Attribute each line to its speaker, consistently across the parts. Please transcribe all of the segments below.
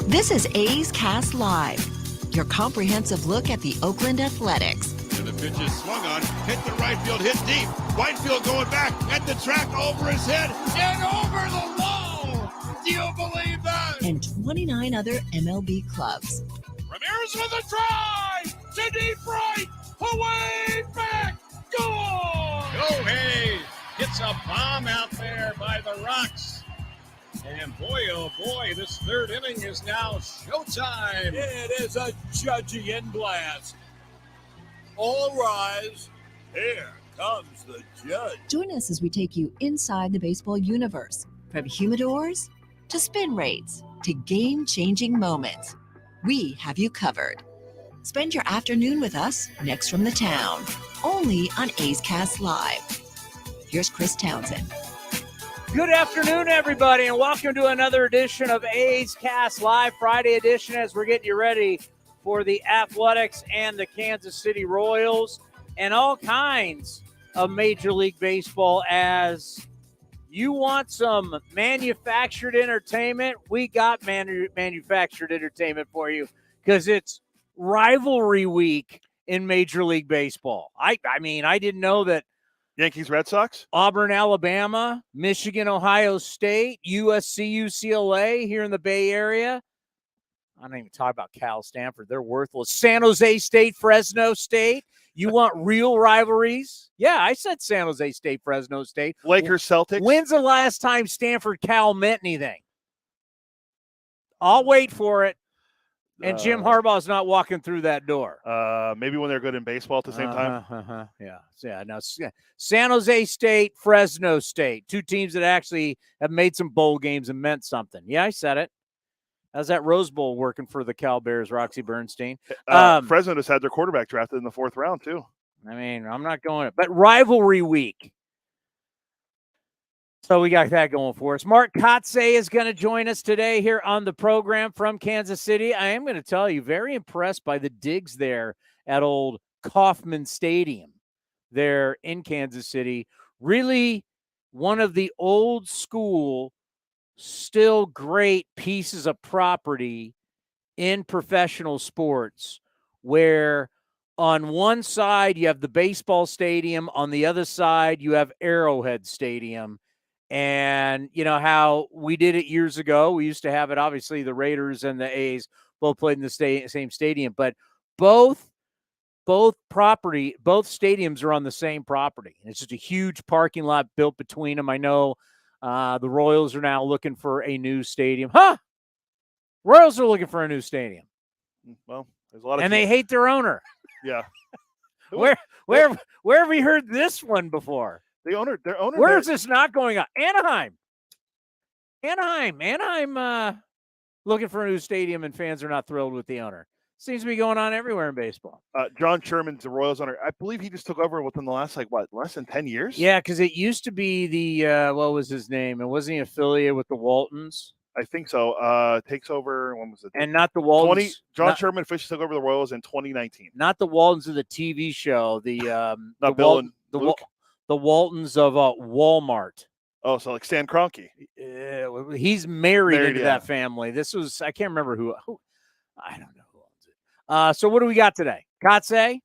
Speaker 1: This is A's Cast Live, your comprehensive look at the Oakland Athletics.
Speaker 2: And the pitch is swung on, hit the right field, hit deep. Whitefield going back at the track, over his head, and over the wall. Do you believe that?
Speaker 1: And 29 other MLB clubs.
Speaker 2: Ramirez with a drive to deep right, away back, goal!
Speaker 3: Go Hayes! It's a bomb out there by the Rocks. And boy, oh boy, this third inning is now showtime.
Speaker 4: It is a Judgian blast. All rise. Here comes the judge.
Speaker 1: Join us as we take you inside the baseball universe, from humidors to spin rates to game-changing moments. We have you covered. Spend your afternoon with us next from the town, only on A's Cast Live. Here's Chris Townsend.
Speaker 5: Good afternoon, everybody, and welcome to another edition of A's Cast Live, Friday edition, as we're getting you ready for the Athletics and the Kansas City Royals and all kinds of Major League Baseball. As you want some manufactured entertainment, we got manufactured entertainment for you because it's rivalry week in Major League Baseball. I mean, I didn't know that
Speaker 6: Yankees, Red Sox?
Speaker 5: Auburn, Alabama, Michigan, Ohio State, USC, UCLA here in the Bay Area. I don't even talk about Cal, Stanford. They're worthless. San Jose State, Fresno State. You want real rivalries? Yeah, I said San Jose State, Fresno State.
Speaker 6: Lakers, Celtics.
Speaker 5: When's the last time Stanford, Cal meant anything? I'll wait for it. And Jim Harbaugh's not walking through that door.
Speaker 6: Maybe when they're good in baseball at the same time.
Speaker 5: Yeah. Now, San Jose State, Fresno State, two teams that actually have made some bowl games and meant something. Yeah, I said it. How's that Rose Bowl working for the Cal Bears, Roxy Bernstein?
Speaker 6: Fresno just had their quarterback drafted in the 4th round, too.
Speaker 5: I mean, I'm not going – but rivalry week. So we got that going for us. Mark Kotsay is going to join us today here on the program from Kansas City. I am going to tell you, very impressed by the digs there at old Kauffman Stadium there in Kansas City. Really one of the old school, still great pieces of property in professional sports, where on one side you have the baseball stadium, on the other side you have Arrowhead Stadium. And you know how we did it years ago. We used to have it, obviously, the Raiders and the A's both played in the same stadium, but both stadiums are on the same property. And it's just a huge parking lot built between them. I know the Royals are now looking for a new stadium. Royals are looking for a new stadium.
Speaker 6: Well, there's a lot of
Speaker 5: they hate their owner.
Speaker 6: Yeah.
Speaker 5: Where have we heard this one before?
Speaker 6: Their owner.
Speaker 5: Where is this not going on? Anaheim, looking for a new stadium, and fans are not thrilled with the owner. Seems to be going on everywhere in baseball.
Speaker 6: John Sherman's the Royals owner. I believe he just took over within the last, less than 10 years?
Speaker 5: Yeah, because it used to be the, what was his name? And wasn't he affiliated with the Waltons?
Speaker 6: I think so. Takes over, when was it?
Speaker 5: And not the Waltons.
Speaker 6: Sherman officially took over the Royals in 2019.
Speaker 5: Not the Waltons of the TV show.
Speaker 6: Not Bill and Luke?
Speaker 5: The Waltons of Walmart.
Speaker 6: Oh, so like Stan Kroenke.
Speaker 5: He's married into that family. This was, I can't remember who I don't know who owns it. So what do we got today? Kotsay?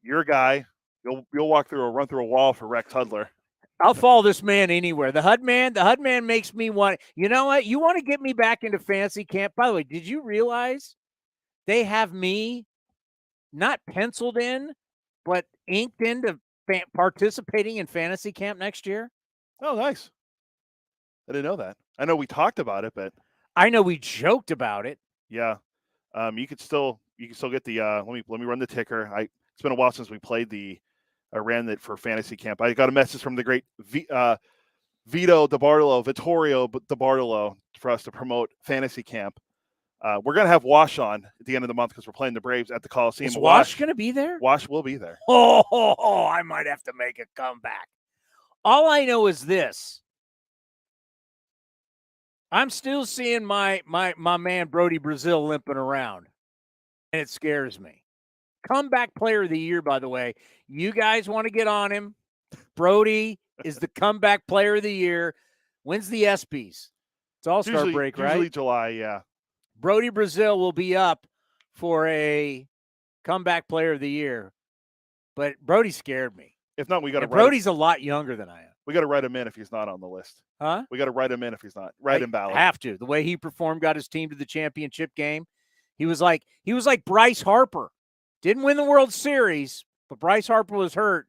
Speaker 6: Your guy. You'll run through a wall for Rex Hudler.
Speaker 5: I'll follow this man anywhere. The HUD man makes me want, you know what? You want to get me back into fantasy camp? By the way, did you realize they have me not penciled in, but inked into participating in fantasy camp next year?
Speaker 6: Oh, nice. I didn't know that. I know we talked about it, but
Speaker 5: I know we joked about it.
Speaker 6: Yeah. You can still get the let me run the ticker. It's been a while since we played I ran it for fantasy camp. I got a message from the great Vittorio DeBartolo for us to promote fantasy camp. We're going to have Wash on at the end of the month because we're playing the Braves at the Coliseum.
Speaker 5: Is Wash going to be there?
Speaker 6: Wash will be there.
Speaker 5: Oh, I might have to make a comeback. All I know is this. I'm still seeing my man Brody Brazil limping around, and it scares me. Comeback player of the year, by the way. You guys want to get on him. Brody is the comeback player of the year. When's the ESPYs? It's All-Star break, right?
Speaker 6: Usually July, yeah.
Speaker 5: Brody Brazil will be up for a comeback player of the year. But Brody scared me.
Speaker 6: If not, we got to
Speaker 5: Brody's a lot younger than I am.
Speaker 6: We got to write him in if he's not on the list.
Speaker 5: Huh?
Speaker 6: We got to write him in if he's not. Write him ballot.
Speaker 5: Have to. The way he performed, got his team to the championship game. He was like Bryce Harper. Didn't win the World Series, but Bryce Harper was hurt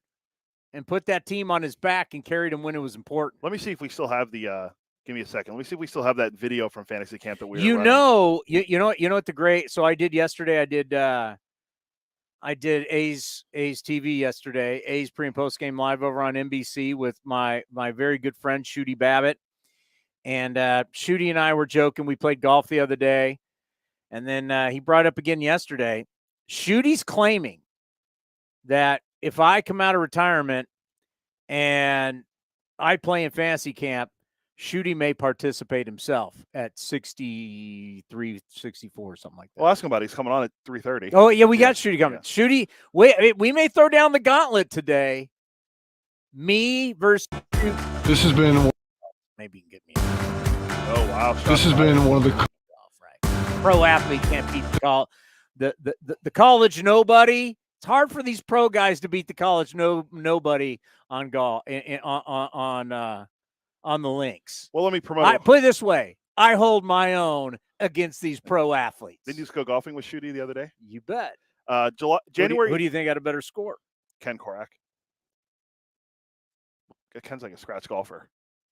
Speaker 5: and put that team on his back and carried him when it was important.
Speaker 6: Let me see if we still have the give me a second. Let me see if we still have that video from Fantasy Camp that we were
Speaker 5: you
Speaker 6: running.
Speaker 5: know what the great. So I did yesterday. I did A's TV yesterday. A's pre and post game live over on NBC with my very good friend Shooty Babitt. And Shooty and I were joking. We played golf the other day. And then he brought up again yesterday. Shooty's claiming that if I come out of retirement and I play in fantasy camp, Shooty may participate himself at 63, 64, something like that.
Speaker 6: Well, ask him about it. He's coming on at 3:30.
Speaker 5: Oh, yeah, we got Shooty coming. Yeah. Shooty, we may throw down the gauntlet today. Me versus you.
Speaker 7: This has been...
Speaker 5: Maybe you can get me.
Speaker 6: Oh, wow.
Speaker 7: This has been one of the...
Speaker 5: Pro athlete can't beat the college nobody. It's hard for these pro guys to beat the college nobody on golf on the links.
Speaker 6: Well, let me promote.
Speaker 5: Put it this way: I hold my own against these pro athletes.
Speaker 6: Did you just go golfing with Shooty the other day?
Speaker 5: You bet.
Speaker 6: January.
Speaker 5: Who do you think had a better score?
Speaker 6: Ken Korak. Ken's like a scratch golfer.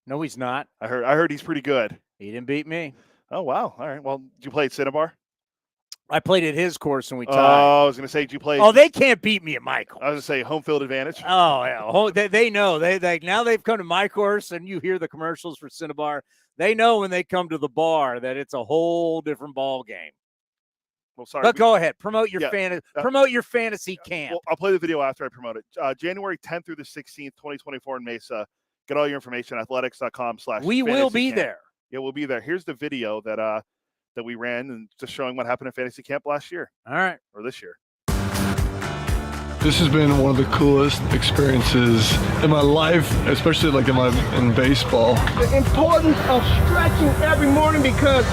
Speaker 5: No, he's not.
Speaker 6: I heard he's pretty good.
Speaker 5: He didn't beat me.
Speaker 6: Oh, wow. All right. Well, did you play at Cinnabar?
Speaker 5: I played at his course and we tied.
Speaker 6: Oh, I was going to say, did you play?
Speaker 5: Oh, they can't beat me at my course.
Speaker 6: I was going to say home field advantage.
Speaker 5: Oh, yeah. They know. They now they've come to my course and you hear the commercials for Cinnabar. They know when they come to the bar that it's a whole different ball game.
Speaker 6: Well, sorry.
Speaker 5: But go ahead. Promote your fantasy camp.
Speaker 6: Well, I'll play the video after I promote it. January 10th through the 16th, 2024 in Mesa. Get all your information, athletics.com/.
Speaker 5: We will be there.
Speaker 6: Yeah, we'll be there. Here's the video that we ran and just showing what happened at fantasy camp last year.
Speaker 5: All right.
Speaker 6: Or this year.
Speaker 7: This has been one of the coolest experiences in my life, especially like in baseball.
Speaker 8: The importance of stretching every morning, because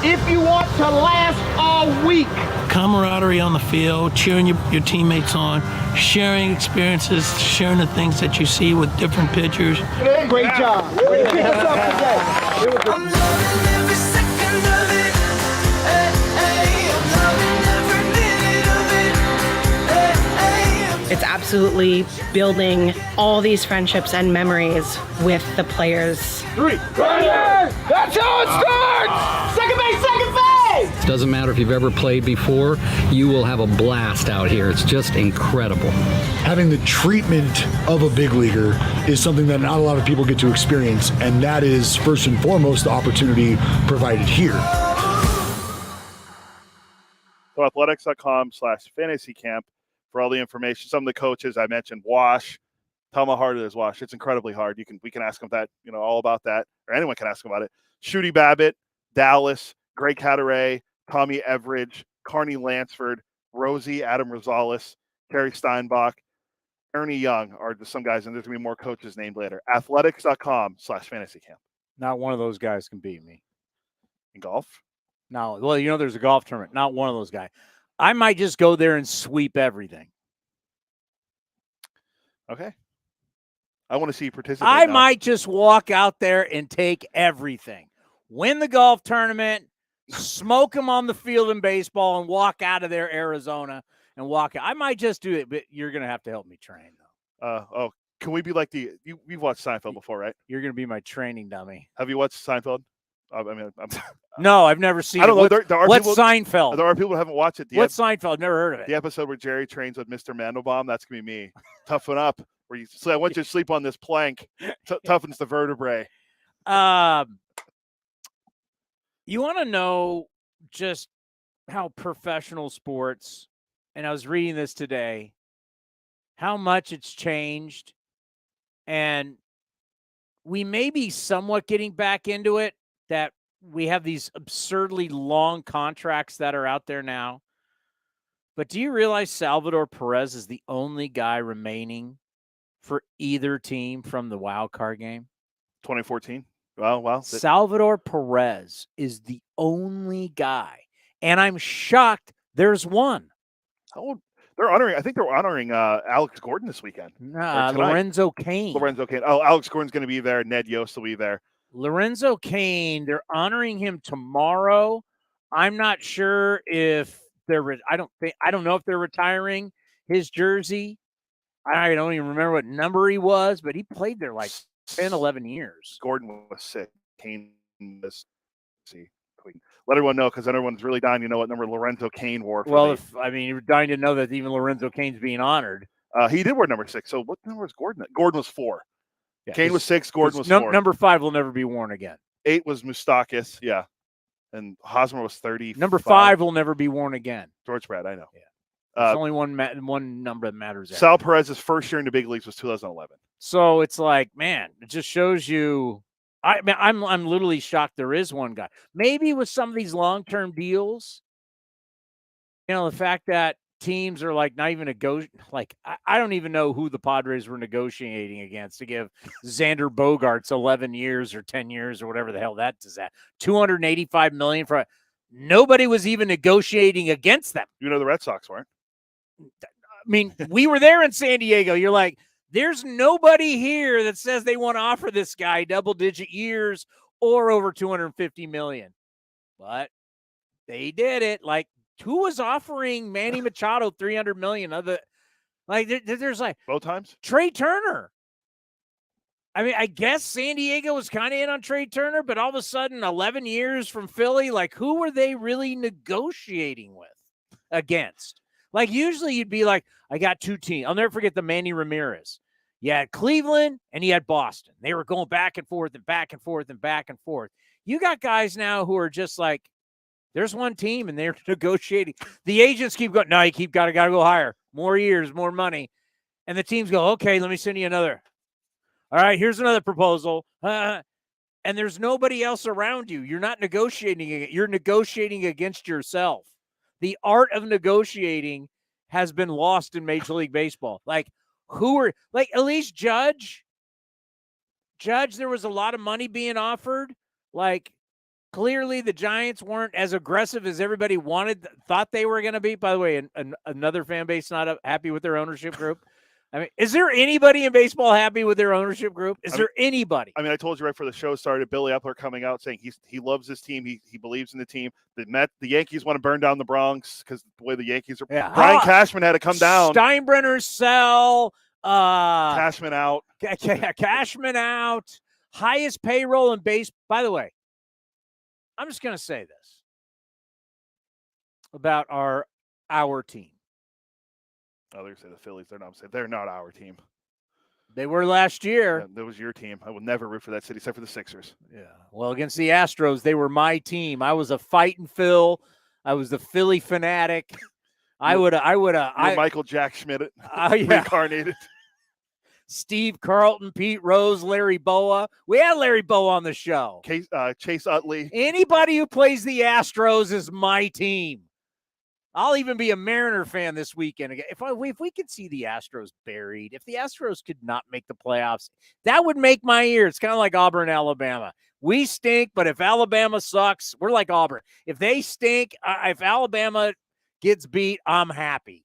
Speaker 8: if you want to last all week.
Speaker 9: Camaraderie on the field, cheering your teammates on, sharing experiences, sharing the things that you see with different pitchers.
Speaker 8: Great job. Way to pick us up today.
Speaker 10: I'm loving every second of it. Hey, hey. I'm loving every minute of it. Hey, hey.
Speaker 11: It's absolutely building all these friendships and memories with the players.
Speaker 8: Right here! That's how it starts! Second base, second base!
Speaker 12: Doesn't matter if you've ever played before, you will have a blast out here. It's just incredible.
Speaker 13: Having the treatment of a big leaguer is something that not a lot of people get to experience, and that is first and foremost the opportunity provided here.
Speaker 6: So athletics.com/fantasy camp for all the information. Some of the coaches I mentioned, Wash, tell them how hard it is, Wash. It's incredibly hard. We can ask them that, all about that, or anyone can ask them about it. Shooty Babitt, Dallas, Greg Cadaret, Tommy Everidge, Carney Lansford, Rosie, Adam Rosales, Terry Steinbach, Ernie Young are just some guys, and there's going to be more coaches named later. Athletics.com/fantasy camp.
Speaker 5: Not one of those guys can beat me.
Speaker 6: In golf?
Speaker 5: No. Well, there's a golf tournament. Not one of those guys. I might just go there and sweep everything.
Speaker 6: Okay. I want to see you participate.
Speaker 5: I might just walk out there and take everything. Win the golf tournament, smoke them on the field in baseball, and walk out of there, Arizona, and walk out. I might just do it, but you're going to have to help me train, though.
Speaker 6: Can we be like you've watched Seinfeld before, right?
Speaker 5: You're going to be my training dummy.
Speaker 6: Have you watched Seinfeld?
Speaker 5: No, I've never seen it.
Speaker 6: I don't know.
Speaker 5: What's Seinfeld?
Speaker 6: There are people who haven't watched it.
Speaker 5: What's Seinfeld? I've never heard of it.
Speaker 6: The episode where Jerry trains with Mr. Mandelbaum, that's going to be me. Toughen up. Where you say, I want you to sleep on this plank. Toughens the vertebrae.
Speaker 5: You want to know just how professional sports, and I was reading this today, how much it's changed, and we may be somewhat getting back into it, that we have these absurdly long contracts that are out there now. But do you realize Salvador Perez is the only guy remaining for either team from the wild card game?
Speaker 6: 2014? Well,
Speaker 5: Salvador Perez is the only guy, and I'm shocked there's one.
Speaker 6: they're honoring. I think they're honoring Alex Gordon this weekend.
Speaker 5: Lorenzo Cain.
Speaker 6: Lorenzo Cain. Oh, Alex Gordon's going to be there. Ned Yost will be there.
Speaker 5: Lorenzo Cain. They're honoring him tomorrow. I'm not sure if they're. I don't know if they're retiring his jersey. I don't even remember what number he was, but he played there like 10, 11 years.
Speaker 6: Gordon was sick. Cain was. See, let everyone know because everyone's really dying to know what number Lorenzo Cain wore.
Speaker 5: You're dying to know that even Lorenzo Cain's being honored.
Speaker 6: He did wear number 6. So what number was Gordon? Gordon was 4.
Speaker 5: Yeah,
Speaker 6: Cain was 6. Gordon was 4.
Speaker 5: Number 5 will never be worn again.
Speaker 6: 8 was Moustakis. Yeah. And Hosmer was 30.
Speaker 5: Number 5 will never be worn again.
Speaker 6: George Brad, I know.
Speaker 5: Yeah. There's only one number that matters.
Speaker 6: Sal Perez's first year in the big leagues was 2011.
Speaker 5: So it's like, man, it just shows you. I'm literally shocked there is one guy. Maybe with some of these long-term deals, the fact that teams are like not even I don't even know who the Padres were negotiating against to give Xander Bogaerts 11 years or 10 years or whatever the hell that is at. $285 million for nobody was even negotiating against them.
Speaker 6: The Red Sox weren't.
Speaker 5: I mean, we were there in San Diego. You're like, there's nobody here that says they want to offer this guy double-digit years or over $250 million. But they did it. Like, who was offering Manny Machado $300 million? There's like
Speaker 6: both times.
Speaker 5: Trey Turner. I mean, I guess San Diego was kind of in on Trey Turner, but all of a sudden, 11 years from Philly, like, who were they really negotiating with against? Like, usually you'd be like, I got 2 teams. I'll never forget the Manny Ramirez. You had Cleveland and you had Boston. They were going back and forth and back and forth and back and forth. You got guys now who are just like, there's one team and they're negotiating. The agents keep going, no, you got to go higher. More years, more money. And the teams go, okay, let me send you another. All right, here's another proposal. And there's nobody else around you. You're not negotiating it. You're negotiating against yourself. The art of negotiating has been lost in Major League Baseball. Like, at least Judge, there was a lot of money being offered. Like, clearly the Giants weren't as aggressive as everybody thought they were going to be. By the way, another fan base not happy with their ownership group. I mean, is there anybody in baseball happy with their ownership group? Is there anybody?
Speaker 6: I mean, I told you right before the show started, Billy Epler coming out saying he loves his team. He believes in the team. The Yankees want to burn down the Bronx because the way the Yankees are. Yeah. Brian Cashman had to come down.
Speaker 5: Steinbrenner sell.
Speaker 6: Cashman out.
Speaker 5: Cashman out. Highest payroll in base. By the way, I'm just going to say this about our team.
Speaker 6: Oh, they're saying the Phillies. They're not our team.
Speaker 5: They were last year.
Speaker 6: Yeah, that was your team. I will never root for that city except for the Sixers.
Speaker 5: Yeah. Well, against the Astros, they were my team. I was a fighting Phil. I was the Philly fanatic. You're
Speaker 6: Michael Jack Schmidt reincarnated.
Speaker 5: Steve Carlton, Pete Rose, Larry Boa. We had Larry Boa on the show.
Speaker 6: Chase Utley.
Speaker 5: Anybody who plays the Astros is my team. I'll even be a Mariner fan this weekend. If we could see the Astros buried, if the Astros could not make the playoffs, that would make my ear. It's kind of like Auburn, Alabama. We stink, but if Alabama sucks, we're like Auburn. If they stink, if Alabama gets beat, I'm happy.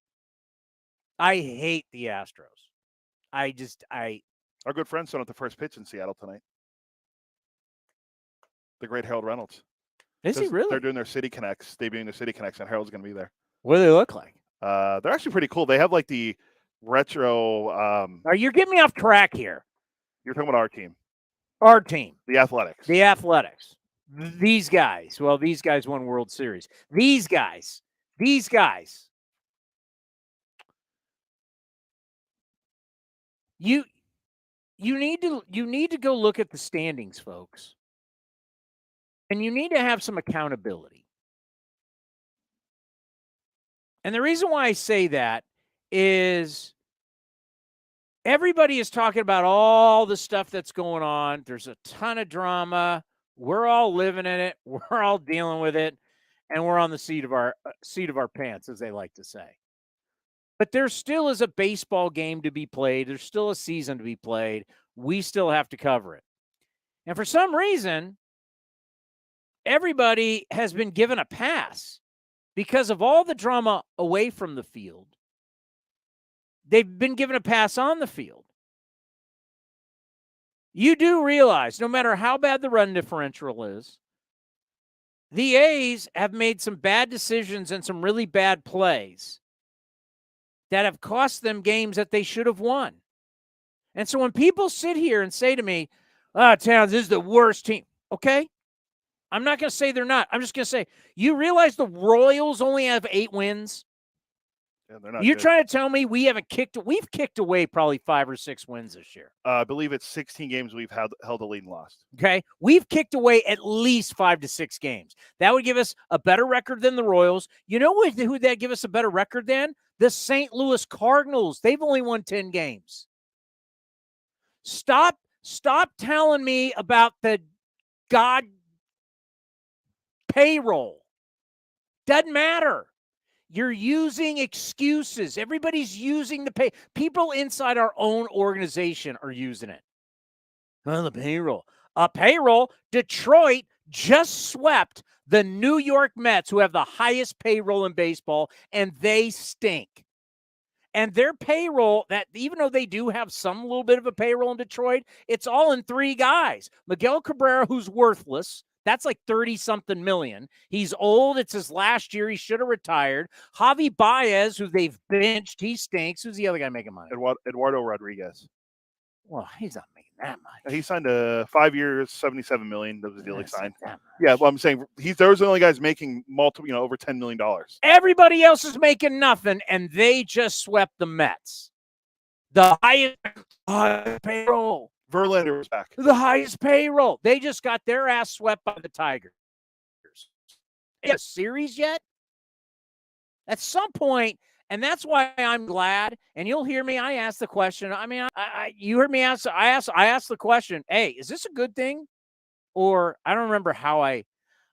Speaker 5: I hate the Astros.
Speaker 6: Our good friend's on at the first pitch in Seattle tonight. The great Harold Reynolds.
Speaker 5: Is he really?
Speaker 6: They're doing their City Connects, debuting their City Connects, and Harold's going to be there.
Speaker 5: What do they look like?
Speaker 6: They're actually pretty cool. They have like the retro.
Speaker 5: You're getting me off track here.
Speaker 6: You're talking about our team.
Speaker 5: Our team.
Speaker 6: The Athletics.
Speaker 5: The Athletics. These guys. Well, these guys won World Series. These guys. You need to go look at the standings, folks. And you need to have some accountability. And the reason why I say that is everybody is talking about all the stuff that's going on. There's a ton of drama. We're all living in it. We're all dealing with it. And we're on the seat of our pants, as they like to say. But there still is a baseball game to be played. There's still a season to be played. We still have to cover it. And for some reason, everybody has been given a pass because of all the drama away from the field. They've been given a pass on the field. You do realize, no matter how bad the run differential is, the A's have made some bad decisions and some really bad plays that have cost them games that they should have won. And so when people sit here and say to me, Towns, this is the worst team, okay? I'm not going to say they're not. I'm just going to say, you realize the Royals only have 8 wins?
Speaker 6: Yeah, they're not
Speaker 5: You're
Speaker 6: good.
Speaker 5: trying to tell me we've kicked away probably 5 or 6 wins this year.
Speaker 6: I believe it's 16 games we've held a lead and lost.
Speaker 5: Okay. We've kicked away at least 5 to 6 games. That would give us a better record than the Royals. You know who that give us a better record than? The St. Louis Cardinals. They've only won 10 games. Stop telling me about the God payroll. Doesn't matter. You're using excuses. Everybody's using the pay. People inside our own organization are using it. Oh, the payroll. Payroll. Detroit just swept the New York Mets, who have the highest payroll in baseball, and they stink. And their payroll, that even though they do have some little bit of a payroll in Detroit, it's all in 3 guys. Miguel Cabrera, who's worthless. That's like 30-something million. He's old. It's his last year. He should have retired. Javi Baez, who they've benched, he stinks. Who's the other guy making money?
Speaker 6: Eduardo Rodriguez.
Speaker 5: Well, he's not making that much.
Speaker 6: He signed a 5 years, $77 million. That was the deal he signed. Yeah, well, I'm saying those are the only guys making multiple, over $10 million.
Speaker 5: Everybody else is making nothing, and they just swept the Mets. The highest payroll.
Speaker 6: Verlander was back.
Speaker 5: The highest payroll. They just got their ass swept by the Tigers. A series yet? At some point, and that's why I'm glad. And you'll hear me. I asked the question. I mean, you heard me ask. I asked the question. Hey, is this a good thing? Or I don't remember how I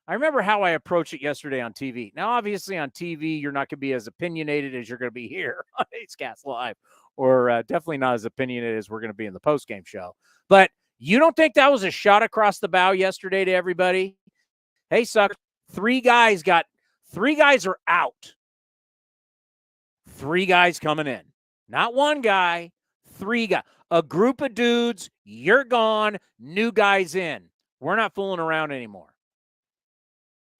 Speaker 5: remember how I approached it yesterday on TV. Now, obviously, on TV, you're not going to be as opinionated as you're going to be here on A's Cast Live, or definitely not as opinionated as we're going to be in the postgame show. But you don't think that was a shot across the bow yesterday to everybody? Hey, suckers, 3 guys are out. 3 guys coming in. Not 1 guy, 3 guys. A group of dudes, you're gone, new guys in. We're not fooling around anymore.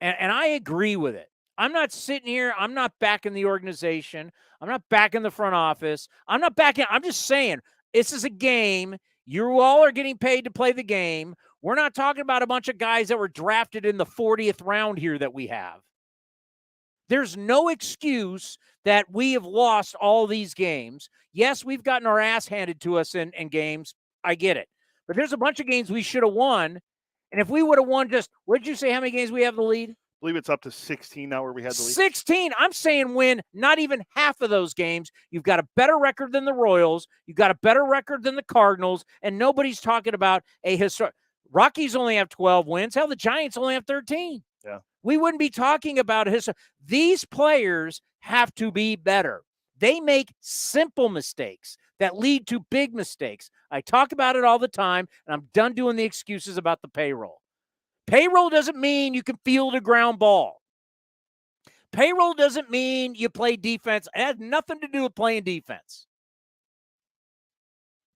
Speaker 5: And I agree with it. I'm not sitting here. I'm not backing the organization. I'm not backing the front office. I'm just saying, this is a game. You all are getting paid to play the game. We're not talking about a bunch of guys that were drafted in the 40th round here that we have. There's no excuse that we have lost all these games. Yes, we've gotten our ass handed to us in games. I get it. But there's a bunch of games we should have won. And if we would have won what did you say, how many games we have the lead?
Speaker 6: I believe it's up to 16 now where we had the lead. 16.
Speaker 5: I'm saying win not even half of those games. You've got a better record than the Royals. You've got a better record than the Cardinals. And nobody's talking about a historic. Rockies only have 12 wins. Hell, the Giants only have 13.
Speaker 6: Yeah.
Speaker 5: We wouldn't be talking about these players have to be better. They make simple mistakes that lead to big mistakes. I talk about it all the time, and I'm done doing the excuses about the payroll. Payroll doesn't mean you can field a ground ball. Payroll doesn't mean you play defense. It has nothing to do with playing defense.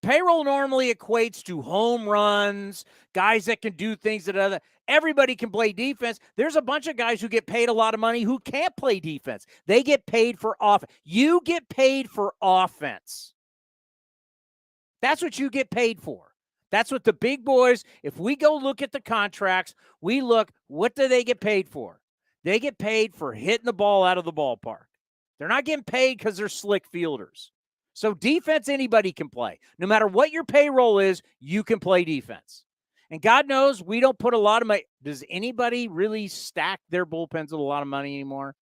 Speaker 5: Payroll normally equates to home runs, guys that can do things that everybody can play defense. There's a bunch of guys who get paid a lot of money who can't play defense. They get paid for offense. You get paid for offense. That's what you get paid for. That's what the big boys, if we go look at the contracts, we look, what do they get paid for? They get paid for hitting the ball out of the ballpark. They're not getting paid because they're slick fielders. So defense, anybody can play. No matter what your payroll is, you can play defense. And God knows we don't put a lot of money. Does anybody really stack their bullpens with a lot of money anymore?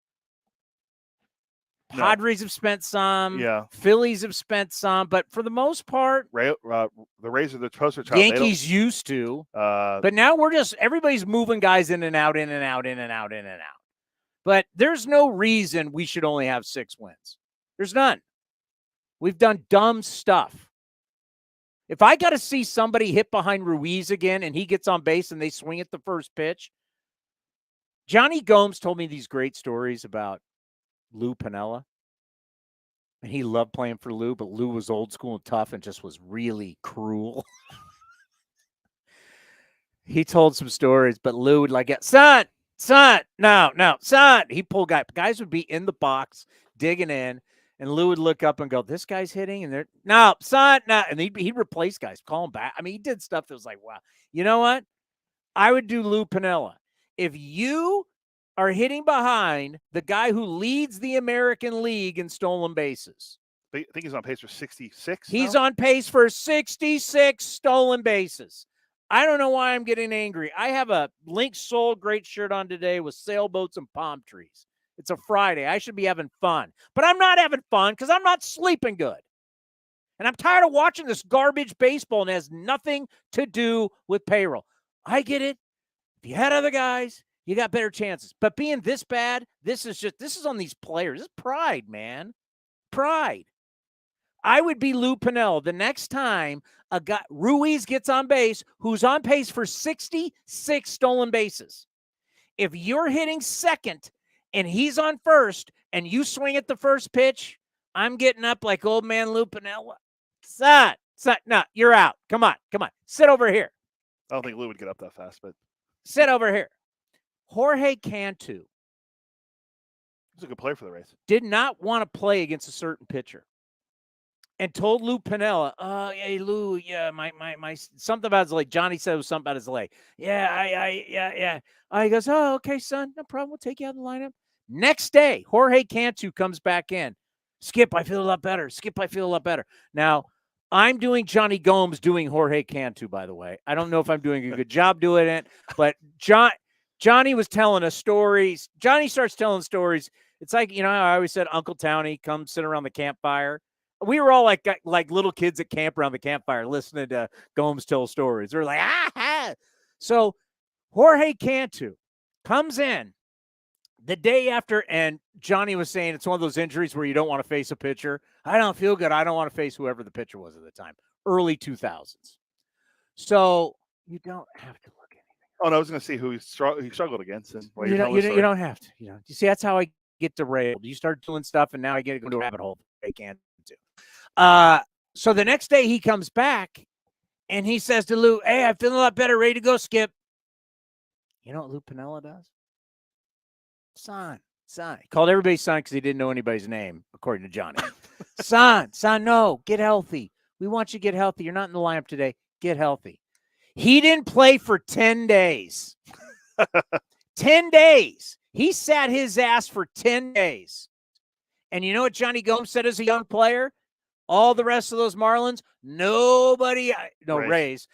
Speaker 5: No. Padres have spent some.
Speaker 6: Yeah.
Speaker 5: Phillies have spent some. But for the most part,
Speaker 6: the Rays are the poster child.
Speaker 5: Yankees used to. But now everybody's moving guys in and out, in and out, in and out, in and out. But there's no reason we should only have 6 wins. There's none. We've done dumb stuff. If I got to see somebody hit behind Ruiz again and he gets on base and they swing at the first pitch, Johnny Gomes told me these great stories about Lou Piniella. And he loved playing for Lou, but Lou was old school and tough and just was really cruel. He told some stories, but Lou would like, son, no, son. He pulled guys would be in the box digging in, and Lou would look up and go, this guy's hitting, and they're, no, son, no. And he'd replace guys, call him back. I mean, he did stuff that was like, wow. You know what? I would do Lou Piniella. If you are hitting behind the guy who leads the American League in stolen bases.
Speaker 6: I think he's on pace for 66.
Speaker 5: He's
Speaker 6: now?
Speaker 5: on pace for 66 stolen bases. I don't know why I'm getting angry. I have a Link Soul great shirt on today with sailboats and palm trees. It's a Friday. I should be having fun. But I'm not having fun because I'm not sleeping good. And I'm tired of watching this garbage baseball, and it has nothing to do with payroll. I get it. If you had other guys, you got better chances. But being this bad, this is on these players. This is pride, man. Pride. I would be Lou Piniella the next time a guy Ruiz gets on base who's on pace for 66 stolen bases. If you're hitting second and he's on first and you swing at the first pitch, I'm getting up like old man Lou Piniella. Son, no, you're out. Come on. Sit over here.
Speaker 6: I don't think Lou would get up that fast, but
Speaker 5: sit over here. Jorge Cantu.
Speaker 6: He's a good player for the Rays.
Speaker 5: Did not want to play against a certain pitcher. And told Lou Piniella, hey, Lou, yeah, my something about his leg. Johnny said it was something about his leg. Yeah. He goes, oh, okay, son, no problem. We'll take you out of the lineup. Next day, Jorge Cantu comes back in. Skip, I feel a lot better. Now, I'm doing Johnny Gomes doing Jorge Cantu, by the way. I don't know if I'm doing a good job doing it, but Johnny was telling us stories. Johnny starts telling stories. It's like, I always said Uncle Townie, come sit around the campfire. We were all like little kids at camp around the campfire listening to Gomes tell stories. They're like, ah. So Jorge Cantu comes in the day after, and Johnny was saying it's one of those injuries where you don't want to face a pitcher. I don't feel good. I don't want to face whoever the pitcher was at the time, early 2000s. So you don't have to look at anything.
Speaker 6: Oh, no, I was going to see who he struggled against. And
Speaker 5: you don't have to. You see, that's how I get derailed. You start doing stuff, and now I get to go to a rabbit hole. I can't. So the next day he comes back and he says to Lou, hey, I'm feeling a lot better, ready to go, Skip. You know what Lou Piniella does? Son. He called everybody son because he didn't know anybody's name, according to Johnny. son, no, get healthy. We want you to get healthy. You're not in the lineup today. Get healthy. He didn't play for 10 days. 10 days. He sat his ass for 10 days. And you know what Johnny Gomes said as a young player? All the rest of those Marlins, Rays,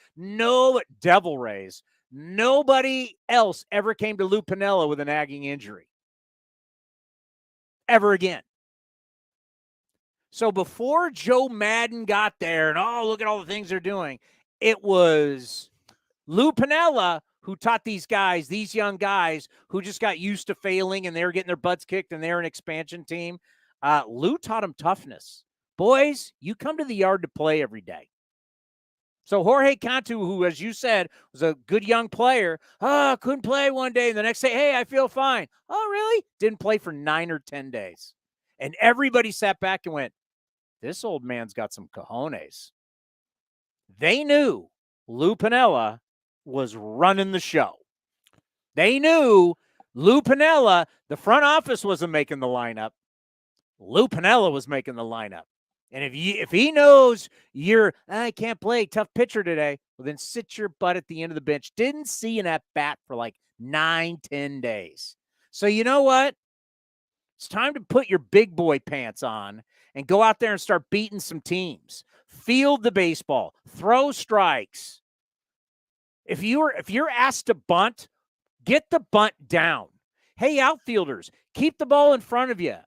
Speaker 5: Devil Rays, nobody else ever came to Lou Piniella with a nagging injury. Ever again. So before Joe Madden got there and, look at all the things they're doing, it was Lou Piniella who taught these guys, these young guys who just got used to failing and they were getting their butts kicked and they're an expansion team. Lou taught them toughness. Boys, you come to the yard to play every day. So Jorge Cantu, who, as you said, was a good young player, couldn't play one day. And the next day, hey, I feel fine. Oh, really? Didn't play for 9 or 10 days. And everybody sat back and went, this old man's got some cojones. They knew Lou Piniella was running the show. They knew Lou Piniella, the front office wasn't making the lineup. Lou Piniella was making the lineup. And if he knows I can't play, tough pitcher today, well, then sit your butt at the end of the bench. Didn't see an at-bat for like 9-10 days. So you know what? It's time to put your big boy pants on and go out there and start beating some teams. Field the baseball. Throw strikes. If you're asked to bunt, get the bunt down. Hey, outfielders, keep the ball in front of you.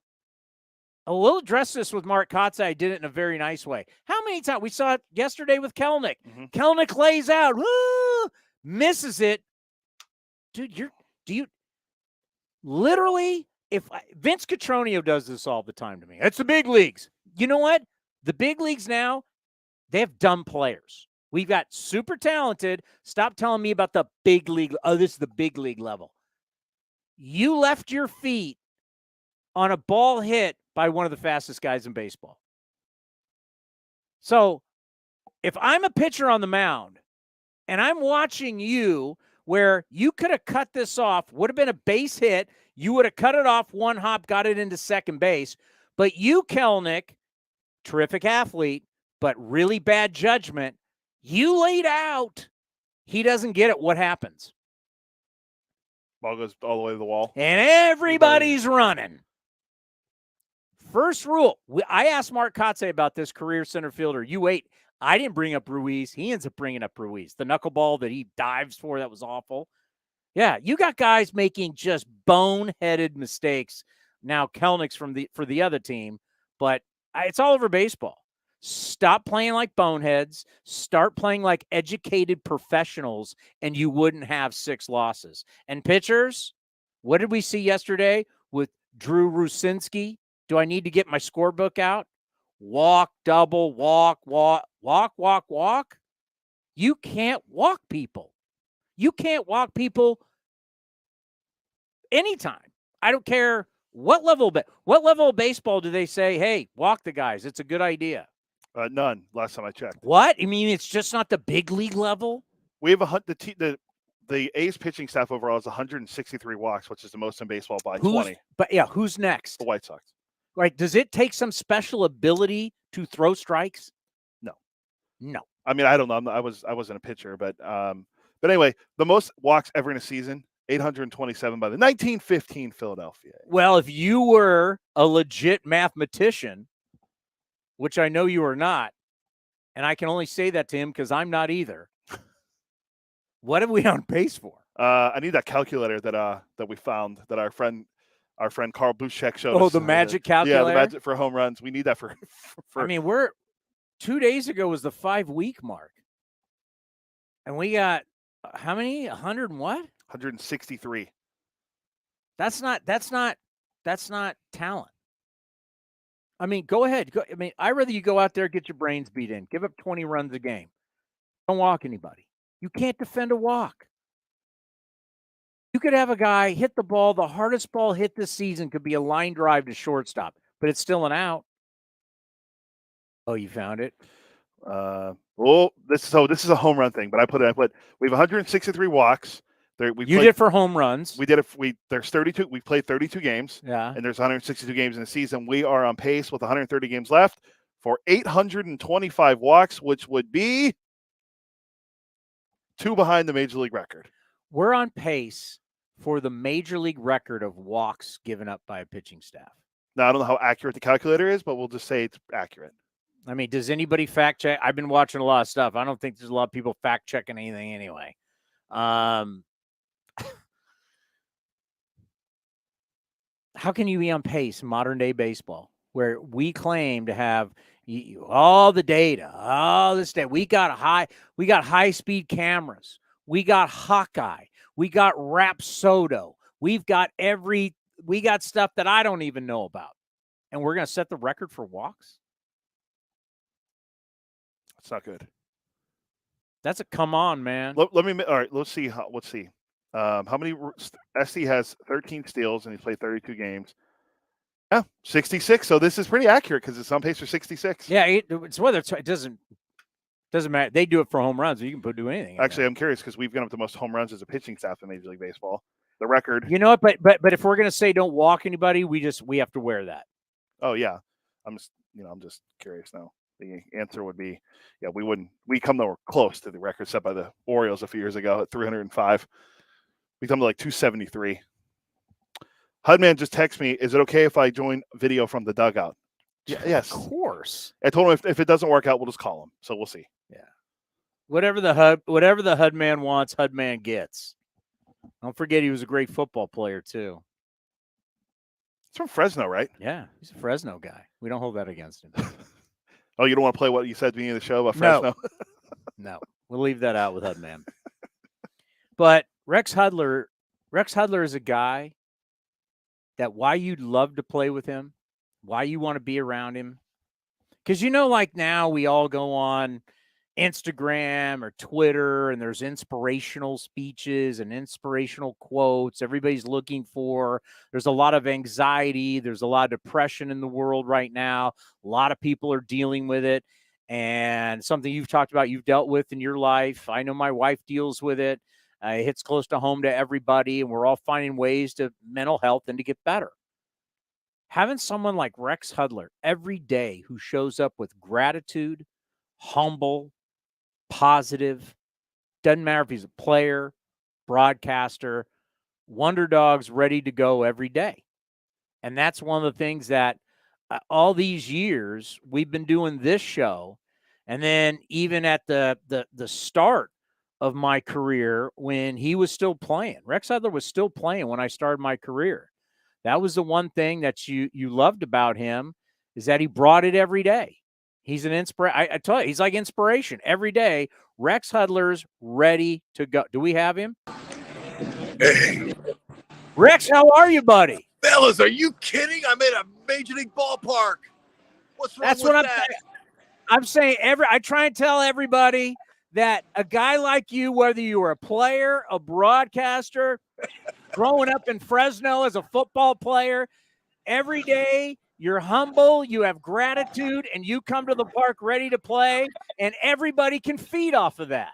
Speaker 5: Oh, we'll address this with Mark Kotsay. I did it in a very nice way. How many times? We saw it yesterday with Kelnick. Mm-hmm. Kelnick lays out. Woo, misses it. Dude, literally, Vince Cotroneo does this all the time to me. It's the big leagues. You know what? The big leagues now, They have dumb players. We've got super talented. Stop telling me about the big league. Oh, this is the big league level. You left your feet on a ball hit by one of the fastest guys in baseball. So if I'm a pitcher on the mound and I'm watching you where you could have cut this off, would have been a base hit, you would have cut it off one hop, got it into second base. But you, Kelnick, terrific athlete, but really bad judgment, you laid out. He doesn't get it. What happens?
Speaker 6: Ball goes all the way to the wall.
Speaker 5: And everybody's running. First rule. I asked Mark Kotsay about this career center fielder. You wait. I didn't bring up Ruiz. He ends up bringing up Ruiz. The knuckleball that he dives for, that was awful. Yeah, you got guys making just boneheaded mistakes. Now Kelnick's for the other team, but it's all over baseball. Stop playing like boneheads. Start playing like educated professionals, and you wouldn't have 6 losses. And pitchers, what did we see yesterday with Drew Rucinski? Do I need to get my scorebook out? Walk, double, walk, walk, walk, walk, walk. You can't walk people. You can't walk people anytime. I don't care what level of baseball do they say, hey, walk the guys. It's a good idea.
Speaker 6: None. Last time I checked.
Speaker 5: What? I mean, it's just not the big league level?
Speaker 6: We have the A's pitching staff overall is 163 walks, which is the most in baseball by 20.
Speaker 5: But yeah, who's next?
Speaker 6: The White Sox.
Speaker 5: Right. Does it take some special ability to throw strikes? No.
Speaker 6: I mean, I don't know. I wasn't a pitcher, but anyway, the most walks ever in a season, 827 by the 1915 Philadelphia.
Speaker 5: Well, if you were a legit mathematician, which I know you are not, and I can only say that to him because I'm not either. What are we on pace for?
Speaker 6: I need that calculator that we found that our friend Carl Buschek showed us.
Speaker 5: Oh, the magic calculator?
Speaker 6: Yeah, the magic for home runs. We need that for
Speaker 5: I mean, 2 days ago was the 5-week mark. And we got how many? 100 and what?
Speaker 6: 163. That's not
Speaker 5: talent. I mean, go ahead. I'd rather you go out there, get your brains beat in, give up 20 runs a game. Don't walk anybody. You can't defend a walk. You could have a guy hit the ball. The hardest ball hit this season could be a line drive to shortstop, but it's still an out. Oh, you found it?
Speaker 6: This is a home run thing, but we have 163 walks.
Speaker 5: Did for home runs.
Speaker 6: We did it. There's 32. We played 32 games.
Speaker 5: Yeah.
Speaker 6: And there's 162 games in the season. We are on pace with 130 games left for 825 walks, which would be 2 behind the major league record.
Speaker 5: We're on pace for the major league record of walks given up by a pitching staff.
Speaker 6: Now, I don't know how accurate the calculator is, but we'll just say it's accurate.
Speaker 5: I mean, does anybody fact check? I've been watching a lot of stuff. I don't think there's a lot of people fact checking anything anyway. How can you be on pace in modern day baseball where we claim to have all the data, all this data? We got high speed cameras. We got Hawkeye. We got Rapsodo. We got stuff that I don't even know about. And we're going to set the record for walks?
Speaker 6: That's not good.
Speaker 5: That's a come on, man.
Speaker 6: All right, let's see. How many? SC has 13 steals and he's played 32 games. Yeah, 66. So this is pretty accurate because it's on pace for 66.
Speaker 5: Yeah, it's whether it doesn't matter. They do it for home runs. So you can do anything.
Speaker 6: Actually, I'm curious because we've given up the most home runs as a pitching staff in Major League Baseball. The record.
Speaker 5: You know what? But if we're gonna say don't walk anybody, we have to wear that.
Speaker 6: Oh yeah, I'm just curious now. The answer would be, yeah, we come nowhere close to the record set by the Orioles a few years ago at 305. We come to like 273. Hudman just texted me, is it okay if I join video from the dugout? Yes.
Speaker 5: Of course.
Speaker 6: I told him if it doesn't work out, we'll just call him. So we'll see.
Speaker 5: Yeah. Whatever the Hudman wants, Hudman gets. Don't forget he was a great football player too.
Speaker 6: He's from Fresno, right?
Speaker 5: Yeah, he's a Fresno guy. We don't hold that against him.
Speaker 6: Oh, you don't want to play what you said to me in the show about Fresno?
Speaker 5: No. We'll leave that out with Hudman. But Rex Hudler is a guy that why you'd love to play with him, why you want to be around him. Because, like now we all go on Instagram or Twitter, and there's inspirational speeches and inspirational quotes everybody's looking for. There's a lot of anxiety. There's a lot of depression in the world right now. A lot of people are dealing with it. And something you've talked about, you've dealt with in your life. I know my wife deals with it. It hits close to home to everybody, and we're all finding ways to mental health and to get better. Having someone like Rex Hudler every day who shows up with gratitude, humble, positive, doesn't matter if he's a player, broadcaster, Wonder Dog's ready to go every day. And that's one of the things that all these years we've been doing this show. And then even at the start of my career, when he was still playing, Rex Hudler was still playing when I started my career. That was the one thing that you loved about him, is that he brought it every day. He's an inspiration. I tell you, he's like inspiration every day. Rex Hudler's ready to go. Do we have him?
Speaker 4: Hey.
Speaker 5: Rex, how are you, buddy?
Speaker 4: Fellas, are you kidding? I'm at a Major League ballpark. What's wrong
Speaker 5: That's
Speaker 4: with
Speaker 5: what
Speaker 4: that?
Speaker 5: I'm saying. I try and tell everybody that a guy like you, whether you were a player, a broadcaster, growing up in Fresno as a football player, every day you're humble, you have gratitude, and you come to the park ready to play, and everybody can feed off of that.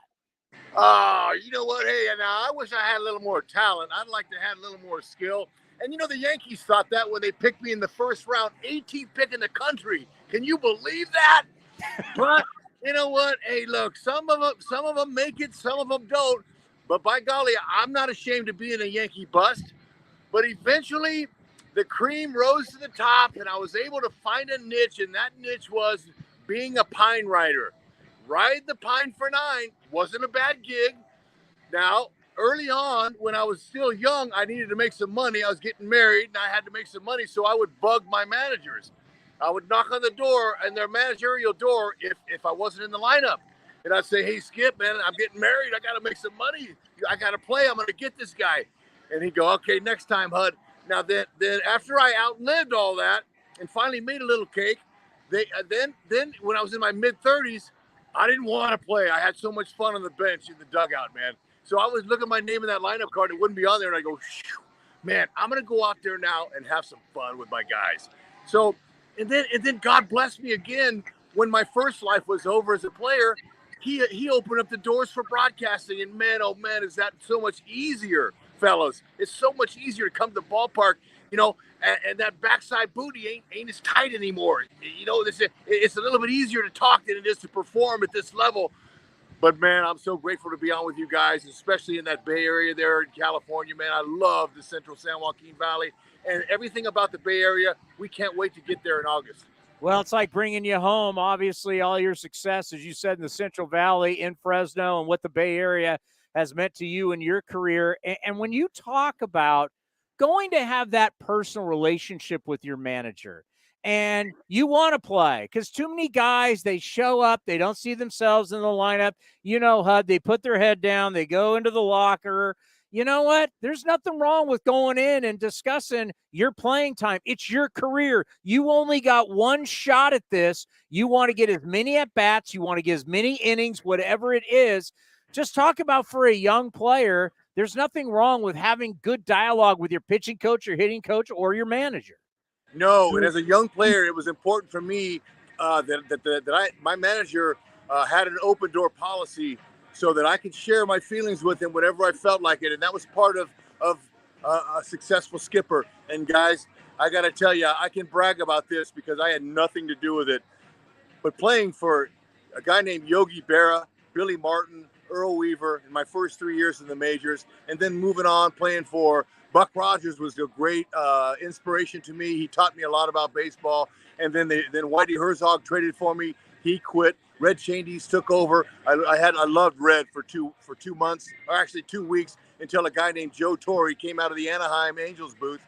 Speaker 4: Oh, you know what? Hey, now I wish I had a little more talent. I'd like to have a little more skill. And the Yankees thought that when they picked me in the first round, 18th pick in the country. Can you believe that? But you know what? Hey, look, some of them make it, some of them don't. But by golly, I'm not ashamed of being a Yankee bust. But eventually, the cream rose to the top, and I was able to find a niche, and that niche was being a pine rider. Ride the pine for 9 wasn't a bad gig. Now, early on, when I was still young, I needed to make some money. I was getting married, and I had to make some money, so I would bug my managers. I would knock on the door, and their managerial door, if I wasn't in the lineup. And I'd say, hey, Skip, man, I'm getting married. I got to make some money. I got to play. I'm going to get this guy. And he'd go, okay, next time, Hud. Now, then after I outlived all that and finally made a little cake, then when I was in my mid-30s, I didn't want to play. I had so much fun on the bench in the dugout, man. So I was looking at my name in that lineup card. It wouldn't be on there. And I go, man, I'm going to go out there now and have some fun with my guys. So, and then God blessed me again when my first life was over as a player. He opened up the doors for broadcasting, and man, oh man, is that so much easier, fellas. It's so much easier to come to the ballpark, and that backside booty ain't as tight anymore. It's a little bit easier to talk than it is to perform at this level. But man, I'm so grateful to be on with you guys, especially in that Bay Area there in California, man. I love the Central San Joaquin Valley and everything about the Bay Area. We can't wait to get there in August.
Speaker 5: Well, it's like bringing you home. Obviously, all your success, as you said, in the Central Valley, in Fresno, and what the Bay Area has meant to you in your career. And when you talk about going to have that personal relationship with your manager, and you want to play, because too many guys, they show up, they don't see themselves in the lineup. Hud, they put their head down, they go into the locker. You know what? There's nothing wrong with going in and discussing your playing time. It's your career. You only got one shot at this. You want to get as many at-bats. You want to get as many innings, whatever it is. Just talk about, for a young player, there's nothing wrong with having good dialogue with your pitching coach, your hitting coach, or your manager.
Speaker 4: No, and as a young player, it was important for me that my manager had an open door policy, so that I could share my feelings with him whenever I felt like it. And that was part of a successful skipper. And guys, I got to tell you, I can brag about this because I had nothing to do with it. But playing for a guy named Yogi Berra, Billy Martin, Earl Weaver in my first 3 years in the majors, and then moving on playing for Buck Rogers was a great inspiration to me. He taught me a lot about baseball. And then Whitey Herzog traded for me. He quit. Red Chandies took over. I loved Red for 2 months, or actually 2 weeks, until a guy named Joe Torre came out of the Anaheim Angels booth.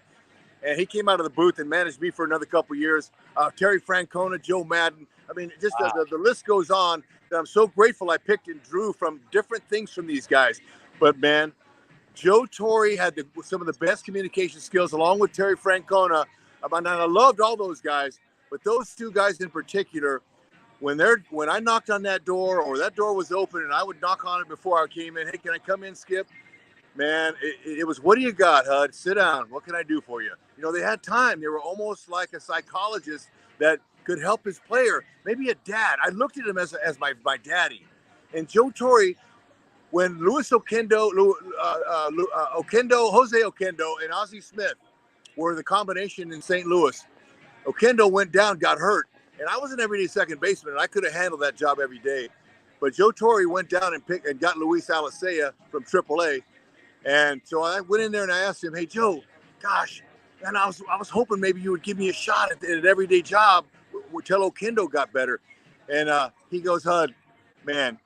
Speaker 4: And he came out of the booth and managed me for another couple years. Terry Francona, Joe Madden. I mean, just the list goes on. That I'm so grateful I picked and drew from different things from these guys. But man, Joe Torre had some of the best communication skills, along with Terry Francona. And I loved all those guys, but those two guys in particular, when I knocked on that door or that door was open and I would knock on it before I came in, hey, can I come in, Skip? Man, it was, what do you got, Hud? Sit down. What can I do for you? You know, they had time. They were almost like a psychologist that could help his player, maybe a dad. I looked at him as my daddy. And Joe Torre, when Jose Oquendo, and Ozzie Smith were the combination in St. Louis, Oquendo went down, got hurt. And I was an everyday second baseman, and I could have handled that job every day. But Joe Torre went down and got Luis Alicea from AAA. And so I went in there and I asked him, hey, Joe, gosh, man, I was hoping maybe you would give me a shot at an everyday job until Oquendo got better. And he goes, Hud, man,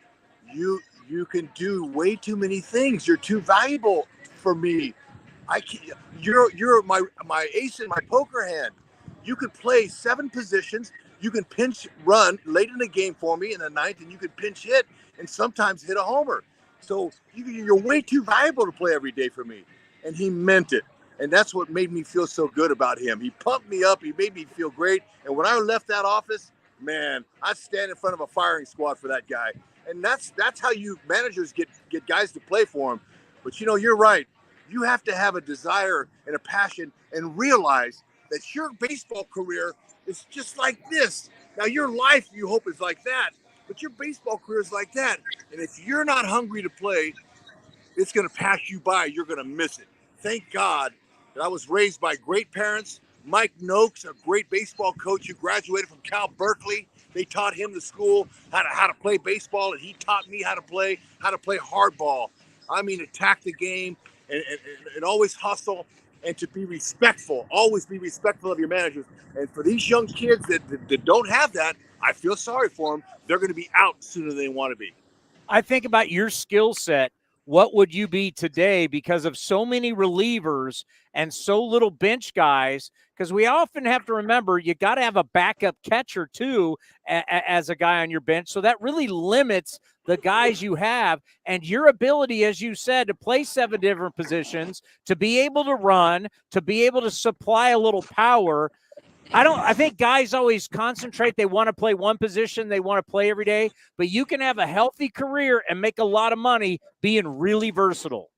Speaker 4: you can do way too many things. You're too valuable for me. You're my ace in my poker hand. You could play 7 positions. You can pinch run late in the game for me in the 9th, and you could pinch hit and sometimes hit a homer. So you're way too valuable to play every day for me. And he meant it. And that's what made me feel so good about him. He pumped me up. He made me feel great. And when I left that office, man, I'd stand in front of a firing squad for that guy. And that's how you managers get guys to play for him. But, you know, you're right. You have to have a desire and a passion and realize that your baseball career is just like this. Now, your life, you hope, is like that. But your baseball career is like that. And if you're not hungry to play, it's going to pass you by. You're going to miss it. Thank God that I was raised by great parents. Mike Noakes, a great baseball coach who graduated from Cal Berkeley. They taught him the school how to play baseball, and he taught me how to play hardball. I mean, attack the game and always hustle and to be respectful. Always be respectful of your managers. And for these young kids that don't have that, I feel sorry for them. They're going to be out sooner than they want to be.
Speaker 5: I think about your skill set. What would you be today because of so many relievers and so little bench guys? Because we often have to remember you got to have a backup catcher too as a guy on your bench. So that really limits the guys you have and your ability, as you said, to play 7 different positions, to be able to run, to be able to supply a little power. I think guys always concentrate. They want to play one position. They want to play every day, but you can have a healthy career and make a lot of money being really versatile.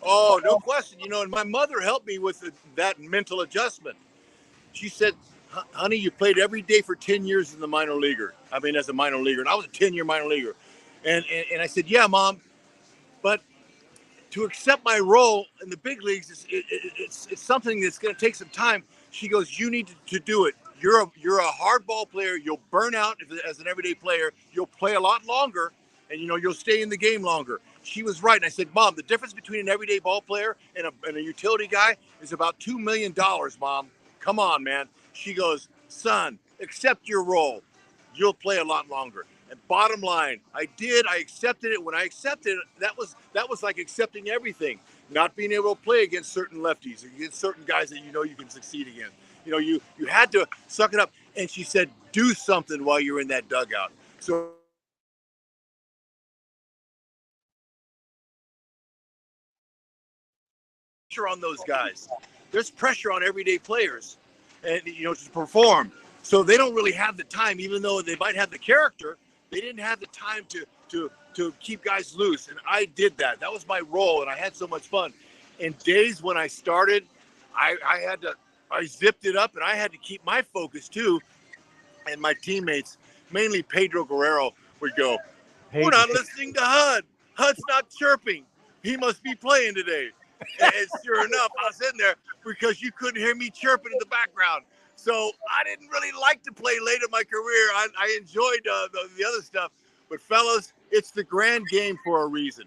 Speaker 4: Oh, no question. You know, and my mother helped me with that mental adjustment. She said, honey, you played every day for 10 years in the minor leaguer. I mean, as a minor leaguer, and I was a 10-year minor leaguer. And I said, yeah, Mom, but to accept my role in the big leagues, it's something that's going to take some time. She goes, you need to do it. You're a hardball player. You'll burn out as an everyday player. You'll play a lot longer, and you'll stay in the game longer. She was right. And I said, Mom, the difference between an everyday ball player and a utility guy is about $2 million, Mom. Come on, man. She goes, son, accept your role. You'll play a lot longer. And bottom line, I did. I accepted it. When I accepted it, that was like accepting everything. Not being able to play against certain lefties, against certain guys that you can succeed against. You had to suck it up. And she said, do something while you're in that dugout. So pressure on those guys. There's pressure on everyday players, and to perform. So they don't really have the time, even though they might have the character. They didn't have the time to keep guys loose, and I did that. That was my role, and I had so much fun. In days when I started, I zipped it up, and I had to keep my focus too. And my teammates, mainly Pedro Guerrero, would go, we're not listening to Hud. Hud's not chirping. He must be playing today. And sure enough, I was in there because you couldn't hear me chirping in the background. So I didn't really like to play late in my career. I enjoyed the other stuff. But fellas, it's the grand game for a reason.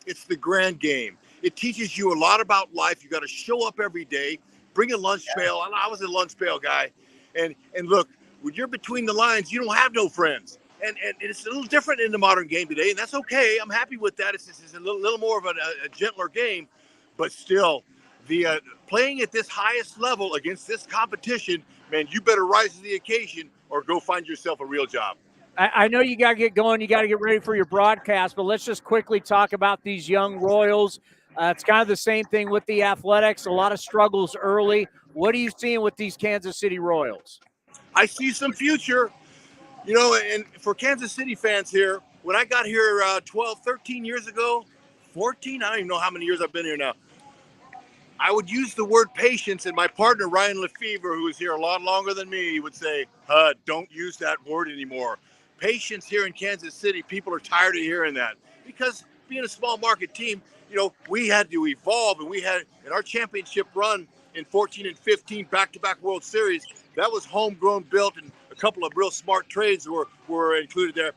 Speaker 4: It's the grand game. It teaches you a lot about life. You got to show up every day, bring a lunch pail. I was a lunch pail guy. And look, when you're between the lines, you don't have no friends. And it's a little different in the modern game today, and that's okay. I'm happy with that. It's a little more of a gentler game. But still, the playing at this highest level against this competition, man, you better rise to the occasion or go find yourself a real job.
Speaker 5: I know you got to get going. You got to get ready for your broadcast, but let's just quickly talk about these young Royals. It's kind of the same thing with the Athletics. A lot of struggles early. What are you seeing with these Kansas City Royals?
Speaker 4: I see some future. You know, and for Kansas City fans here, when I got here 12, 13 years ago, 14, I don't even know how many years I've been here now, I would use the word patience, and my partner, Ryan Lefevre, who is here a lot longer than me, would say, Hud, don't use that word anymore. Patience here in Kansas City, people are tired of hearing that because being a small market team, you know, we had to evolve, and we had in our championship run in 14 and 15 back-to-back World Series, that was homegrown, built, and a couple of real smart trades were included there.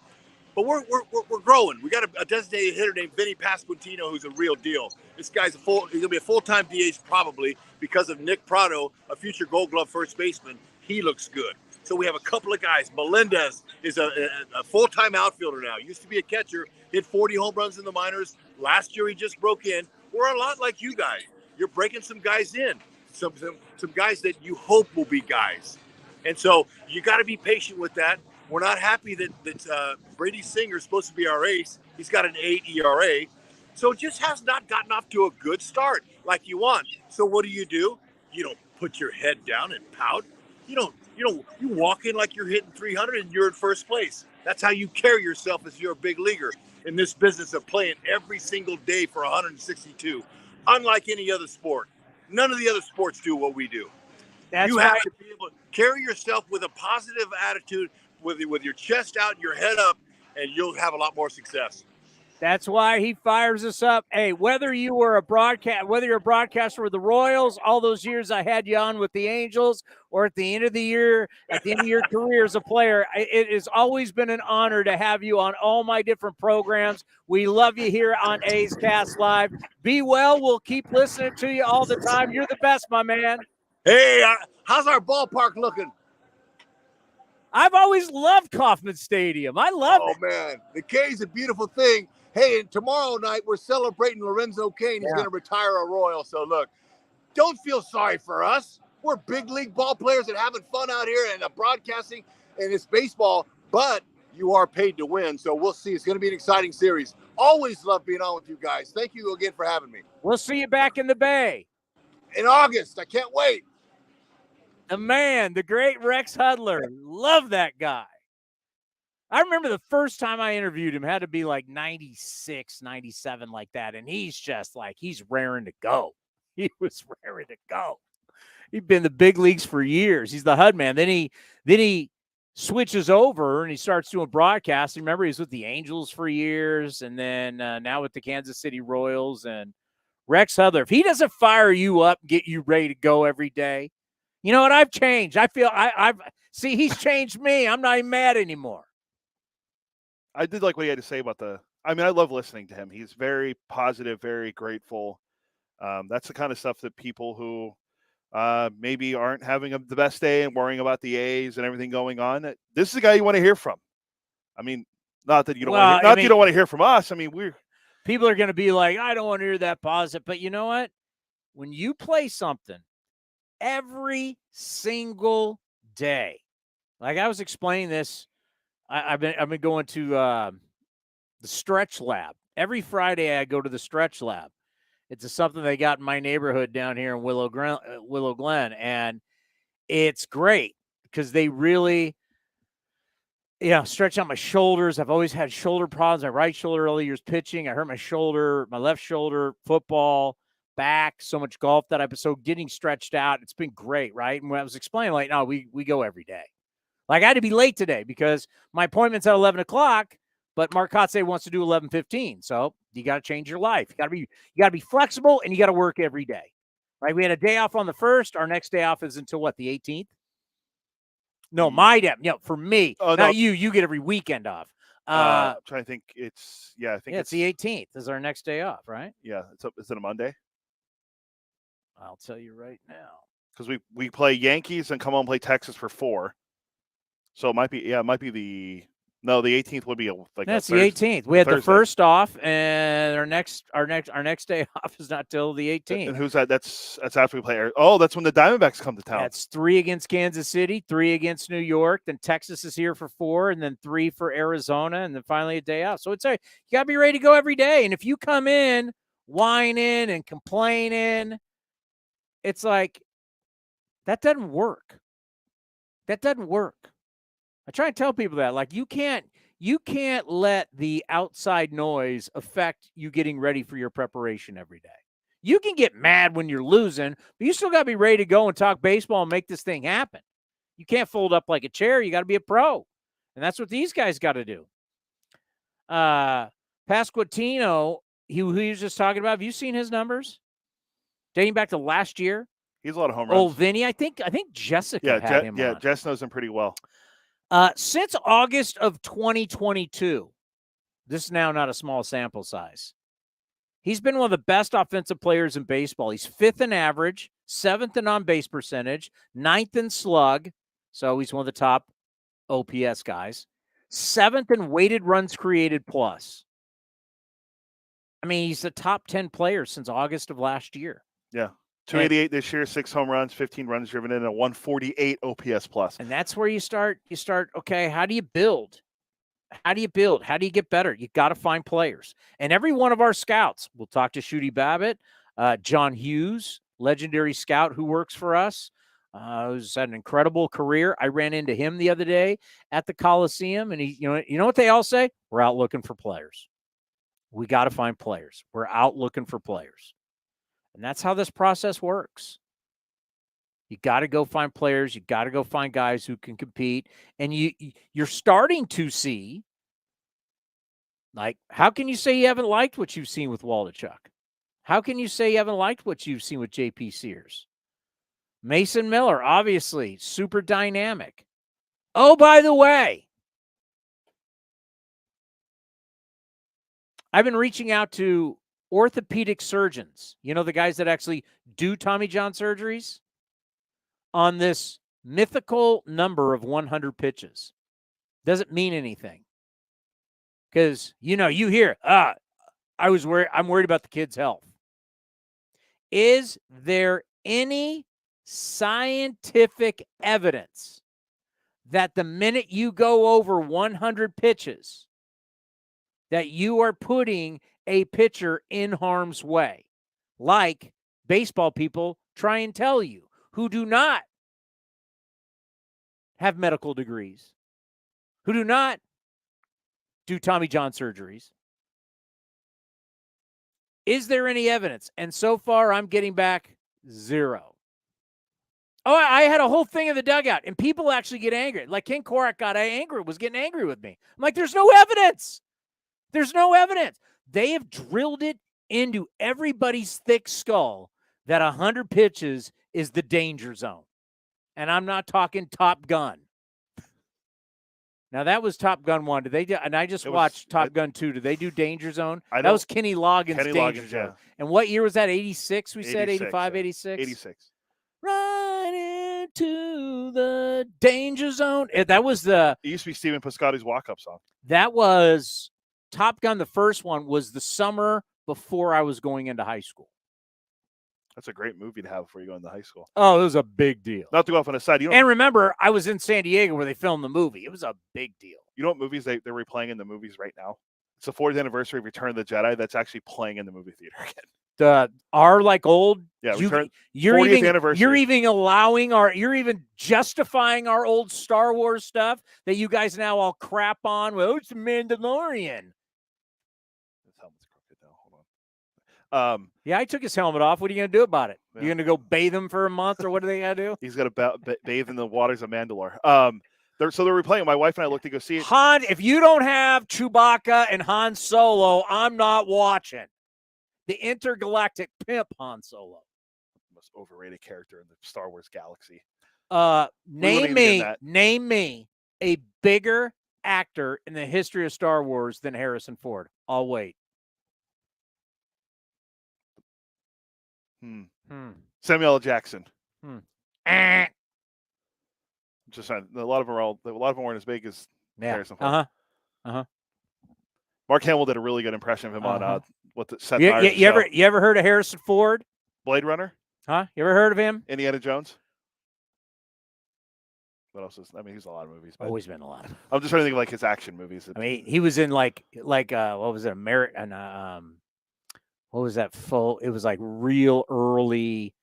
Speaker 4: But we're growing. We got a designated hitter named Vinny Pasquantino, who's a real deal. This guy's he's gonna be a full-time DH probably because of Nick Prado, a future Gold Glove first baseman. He looks good. So we have a couple of guys. Melendez is a full-time outfielder now. Used to be a catcher, hit 40 home runs in the minors. Last year he just broke in. We're a lot like you guys. You're breaking some guys in, some guys that you hope will be guys. And so you got to be patient with that. We're not happy that Brady Singer is supposed to be our ace. He's got an 8 ERA. So it just has not gotten off to a good start like you want. So what do? You don't put your head down and pout. You walk in like you're hitting 300 and you're in first place. That's how you carry yourself as you're a big leaguer in this business of playing every single day for 162. Unlike any other sport. None of the other sports do what we do. You have to be able to carry yourself with a positive attitude, with your chest out, your head up, and you'll have a lot more success.
Speaker 5: That's why he fires us up. Hey, whether you're a broadcaster with the Royals, all those years I had you on with the Angels, or at the end of the year, at the end of your career as a player, it has always been an honor to have you on all my different programs. We love you here on A's Cast Live. Be well. We'll keep listening to you all the time. You're the best, my man.
Speaker 4: Hey, how's our ballpark looking?
Speaker 5: I've always loved Kauffman Stadium. I love it.
Speaker 4: Oh, man. The K's a beautiful thing. Hey, and tomorrow night we're celebrating Lorenzo Cain. He's going to retire a Royal. So, look, don't feel sorry for us. We're big league ball players and having fun out here and broadcasting, and it's baseball, but you are paid to win. So we'll see. It's going to be an exciting series. Always love being on with you guys. Thank you again for having me.
Speaker 5: We'll see you back in the Bay.
Speaker 4: In August. I can't wait.
Speaker 5: The man, the great Rex Hudler. Love that guy. I remember the first time I interviewed him had to be like 96, 97, like that. And he's just like, he's raring to go. He was raring to go. He'd been in the big leagues for years. He's the Hud man. Then he switches over and he starts doing broadcasting. Remember, he was with the Angels for years. And then now with the Kansas City Royals. And Rex Hudler, if he doesn't fire you up, get you ready to go every day. You know what? I've changed. I feel I've see, he's changed me. I'm not even mad anymore.
Speaker 6: I did like what he had to say about I love listening to him. He's very positive, very grateful. That's the kind of stuff that people who maybe aren't having the best day and worrying about the A's and everything going on, this is the guy you want to hear from. I mean, not that you don't want to, you don't want to hear from us. I mean,
Speaker 5: people are going to be like, I don't want to hear that positive. But you know what? When you play something every single day, like I was explaining this, I've been going to the stretch lab. Every Friday I go to the stretch lab. It's something they got in my neighborhood down here in Willow Glen. And it's great because they really, stretch out my shoulders. I've always had shoulder problems. My right shoulder all the years pitching. I hurt my shoulder, my left shoulder, football, back, so much golf that so getting stretched out. It's been great, right? And when I was explaining, like, no, we go every day. Like I had to be late today because my appointment's at 11 o'clock, but Mark Kotsay wants to do 11:15. So you got to change your life. You got to be flexible and you got to work every day. Right? We had a day off on the 1st. Our next day off is until what? The 18th? No, my day. For me. Not no. You get every weekend off.
Speaker 6: I'm trying to think. I think
Speaker 5: it's the 18th is our next day off, right?
Speaker 6: Yeah. Is it a Monday?
Speaker 5: I'll tell you right now.
Speaker 6: Because we play Yankees and come home and play Texas for 4. So it might be the 18th would be
Speaker 5: that's the 18th. We had the 1st off, and our next day off is not till the 18th.
Speaker 6: And who's that? That's after we play. Oh, that's when the Diamondbacks come to town.
Speaker 5: That's 3 against Kansas City, 3 against New York. Then Texas is here for 4, and then 3 for Arizona, and then finally a day off. So you got to be ready to go every day. And if you come in whining and complaining, it's like that doesn't work. That doesn't work. I try and tell people that. Like, you can't let the outside noise affect you getting ready for your preparation every day. You can get mad when you're losing, but you still got to be ready to go and talk baseball and make this thing happen. You can't fold up like a chair. You got to be a pro. And that's what these guys got to do. Pasquantino, who he was just talking about, have you seen his numbers? Dating back to last year?
Speaker 6: He's a lot of home runs.
Speaker 5: Old Vinny, I think Jessica had him on.
Speaker 6: Jess knows him pretty well.
Speaker 5: Since August of 2022, this is now not a small sample size, he's been one of the best offensive players in baseball. He's 5th in average, 7th in on-base percentage, 9th in slug, so he's one of the top OPS guys, 7th in weighted runs created plus. I mean, he's the top 10 player since August of last year.
Speaker 6: Yeah. 288 this year, 6 home runs, 15 runs driven in, and a 148 OPS plus.
Speaker 5: And that's where you start, okay, how do you build? How do you build? How do you get better? You got to find players. And every one of our scouts, we'll talk to Shooty Babitt, John Hughes, legendary scout who works for us, who's had an incredible career. I ran into him the other day at the Coliseum, and you know what they all say? We're out looking for players. We got to find players. We're out looking for players. And that's how this process works. You got to go find players. You got to go find guys who can compete. And you're starting to see, like, how can you say you haven't liked what you've seen with Waldachuk? How can you say you haven't liked what you've seen with J.P. Sears? Mason Miller, obviously, super dynamic. Oh, by the way, I've been reaching out to orthopedic surgeons, the guys that actually do Tommy John surgeries, on this mythical number of 100 pitches. Doesn't mean anything. Because, you hear, I'm worried about the kid's health. Is there any scientific evidence that the minute you go over 100 pitches, that you are putting a pitcher in harm's way, like baseball people try and tell you, who do not have medical degrees, who do not do Tommy John surgeries? Is there any evidence? And so far, I'm getting back 0. Oh, I had a whole thing in the dugout, and people actually get angry. Like Ken Korak was getting angry with me. I'm like, there's no evidence. There's no evidence. They have drilled it into everybody's thick skull that 100 pitches is the danger zone. And I'm not talking Top Gun. Now, that was Top Gun 1. Did they do, and I just watched Top Gun 2. Did they do Danger Zone? That was Kenny Loggins' Danger Zone. Yeah. And what year was that? 86, we said? 85, 86?
Speaker 6: 86.
Speaker 5: Right into the danger zone. That was
Speaker 6: It used to be Stephen Piscotty's walk-up song.
Speaker 5: That was Top Gun. The first one was the summer before I was going into high school.
Speaker 6: That's a great movie to have before you go into high school.
Speaker 5: Oh, it was a big deal.
Speaker 6: Not to go off on a side.
Speaker 5: And remember, I was in San Diego where they filmed the movie. It was a big deal.
Speaker 6: You know what movies they're replaying in the movies right now? It's the 4th anniversary of Return of the Jedi that's actually playing in the movie theater again.
Speaker 5: You're even allowing you're even justifying our old Star Wars stuff that you guys now all crap on. Well, it's the Mandalorian.
Speaker 6: His helmet's crooked now. Hold on.
Speaker 5: Yeah, I took his helmet off. What are you going to do about it? Yeah. You're going to go bathe him for a month, or what do they got to do?
Speaker 6: He's got to bathe in the waters of Mandalore. They're replaying. My wife and I looked to go see it.
Speaker 5: Han, if you don't have Chewbacca and Han Solo, I'm not watching. The intergalactic pimp Han Solo.
Speaker 6: Most overrated character in the Star Wars galaxy.
Speaker 5: Name me a bigger actor in the history of Star Wars than Harrison Ford. I'll wait.
Speaker 6: Samuel L. Jackson. Just saying, a lot of them weren't as big as Harrison Ford. Mark Hamill did a really good impression of him on Seth Meyers' show.
Speaker 5: You ever heard of Harrison Ford?
Speaker 6: Blade Runner?
Speaker 5: Huh? You ever heard of him?
Speaker 6: Indiana Jones? What else he's in a lot of movies.
Speaker 5: Always been a lot of.
Speaker 6: I'm just trying to think of like his action movies.
Speaker 5: He was in like what was it? American what was that it was like real early.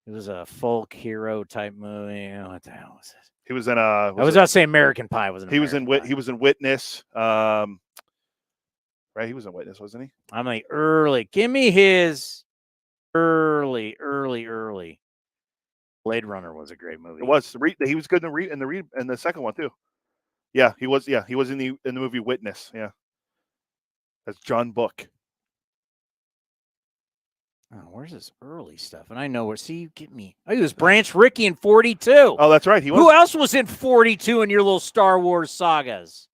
Speaker 5: It was a folk hero type movie. What the hell was it?
Speaker 6: He was in
Speaker 5: I was about to say American Pie.
Speaker 6: He was in Witness. Right, he was in Witness, wasn't he?
Speaker 5: I'm like early. Give me his early. Blade Runner was a great movie.
Speaker 6: It was. He was good in the second one too. Yeah, he was. Yeah, he was in the movie Witness. Yeah, that's John Book.
Speaker 5: Oh, where's his early stuff? And I know where. See, you get me. Oh, he was Branch Rickey in 42.
Speaker 6: Oh, that's right. He was.
Speaker 5: Who else was in 42 in your little Star Wars sagas?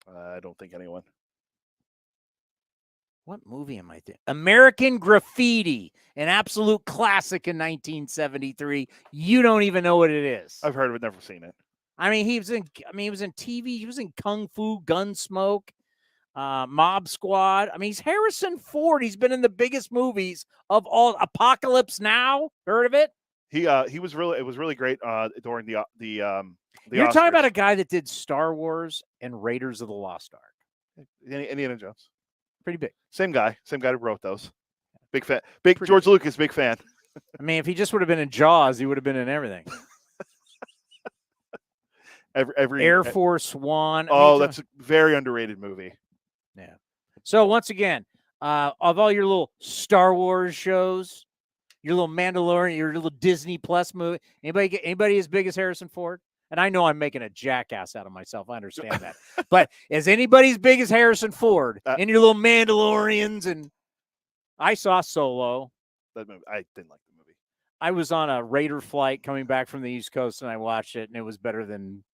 Speaker 6: I don't think anyone.
Speaker 5: What movie am I thinking? American Graffiti, an absolute classic in 1973. You don't even know what it is.
Speaker 6: I've heard of it, never seen it.
Speaker 5: I mean, he was in TV. He was in Kung Fu, Gunsmoke, Mob Squad. I mean, he's Harrison Ford. He's been in the biggest movies of all. Apocalypse Now. Heard of it?
Speaker 6: He was really. It was really great during the
Speaker 5: You're
Speaker 6: Oscars.
Speaker 5: talking about a guy that did Star Wars and Raiders of the Lost Ark.
Speaker 6: Indiana Jones.
Speaker 5: Pretty big.
Speaker 6: Same guy who wrote those. Big fan. George Lucas, big fan.
Speaker 5: I mean, if he just would have been in Jaws, he would have been in everything.
Speaker 6: every
Speaker 5: Air Force One.
Speaker 6: That's a very underrated movie.
Speaker 5: Yeah. So once again, of all your little Star Wars shows, your little Mandalorian, your little Disney Plus movie, anybody as big as Harrison Ford? And I know I'm making a jackass out of myself. I understand that. But is anybody as big as Harrison Ford in your little Mandalorians? And I saw Solo.
Speaker 6: That movie, I didn't like the movie.
Speaker 5: I was on a Raider flight coming back from the East Coast, and I watched it, and it was better than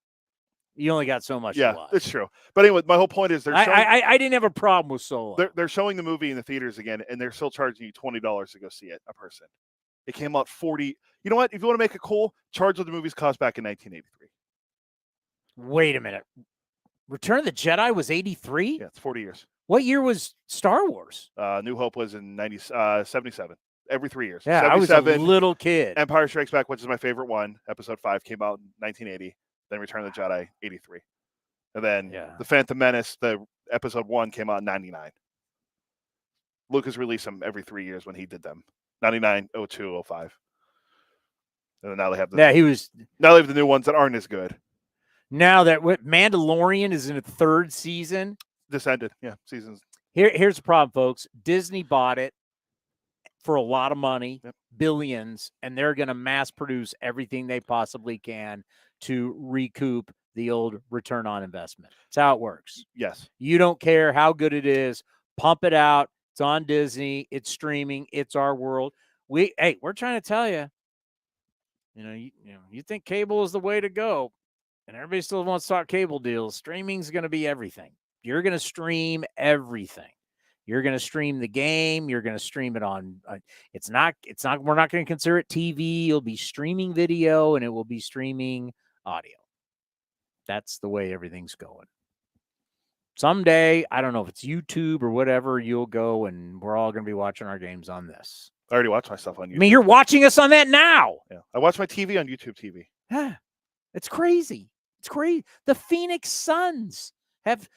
Speaker 5: you only got so much to watch.
Speaker 6: It's true. But anyway, my whole point is
Speaker 5: I didn't have a problem with Solo.
Speaker 6: They're showing the movie in the theaters again, and they're still charging you $20 to go see it, a person. It came out $40. You know what? If you want to make it cool, charge what the movies cost back in 1983.
Speaker 5: Wait a minute. Return of the Jedi was 83?
Speaker 6: Yeah, it's 40 years.
Speaker 5: What year was Star Wars?
Speaker 6: New Hope was in 77. Every 3 years.
Speaker 5: Yeah, I was a little kid.
Speaker 6: Empire Strikes Back, which is my favorite one, episode 5, came out in 1980. Then Return of the Jedi, 83. And then The Phantom Menace, the episode 1, came out in 99. Lucas released them every 3 years when he did them. 99, 02, 05. And then now they have now they have the new ones that aren't as good.
Speaker 5: Now that Mandalorian is in its third season.
Speaker 6: This ended, seasons.
Speaker 5: Here's the problem, folks. Disney bought it for a lot of money, billions, and they're going to mass produce everything they possibly can to recoup the old return on investment. That's how it works.
Speaker 6: Yes.
Speaker 5: You don't care how good it is. Pump it out. It's on Disney. It's streaming. It's our world. We're trying to tell you, you think cable is the way to go, and everybody still wants to talk cable deals. Streaming's going to be everything. You're going to stream everything. You're going to stream the game. You're going to stream it on. We're not going to consider it TV. You'll be streaming video, and it will be streaming audio. That's the way everything's going. Someday, I don't know if it's YouTube or whatever, you'll go and we're all going to be watching our games on this.
Speaker 6: I already watch my stuff on YouTube.
Speaker 5: I mean, you're watching us on that now.
Speaker 6: Yeah, I watch my TV on YouTube TV.
Speaker 5: Yeah, it's crazy. It's crazy. The Phoenix Suns have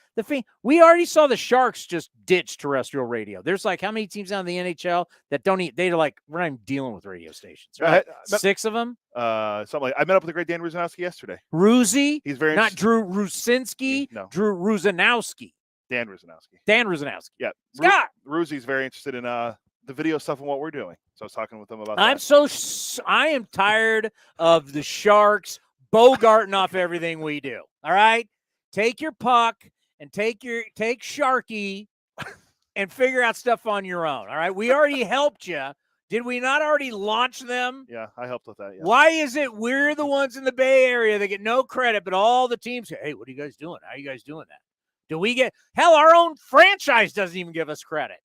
Speaker 5: we already saw the Sharks just ditch terrestrial radio. There's like how many teams down in the NHL that they're like, we're not even dealing with radio stations. Right? 6 of them.
Speaker 6: Something like I met up with the great Dan Ruzanowski yesterday.
Speaker 5: Ruzy?
Speaker 6: He's very
Speaker 5: not Drew Rusinski.
Speaker 6: No.
Speaker 5: Drew Ruzanowski.
Speaker 6: Dan Ruzanowski.
Speaker 5: Dan Ruzanowski.
Speaker 6: Yeah.
Speaker 5: Scott.
Speaker 6: Ruzy's very interested in the video stuff and what we're doing. So I was talking with him about that.
Speaker 5: I am tired of the Sharks bogarting off everything we do. All right? Take your puck and take Sharky and figure out stuff on your own. All right. We already helped you. Did we not already launch them?
Speaker 6: Yeah, I helped with that. Yeah.
Speaker 5: Why is it we're the ones in the Bay Area that get no credit, but all the teams say, hey, what are you guys doing? How are you guys doing that? Do we get our own franchise doesn't even give us credit.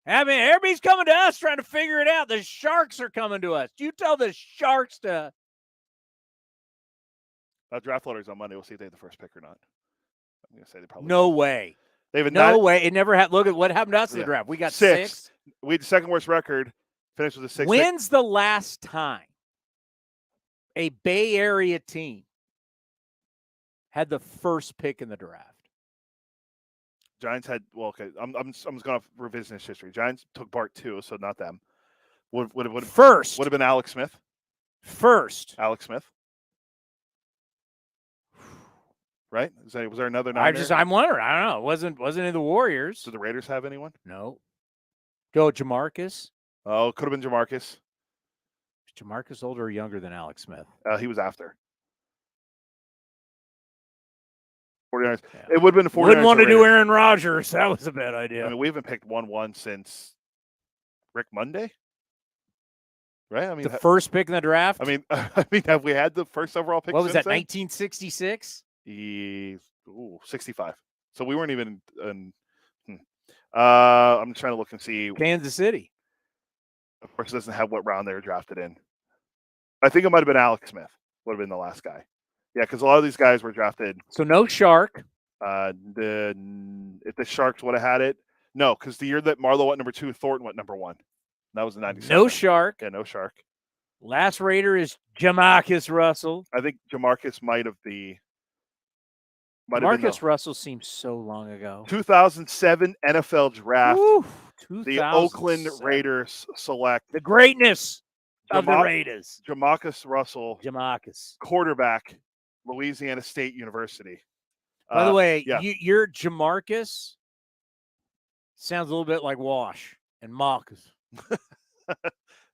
Speaker 5: I mean, everybody's coming to us trying to figure it out. The Sharks are coming to us. You tell the Sharks to.
Speaker 6: Draft lottery's on Monday. We'll see if they have the first pick or not. I'm going to say they probably.
Speaker 5: No way.
Speaker 6: They have
Speaker 5: no way. It never had. Look at what happened to us in the draft. We got 6.
Speaker 6: We had the second worst record. Finished with a 6.
Speaker 5: When's the last time a Bay Area team had the first pick in the draft?
Speaker 6: Giants had. Well, okay. I'm just going off revisionist history. Giants took Bart too, so not them. Would have
Speaker 5: first.
Speaker 6: Would have been Alex Smith.
Speaker 5: First.
Speaker 6: Alex Smith. Right? Was there another Niner?
Speaker 5: I'm wondering. I don't know. It wasn't in the Warriors.
Speaker 6: Did the Raiders have anyone?
Speaker 5: No. Go Jamarcus.
Speaker 6: Oh, could have been Jamarcus.
Speaker 5: Is Jamarcus older or younger than Alex Smith?
Speaker 6: He was after. 49ers. Yeah. It would have been 49ers.
Speaker 5: Wouldn't want to do Aaron Rodgers. That was a bad idea.
Speaker 6: I mean, we haven't picked 1-1 since Rick Monday. Right? I mean,
Speaker 5: the first pick in the draft?
Speaker 6: I mean, have we had the first overall pick?
Speaker 5: What was that,
Speaker 6: then?
Speaker 5: 1966?
Speaker 6: 65. So we weren't even I'm trying to look and see.
Speaker 5: Kansas City.
Speaker 6: Of course, it doesn't have what round they were drafted in. I think it might have been Alex Smith. Would have been the last guy. Yeah, because a lot of these guys were drafted.
Speaker 5: So no Shark.
Speaker 6: If the Sharks would have had it. No, because the year that Marlowe went number 2, Thornton went number 1. That was in 97.
Speaker 5: No Shark.
Speaker 6: Yeah, no Shark.
Speaker 5: Last Raider is Jamarcus Russell.
Speaker 6: I think Jamarcus might have been.
Speaker 5: Jamarcus Russell seems so long ago.
Speaker 6: 2007 NFL draft.
Speaker 5: Woo,
Speaker 6: the Oakland Raiders select
Speaker 5: the greatness of the Raiders.
Speaker 6: Jamarcus Russell.
Speaker 5: Jamarcus.
Speaker 6: Quarterback, Louisiana State University.
Speaker 5: By the way,
Speaker 6: yeah.
Speaker 5: Your Jamarcus sounds a little bit like Wash and Marcus.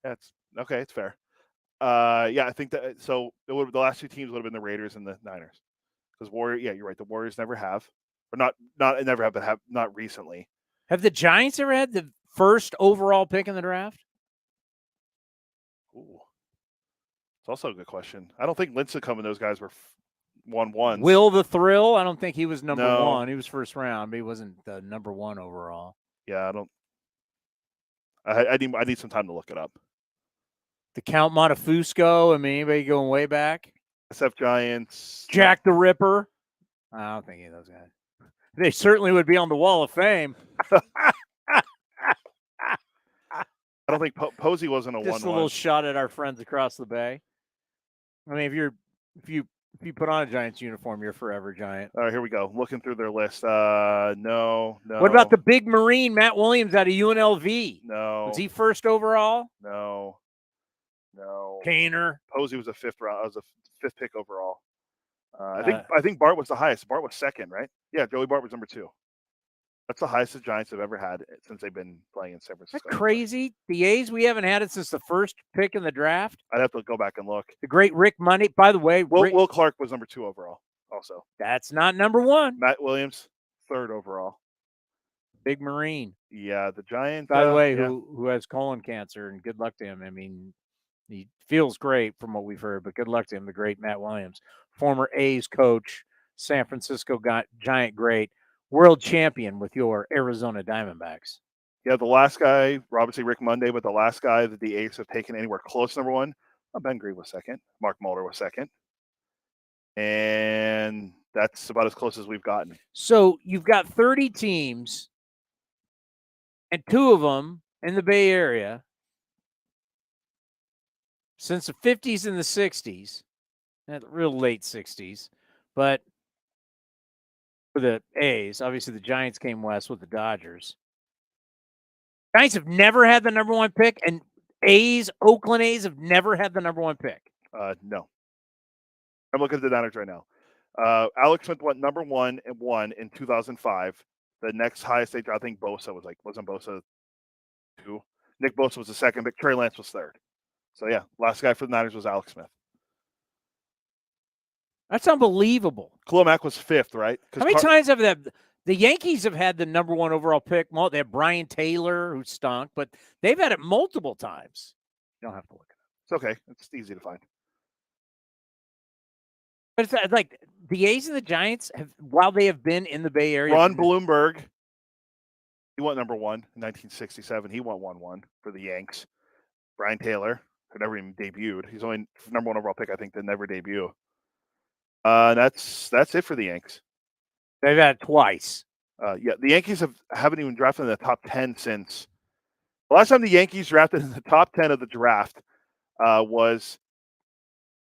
Speaker 6: That's okay. It's fair. Yeah, I think that. So the last two teams would have been the Raiders and the Niners. Because yeah, you're right. The Warriors never have, or not never have, but have not recently.
Speaker 5: Have the Giants ever had the first overall pick in the draft?
Speaker 6: Ooh, it's also a good question. I don't think Lincecum and those guys were 1-1s.
Speaker 5: Will the Thrill? I don't think he was number 1. He was first round, but he wasn't the number 1 overall.
Speaker 6: Yeah, I don't. I need some time to look it up.
Speaker 5: The Count Montefusco. I mean, anybody going way back?
Speaker 6: SF Giants.
Speaker 5: Jack the Ripper. I don't think any of those guys. They certainly would be on the Wall of Fame.
Speaker 6: I don't think Posey wasn't a 1-1.
Speaker 5: Just a little shot at our friends across the bay. I mean, if you put on a Giants uniform, you're forever Giant.
Speaker 6: All right, here we go. Looking through their list. No.
Speaker 5: What about the big Marine, Matt Williams out of UNLV?
Speaker 6: No.
Speaker 5: Was he first overall?
Speaker 6: No.
Speaker 5: Kaner.
Speaker 6: Posey was a 5th round. Was a 5th pick overall. I think Bart was the highest. Bart was 2nd, right? Yeah, Joey Bart was number 2. That's the highest the Giants have ever had since they've been playing in San Francisco.
Speaker 5: That's crazy. The A's, we haven't had it since the first pick in the draft.
Speaker 6: I'd have to go back and look.
Speaker 5: The great Rick Money. By the way,
Speaker 6: Will Clark was number 2 overall also.
Speaker 5: That's not number 1.
Speaker 6: Matt Williams, 3rd overall.
Speaker 5: Big Marine.
Speaker 6: Yeah, the Giants.
Speaker 5: By the way, who has colon cancer, and good luck to him. I mean, he feels great from what we've heard, but good luck to him, the great Matt Williams. Former A's coach, San Francisco Giant great, world champion with your Arizona Diamondbacks.
Speaker 6: Yeah, the last guy, obviously Rick Monday, but the last guy that the A's have taken anywhere close to number 1, Ben Grieve was 2nd. Mark Mulder was 2nd. And that's about as close as we've gotten.
Speaker 5: So you've got 30 teams, and 2 of them in the Bay Area since the 50s and the 60s, not real late 60s, but for the A's, obviously the Giants came west with the Dodgers. Giants have never had the number 1 pick, and Oakland A's have never had the number 1 pick.
Speaker 6: No. I'm looking at the Niners right now. Alex Smith went number 1 in 2005. The next highest they drafted, I think Bosa wasn't Bosa 2. Nick Bosa was the 2nd pick. Trey Lance was 3rd. So yeah, last guy for the Niners was Alex Smith.
Speaker 5: That's unbelievable.
Speaker 6: Khalil Mack was 5th, right?
Speaker 5: How many times have the Yankees have had the number 1 overall pick? Well, they have Brian Taylor, who stunk, but they've had it multiple times. You don't have to look at it.
Speaker 6: It's okay. It's easy to find.
Speaker 5: But it's like the A's and the Giants have, while they have been in the Bay Area.
Speaker 6: Ron Bloomberg, he went number 1 in 1967. He went 1-1 for the Yanks. Brian Taylor, who never even debuted. He's only number 1 overall pick, I think, to never debut. That's it for the Yanks.
Speaker 5: They've had it twice.
Speaker 6: Yeah, the Yankees haven't even drafted in the top 10 since the last time the Yankees drafted in the top 10 of the draft was,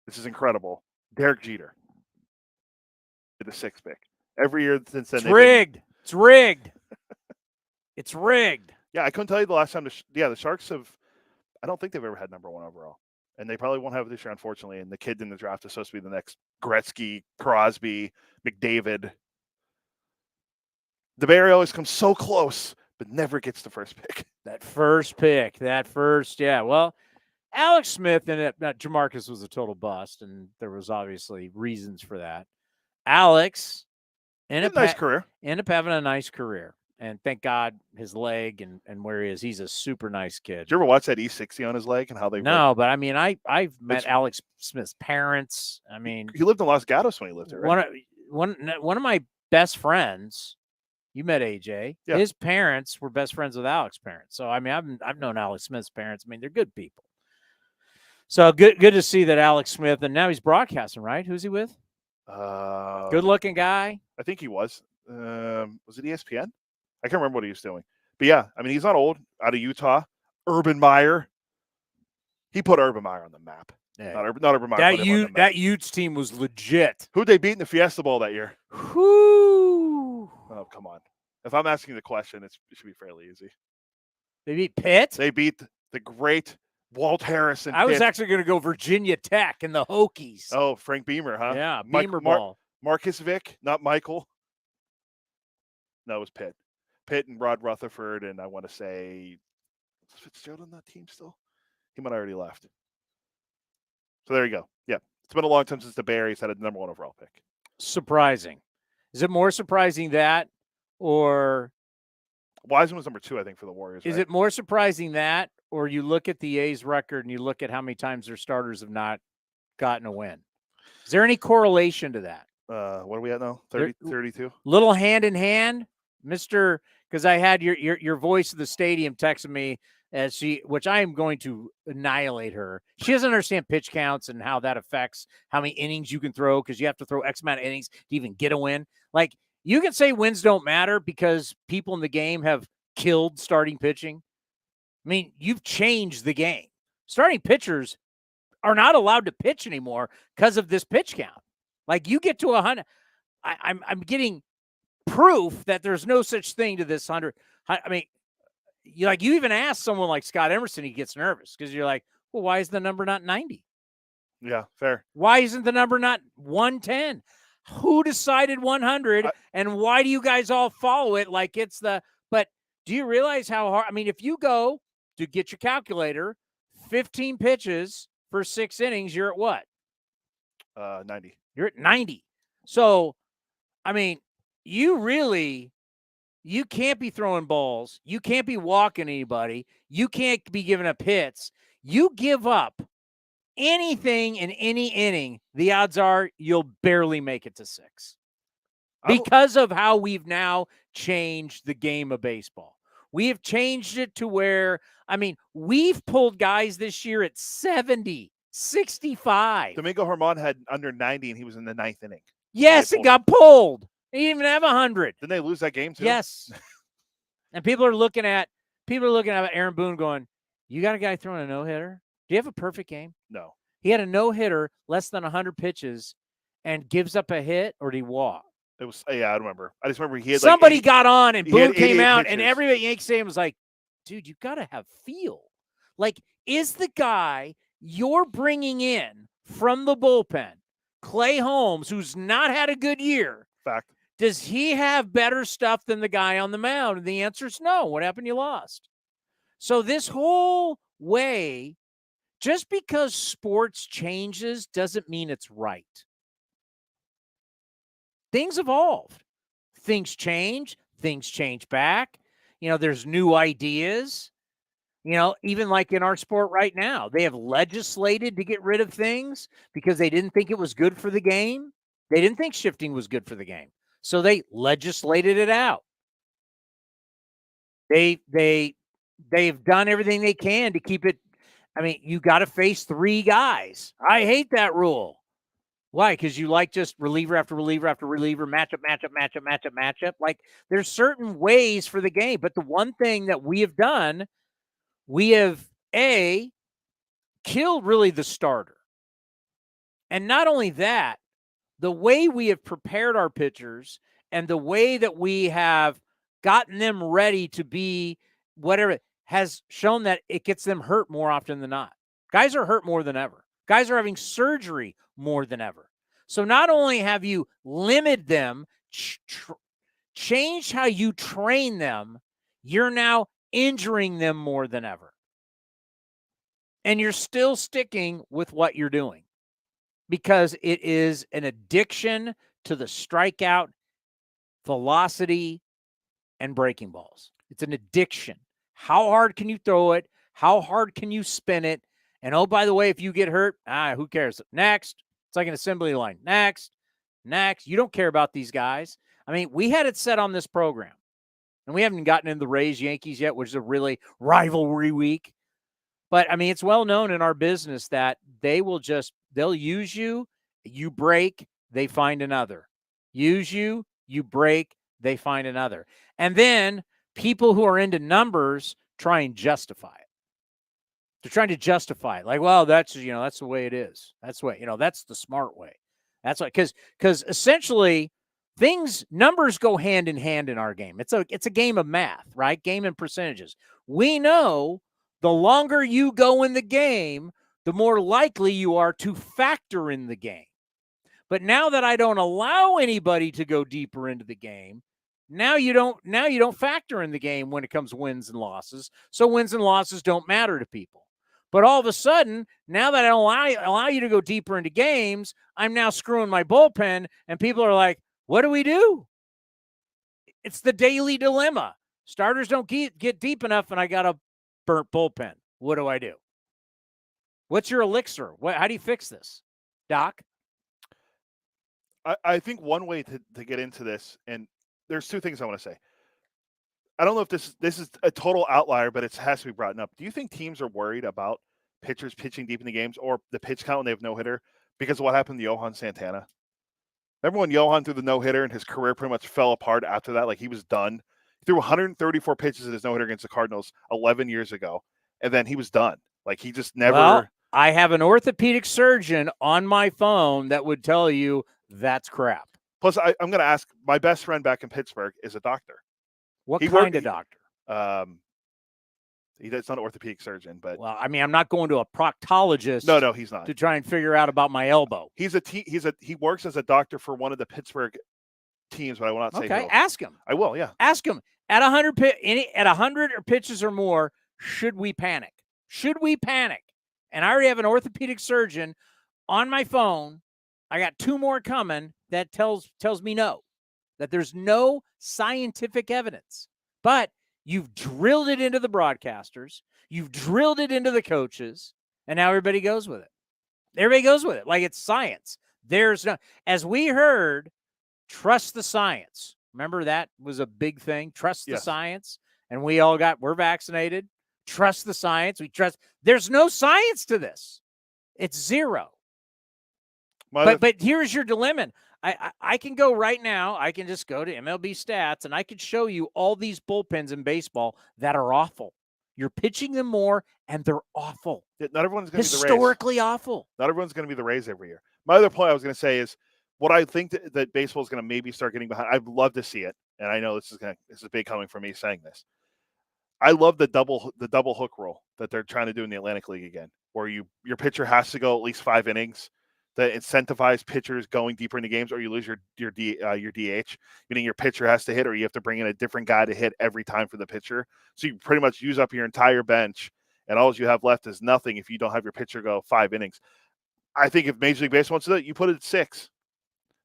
Speaker 6: this is incredible, Derek Jeter. The 6th pick. Every year since then.
Speaker 5: It's rigged. It's rigged. It's rigged.
Speaker 6: Yeah, I couldn't tell you the last time. The Sharks have. I don't think they've ever had number 1 overall. And they probably won't have it this year, unfortunately. And the kid in the draft is supposed to be the next Gretzky, Crosby, McDavid. The Bay Area always comes so close, but never gets the first pick.
Speaker 5: That first pick, yeah. Well, Alex Smith and Jamarcus was a total bust, and there was obviously reasons for that. Alex ended up having a nice career. And thank God his leg and where he is. He's a super nice kid.
Speaker 6: Did you ever watch that E60 on his leg and how they
Speaker 5: No, but I mean, I've met Alex Smith's parents. I mean,
Speaker 6: he lived in Los Gatos when he lived there, right?
Speaker 5: One of my best friends, you met AJ.
Speaker 6: Yeah.
Speaker 5: His parents were best friends with Alex's parents. So I mean, I've known Alex Smith's parents. I mean, they're good people. So good to see that Alex Smith, and now he's broadcasting, right? Who's he with? Good looking guy.
Speaker 6: I think he was. Was it ESPN? I can't remember what he was doing. But yeah, I mean, he's not old. Out of Utah. Urban Meyer. He put Urban Meyer on the map.
Speaker 5: Yeah.
Speaker 6: Not Urban Meyer.
Speaker 5: That Utes team was legit.
Speaker 6: Who'd they beat in the Fiesta Bowl that year?
Speaker 5: Whoo!
Speaker 6: Oh, come on. If I'm asking the question, it should be fairly easy.
Speaker 5: They beat Pitt?
Speaker 6: They beat the great Walt Harrison.
Speaker 5: I was actually going to go Virginia Tech and the Hokies.
Speaker 6: Oh, Frank Beamer, huh?
Speaker 5: Yeah, Beamer ball.
Speaker 6: Marcus Vick, not Michael. No, it was Pitt. Pitt and Rod Rutherford, and I want to say, is Fitzgerald on that team still? He might have already left. So there you go. Yeah, it's been a long time since the Berries had a number 1 overall pick.
Speaker 5: Surprising. Is it more surprising that, or
Speaker 6: Wiseman was number 2, I think, for the Warriors?
Speaker 5: Is it more surprising that, or you look at the A's record and you look at how many times their starters have not gotten a win? Is there any correlation to that?
Speaker 6: What are we at now? 32?
Speaker 5: Little hand in hand, Mr. Because I had your voice of the stadium texting me which I am going to annihilate her. She doesn't understand pitch counts and how that affects how many innings you can throw, because you have to throw X amount of innings to even get a win. Like, you can say wins don't matter because people in the game have killed starting pitching. I mean, you've changed the game. Starting pitchers are not allowed to pitch anymore because of this pitch count. Like, you get to 100. I'm getting proof that there's no such thing to this 100. I mean, you even ask someone like Scott Emerson, he gets nervous because you're like, well, why is the number not 90?
Speaker 6: Yeah, fair.
Speaker 5: Why isn't the number not 110? Who decided 100? And why do you guys all follow it like it's the – but do you realize how hard – I mean, if you go to get your calculator, 15 pitches for 6 innings, you're at what?
Speaker 6: 90.
Speaker 5: You're at 90. So, I mean, you can't be throwing balls. You can't be walking anybody. You can't be giving up hits. You give up anything in any inning, the odds are you'll barely make it to 6 because of how we've now changed the game of baseball. We have changed it to where, I mean, we've pulled guys this year at 70, 65.
Speaker 6: Domingo Germán had under 90, and he was in the 9th inning.
Speaker 5: Yes, it got pulled. He didn't even have 100.
Speaker 6: Didn't they lose that game too?
Speaker 5: Yes. And people are looking at Aaron Boone going, you got a guy throwing a no-hitter? Do you have a perfect game?
Speaker 6: No.
Speaker 5: He had a no-hitter, less than 100 pitches, and gives up a hit, or did he walk?
Speaker 6: It was, yeah, I remember. I just remember he had
Speaker 5: somebody got on, and Boone came out,
Speaker 6: pitches.
Speaker 5: And everybody at Yankee Stadium was like, dude, you got to have feel. Like, is the guy you're bringing in from the bullpen, Clay Holmes, who's not had a good year,
Speaker 6: fact,
Speaker 5: does he have better stuff than the guy on the mound? And the answer is no. What happened? You lost. So this whole way, just because sports changes doesn't mean it's right. Things evolved. Things change. Things change back. There's new ideas. Even like in our sport right now, they have legislated to get rid of things because they didn't think it was good for the game. They didn't think shifting was good for the game. So they legislated it out. They've done everything they can to keep it. I mean, you got to face 3 guys. I hate that rule. Why? Because you like just reliever after reliever after reliever, matchup. Like, there's certain ways for the game. But the one thing that we have done, we have, killed really the starter. And not only that, the way we have prepared our pitchers and the way that we have gotten them ready to be whatever has shown that it gets them hurt more often than not Guys are hurt more than ever. Guys are having surgery more than ever. So not only have you limited them, changed how you train them, you're now injuring them more than ever. And you're still sticking with what you're doing because it is an addiction to the strikeout, velocity, and breaking balls. It's an addiction. How hard can you throw it? How hard can you spin it? And oh, by the way, if you get hurt, who cares? Next. It's like an assembly line. Next. You don't care about these guys. I mean, we had it set on this program, and we haven't gotten into the Rays-Yankees yet, which is a really rivalry week. But, I mean, it's well known in our business that they'll use you, you break, they find another. Use you, you break, they find another. And then people who are into numbers try and justify it. They're trying to justify it. Like, well, that's the way it is. That's the way, that's the smart way. That's why, because essentially numbers go hand in hand in our game. It's a game of math, right? Game and percentages. We know the longer you go in the game, the more likely you are to factor in the game. But now that I don't allow anybody to go deeper into the game, now you don't factor in the game when it comes to wins and losses. So wins and losses don't matter to people. But all of a sudden, now that I don't allow you to go deeper into games, I'm now screwing my bullpen, and people are like, what do we do? It's the daily dilemma. Starters don't get deep enough, and I got a burnt bullpen. What do I do? What's your elixir? How do you fix this, Doc?
Speaker 6: I think one way to get into this, and there's two things I want to say. I don't know if this is a total outlier, but it has to be brought up. Do you think teams are worried about pitchers pitching deep in the games or the pitch count when they have no-hitter because of what happened to Johan Santana? Remember when Johan threw the no-hitter and his career pretty much fell apart after that? Like, he was done. He threw 134 pitches in his no-hitter against the Cardinals 11 years ago, and then he was done. Like, he just never...
Speaker 5: Well, I have an orthopedic surgeon on my phone that would tell you that's crap.
Speaker 6: Plus, I'm going to ask, my best friend back in Pittsburgh is a doctor.
Speaker 5: What kind of doctor?
Speaker 6: He's not an orthopedic surgeon, but
Speaker 5: well, I mean, I'm not going to a proctologist.
Speaker 6: No, he's not.
Speaker 5: To try and figure out about my elbow.
Speaker 6: He works as a doctor for one of the Pittsburgh teams, but I will not say.
Speaker 5: Okay, ask him.
Speaker 6: I will. Yeah,
Speaker 5: ask him at 100 pitches or more. Should we panic? Should we panic? And I already have an orthopedic surgeon on my phone. I got 2 more coming that tells me no. That there's no scientific evidence. But you've drilled it into the broadcasters. You've drilled it into the coaches. And now everybody goes with it. Everybody goes with it like it's science. There's no, as we heard, trust the science. Remember that was a big thing. Trust the science. And we're vaccinated. Trust the science. There's no science to this. It's zero. But here's your dilemma. I can go right now. I can just go to MLB stats, and I can show you all these bullpens in baseball that are awful. You're pitching them more, and they're awful.
Speaker 6: Not everyone's going to be the Rays.
Speaker 5: Historically awful.
Speaker 6: Not everyone's going to be the Rays every year. My other point I was going to say is what I think that baseball is going to maybe start getting behind. I'd love to see it, and I know this is big coming from me saying this. I love the double hook rule that they're trying to do in the Atlantic League again, where your pitcher has to go at least 5 innings. That incentivize pitchers going deeper into games, or you lose your DH, meaning your pitcher has to hit, or you have to bring in a different guy to hit every time for the pitcher. So you pretty much use up your entire bench, and all you have left is nothing if you don't have your pitcher go 5 innings. I think if Major League Baseball wants to do it, you put it at 6.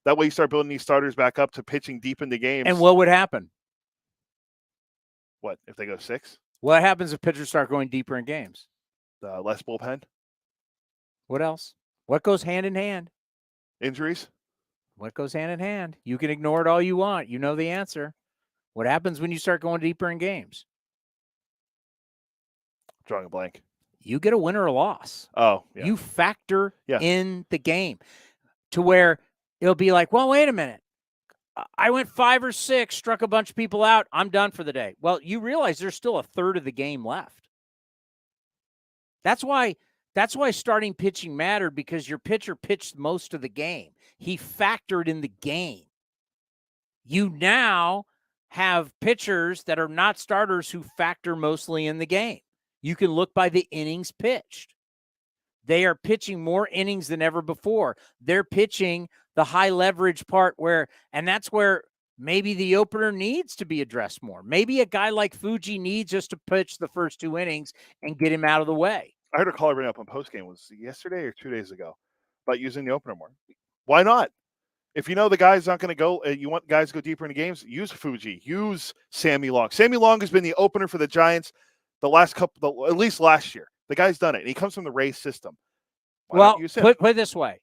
Speaker 6: That way you start building these starters back up to pitching deep into games.
Speaker 5: And what would happen?
Speaker 6: What, if they go 6?
Speaker 5: What happens if pitchers start going deeper in games?
Speaker 6: Less bullpen.
Speaker 5: What else? What goes hand in hand?
Speaker 6: Injuries.
Speaker 5: What goes hand in hand? You can ignore it all you want. You know the answer. What happens when you start going deeper in games?
Speaker 6: Drawing a blank.
Speaker 5: You get a win or a loss.
Speaker 6: Oh, yeah.
Speaker 5: You factor in the game to where it'll be like, well, wait a minute. I went 5 or 6, struck a bunch of people out. I'm done for the day. Well, you realize there's still a third of the game left. That's why starting pitching mattered, because your pitcher pitched most of the game. He factored in the game. You now have pitchers that are not starters who factor mostly in the game. You can look by the innings pitched. They are pitching more innings than ever before. They're pitching the high leverage part and that's where maybe the opener needs to be addressed more. Maybe a guy like Fuji needs just to pitch the first 2 innings and get him out of the way.
Speaker 6: I heard a caller bring up on postgame, was yesterday or 2 days ago, about using the opener more. Why not? If you know the guy's not going to go, you want guys to go deeper into games, use Fuji, use Sammy Long. Sammy Long has been the opener for the Giants the last couple, at least last year. The guy's done it, and he comes from the Rays system.
Speaker 5: Well, put it this way.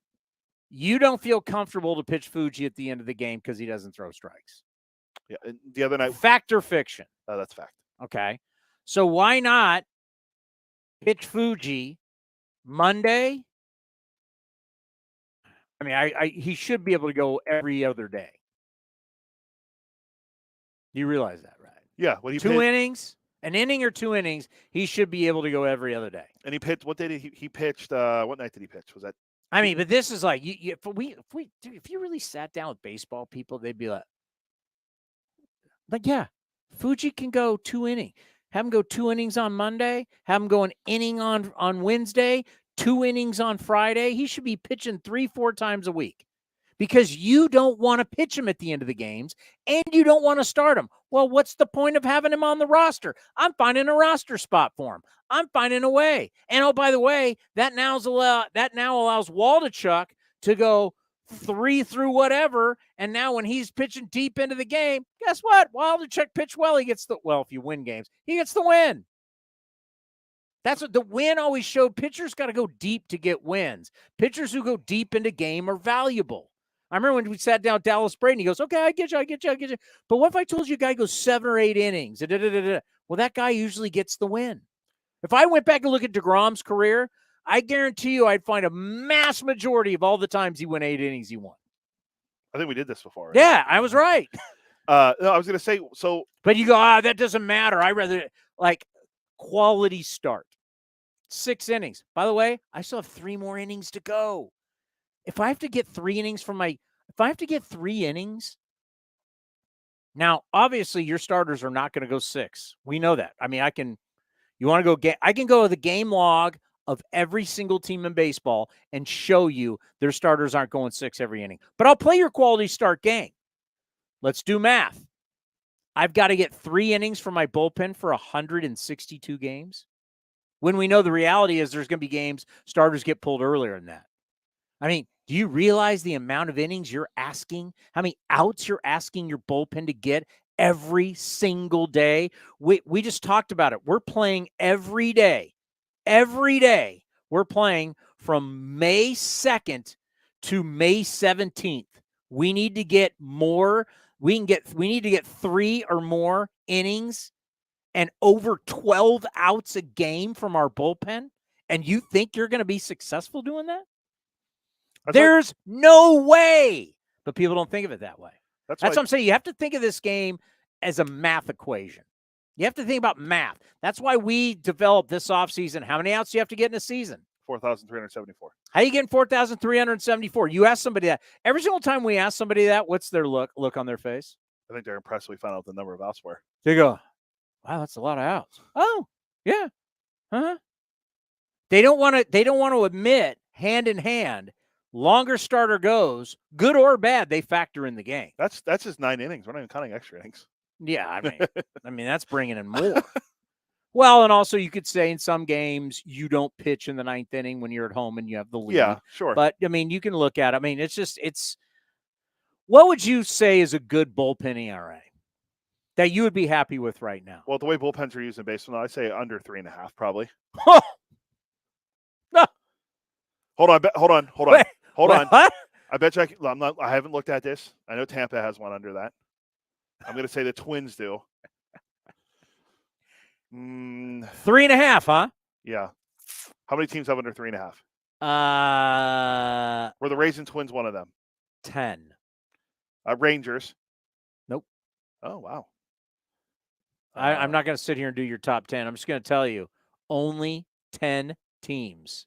Speaker 5: You don't feel comfortable to pitch Fuji at the end of the game because he doesn't throw strikes.
Speaker 6: Yeah, the other night.
Speaker 5: Fact or fiction?
Speaker 6: That's fact.
Speaker 5: Okay. So why not pitch Fuji Monday? I mean, he should be able to go every other day. You realize that, right?
Speaker 6: Yeah. When he
Speaker 5: 2 innings, an inning or 2 innings, he should be able to go every other day.
Speaker 6: And he pitched. What day did he pitched? What night did he pitch? Was that?
Speaker 5: I mean, but this is like if you really sat down with baseball people, they'd be like, yeah, Fuji can go 2 innings. Have him go 2 innings on Monday. Have him go an inning on Wednesday. 2 innings on Friday. He should be pitching 3-4 times a week because you don't want to pitch him at the end of the games and you don't want to start him. Well, what's the point of having him on the roster? I'm finding a roster spot for him. I'm finding a way. And oh, by the way, that now allows Waldichuk to go 3 through whatever. And now when he's pitching deep into the game, guess what? Waldichuk pitched well. He gets if you win games, he gets the win. That's what the win always showed. Pitchers got to go deep to get wins. Pitchers who go deep into game are valuable. I remember when we sat down with Dallas Braden, he goes, okay, I get you. But what if I told you a guy goes 7 or 8 innings? Well, that guy usually gets the win. If I went back and look at DeGrom's career, I guarantee you I'd find a mass majority of all the times he went 8 innings, he won.
Speaker 6: I think we did this before. Right?
Speaker 5: Yeah, I was right.
Speaker 6: No, I was going to say, so.
Speaker 5: But you go, that doesn't matter. I rather quality start. 6 innings. By the way, I still have 3 more innings to go. If I have to get 3 innings now, obviously your starters are not going to go 6. We know that. I mean, I can go to the game log of every single team in baseball and show you their starters aren't going 6 every inning. But I'll play your quality start game. Let's do math. I've got to get 3 innings from my bullpen for 162 games. When we know the reality is there's going to be games starters get pulled earlier than that. I mean, do you realize the amount of innings you're asking? How many outs you're asking your bullpen to get every single day? We just talked about it. We're playing every day. Every day. We're playing from May 2nd to May 17th. We need to get more. We need to get 3 or more innings and over 12 outs a game from our bullpen, and you think you're going to be successful doing that? There's no way. But people don't think of it that way. That's what I'm saying. You have to think of this game as a math equation. You have to think about math. That's why we developed this offseason. How many outs do you have to get in a season?
Speaker 6: 4,374.
Speaker 5: How are you getting 4,374? You ask somebody that. Every single time we ask somebody that, what's their look on their face?
Speaker 6: I think they're impressed we found out the number of outs were.
Speaker 5: They go, wow, that's a lot of outs. Oh, yeah. Huh? They don't want to admit hand in hand. Longer starter goes, good or bad, they factor in the game.
Speaker 6: That's just 9 innings. We're not even counting extra innings.
Speaker 5: Yeah, I mean that's bringing in more. Well, and also you could say in some games you don't pitch in the 9th inning when you're at home and you have the lead.
Speaker 6: Yeah, sure.
Speaker 5: But I mean, you can look at it. I mean, it's. What would you say is a good bullpen ERA that you would be happy with right now?
Speaker 6: Well, the way bullpens are used in baseball, I'd say under 3.5 probably. Hold on.
Speaker 5: What?
Speaker 6: I bet you I haven't looked at this. I know Tampa has one under that. I'm going to say the Twins do.
Speaker 5: 3.5, huh?
Speaker 6: Yeah. How many teams have under 3.5? Were the Rays and Twins one of them?
Speaker 5: 10.
Speaker 6: Rangers.
Speaker 5: Nope.
Speaker 6: Oh, wow.
Speaker 5: I'm not going to sit here and do your top 10. I'm just going to tell you, only 10 teams.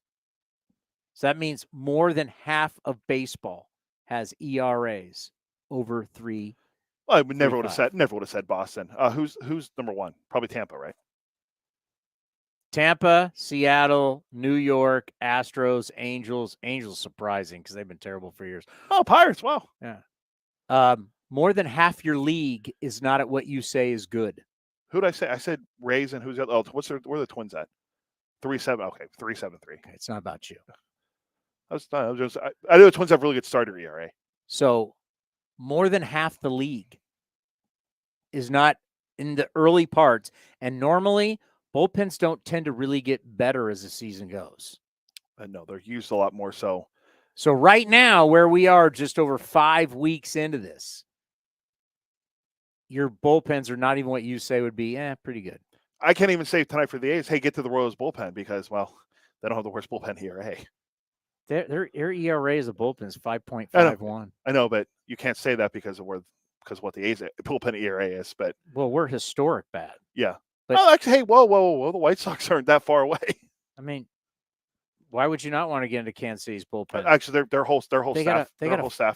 Speaker 5: So that means more than half of baseball has ERAs over 3.
Speaker 6: Well, I would never would have said Boston. Who's number 1? Probably Tampa, right?
Speaker 5: Tampa, Seattle, New York, Astros, Angels. Angels surprising because they've been terrible for years.
Speaker 6: Oh, Pirates. Wow.
Speaker 5: Yeah. More than half your league is not at what you say is good.
Speaker 6: Who'd I say? I said Rays and who's the other? Oh, where are the Twins at? 3-7. Okay, 3.73.
Speaker 5: Okay, it's not about you.
Speaker 6: I know the Twins have really good starter ERA.
Speaker 5: So more than half the league is not in the early parts. And normally bullpens don't tend to really get better as the season goes.
Speaker 6: No, they're used a lot more so.
Speaker 5: So right now, where we are just over 5 weeks into this, your bullpens are not even what you say would be pretty good.
Speaker 6: I can't even say tonight for the A's, hey, get to the Royals bullpen because, well, they don't have the worst bullpen ERA.
Speaker 5: Their ERA as a bullpen is 5.51.
Speaker 6: I know, but you can't say that because of what the A's bullpen ERA is. But
Speaker 5: we're historic bad.
Speaker 6: Yeah.
Speaker 5: But,
Speaker 6: actually, hey, whoa! The White Sox aren't that far away.
Speaker 5: I mean, why would you not want to get into Kansas City's bullpen?
Speaker 6: Actually, their whole staff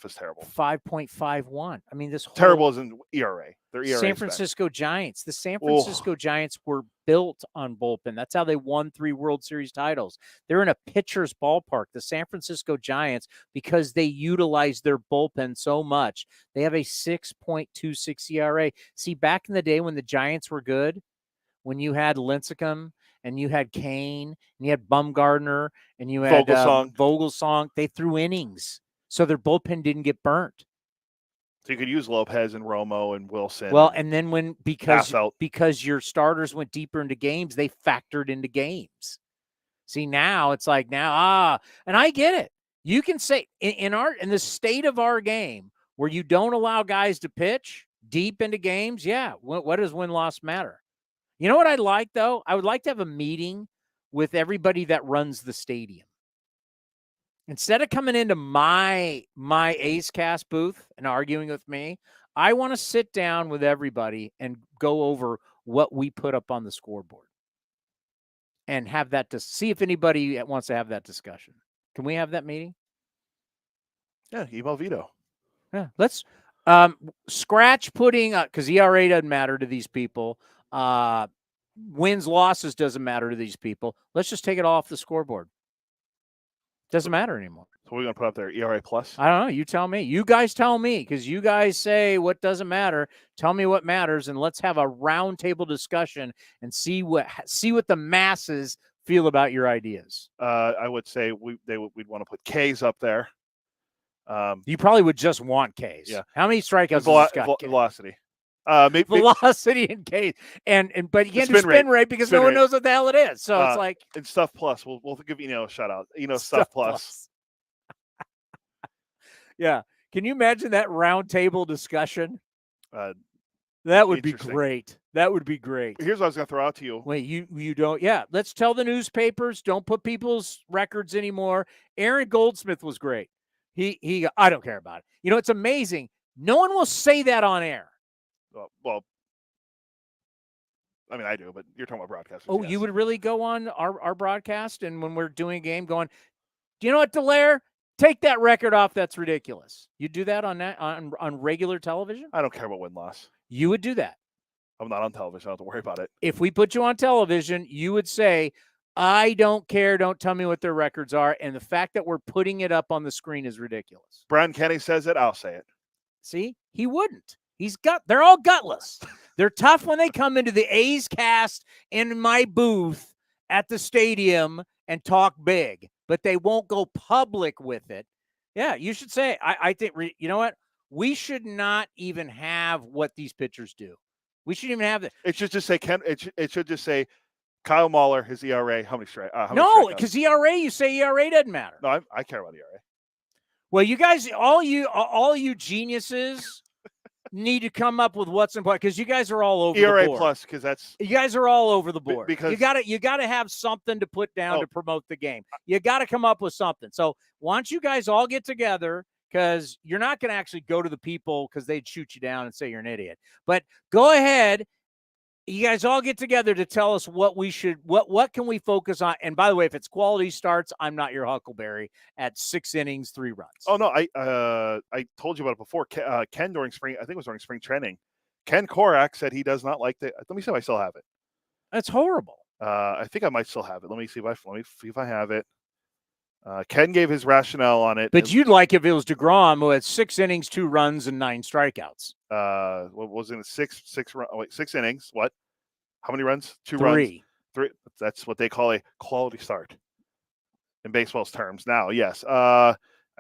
Speaker 6: is terrible.
Speaker 5: 5.51. I mean, this whole
Speaker 6: terrible is in ERA. Their ERA.
Speaker 5: San Francisco Giants. The San Francisco Giants were built on bullpen. That's how they won 3 World Series titles. They're in a pitcher's ballpark. The San Francisco Giants, because they utilize their bullpen so much, they have a 6.26 ERA. See, back in the day when the Giants were good, when you had Lincecum and you had Kane and you had Bumgarner and you had Vogelsong, they threw innings. So their bullpen didn't get burnt.
Speaker 6: So you could use Lopez and Romo and Wilson.
Speaker 5: Well, and then because your starters went deeper into games, they factored into games. See, now it's like and I get it. You can say in the state of our game where you don't allow guys to pitch deep into games, what does win-loss matter? You know what I'd like, though? I would like to have a meeting with everybody that runs the stadium. Instead of coming into my A's Cast booth and arguing with me, I want to sit down with everybody and go over what we put up on the scoreboard and have that to see if anybody wants to have that discussion. Can we have that meeting?
Speaker 6: Yeah, email Vito.
Speaker 5: Yeah, let's scratch putting because ERA doesn't matter to these people. Wins, losses doesn't matter to these people. Let's just take it off the scoreboard. Doesn't matter anymore.
Speaker 6: So we're going to put up there ERA plus?
Speaker 5: I don't know. You tell me. You guys tell me because you guys say what doesn't matter. Tell me what matters, and let's have a roundtable discussion and see what the masses feel about your ideas.
Speaker 6: I would say we'd want to put K's up there.
Speaker 5: You probably would just want K's.
Speaker 6: Yeah.
Speaker 5: How many strikeouts has this got?
Speaker 6: Velocity.
Speaker 5: Velocity and K's, but you can't do spin rate because no one knows what the hell it is. So it's like
Speaker 6: and Stuff Plus. We'll give a shout out. Stuff Plus.
Speaker 5: Yeah. Can you imagine that round table discussion? That would be great. That would be great.
Speaker 6: Here's what I was going to throw out to you.
Speaker 5: Wait, you don't? Yeah. Let's tell the newspapers, don't put people's records anymore. Aaron Goldsmith was great. He I don't care about it. It's amazing. No one will say that on air.
Speaker 6: Well, I mean, I do, but you're talking about broadcasters.
Speaker 5: Oh, yes. You would really go on our broadcast and when we're doing a game going, do you know what, Dallaire? Take that record off. That's ridiculous. You do that on regular television?
Speaker 6: I don't care about win-loss.
Speaker 5: You would do that.
Speaker 6: I'm not on television. I don't have to worry about it.
Speaker 5: If we put you on television, you would say, I don't care. Don't tell me what their records are. And the fact that we're putting it up on the screen is ridiculous.
Speaker 6: Brian Kenny says it. I'll say it.
Speaker 5: See, he wouldn't. They're all gutless. They're tough when they come into the A's Cast in my booth at the stadium and talk big, but they won't go public with it. Yeah, you should say, I think, you know what? We should not even have what these pitchers do. We shouldn't even have that.
Speaker 6: It should just say, it should just say, Kyle Mahler, his ERA, how many strikeouts?
Speaker 5: No, because ERA, you say ERA doesn't matter.
Speaker 6: No, I care about ERA.
Speaker 5: Well, you guys, all you geniuses need to come up with what's important because you guys are all over
Speaker 6: ERA
Speaker 5: the board.
Speaker 6: Plus, because you
Speaker 5: guys are all over the board.
Speaker 6: Because
Speaker 5: you gotta have something to put down to promote the game. You got to come up with something. So why don't you guys all get together? Because you're not going to actually go to the people because they'd shoot you down and say you're an idiot. But go ahead. You guys all get together to tell us what can we focus on? And by the way, if it's quality starts, I'm not your Huckleberry at 6 innings, 3 runs.
Speaker 6: Oh no, I told you about it before. Ken during spring, I think it was during spring training. Ken Korak said he does not like let me see if I still have it.
Speaker 5: That's horrible.
Speaker 6: I think I might still have it. Let me see if I have it. Ken gave his rationale on it.
Speaker 5: But you'd like if it was DeGrom who had 6 innings, 2 runs, and 9 strikeouts.
Speaker 6: What was it? 6 innings. What? How many runs? 2
Speaker 5: 3.
Speaker 6: runs. 3. That's what they call a quality start in baseball's terms. Now, yes. I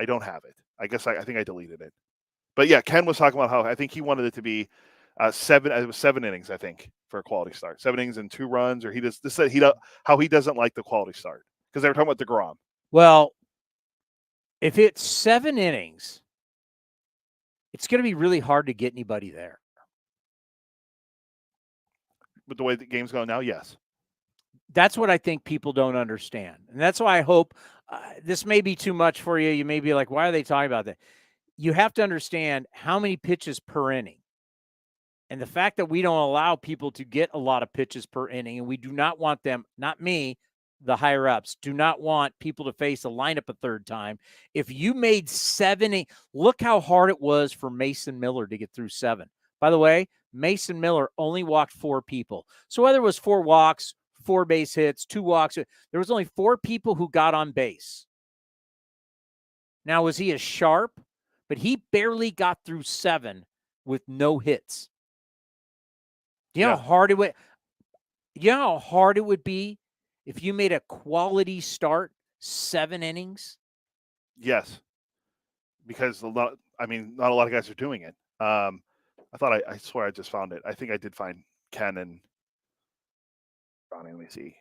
Speaker 6: don't have it. I guess I think I deleted it. But yeah, Ken was talking about how I think he wanted it to be 7. It was 7 innings, I think, for a quality start. 7 innings and 2 runs, or he just said how he doesn't like the quality start because they were talking about DeGrom.
Speaker 5: Well, if it's 7 innings, it's going to be really hard to get anybody there.
Speaker 6: With the way the game's going now, yes.
Speaker 5: That's what I think people don't understand. And that's why I hope this may be too much for you. You may be like, why are they talking about that? You have to understand how many pitches per inning. And the fact that we don't allow people to get a lot of pitches per inning, and we do not want them, not me, the higher ups, do not want people to face a lineup a third time. If you made 7, look how hard it was for Mason Miller to get through 7. By the way, Mason Miller only walked 4 people. So whether it was 4 walks, 4 base hits, 2 walks, there was only 4 people who got on base. Now, was he as sharp? But he barely got through 7 with no hits. You know how hard it would? You know how hard it would be if you made a quality start 7 innings?
Speaker 6: Yes, because not a lot of guys are doing it. I swear I just found it. I think I did find Ken and Ronnie. Let me see.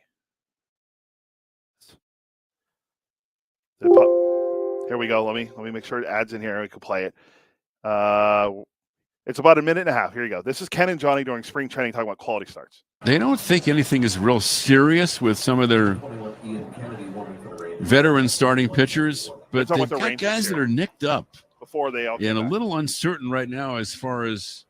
Speaker 6: Here we go. Let me make sure it adds in here and we can play it. It's about a minute and a half. Here you go. This is Ken and Johnny during spring training talking about quality starts.
Speaker 14: They don't think anything is real serious with some of their veteran starting pitchers, but they've got guys that are nicked up
Speaker 6: before they all
Speaker 14: and a little uncertain right now as far as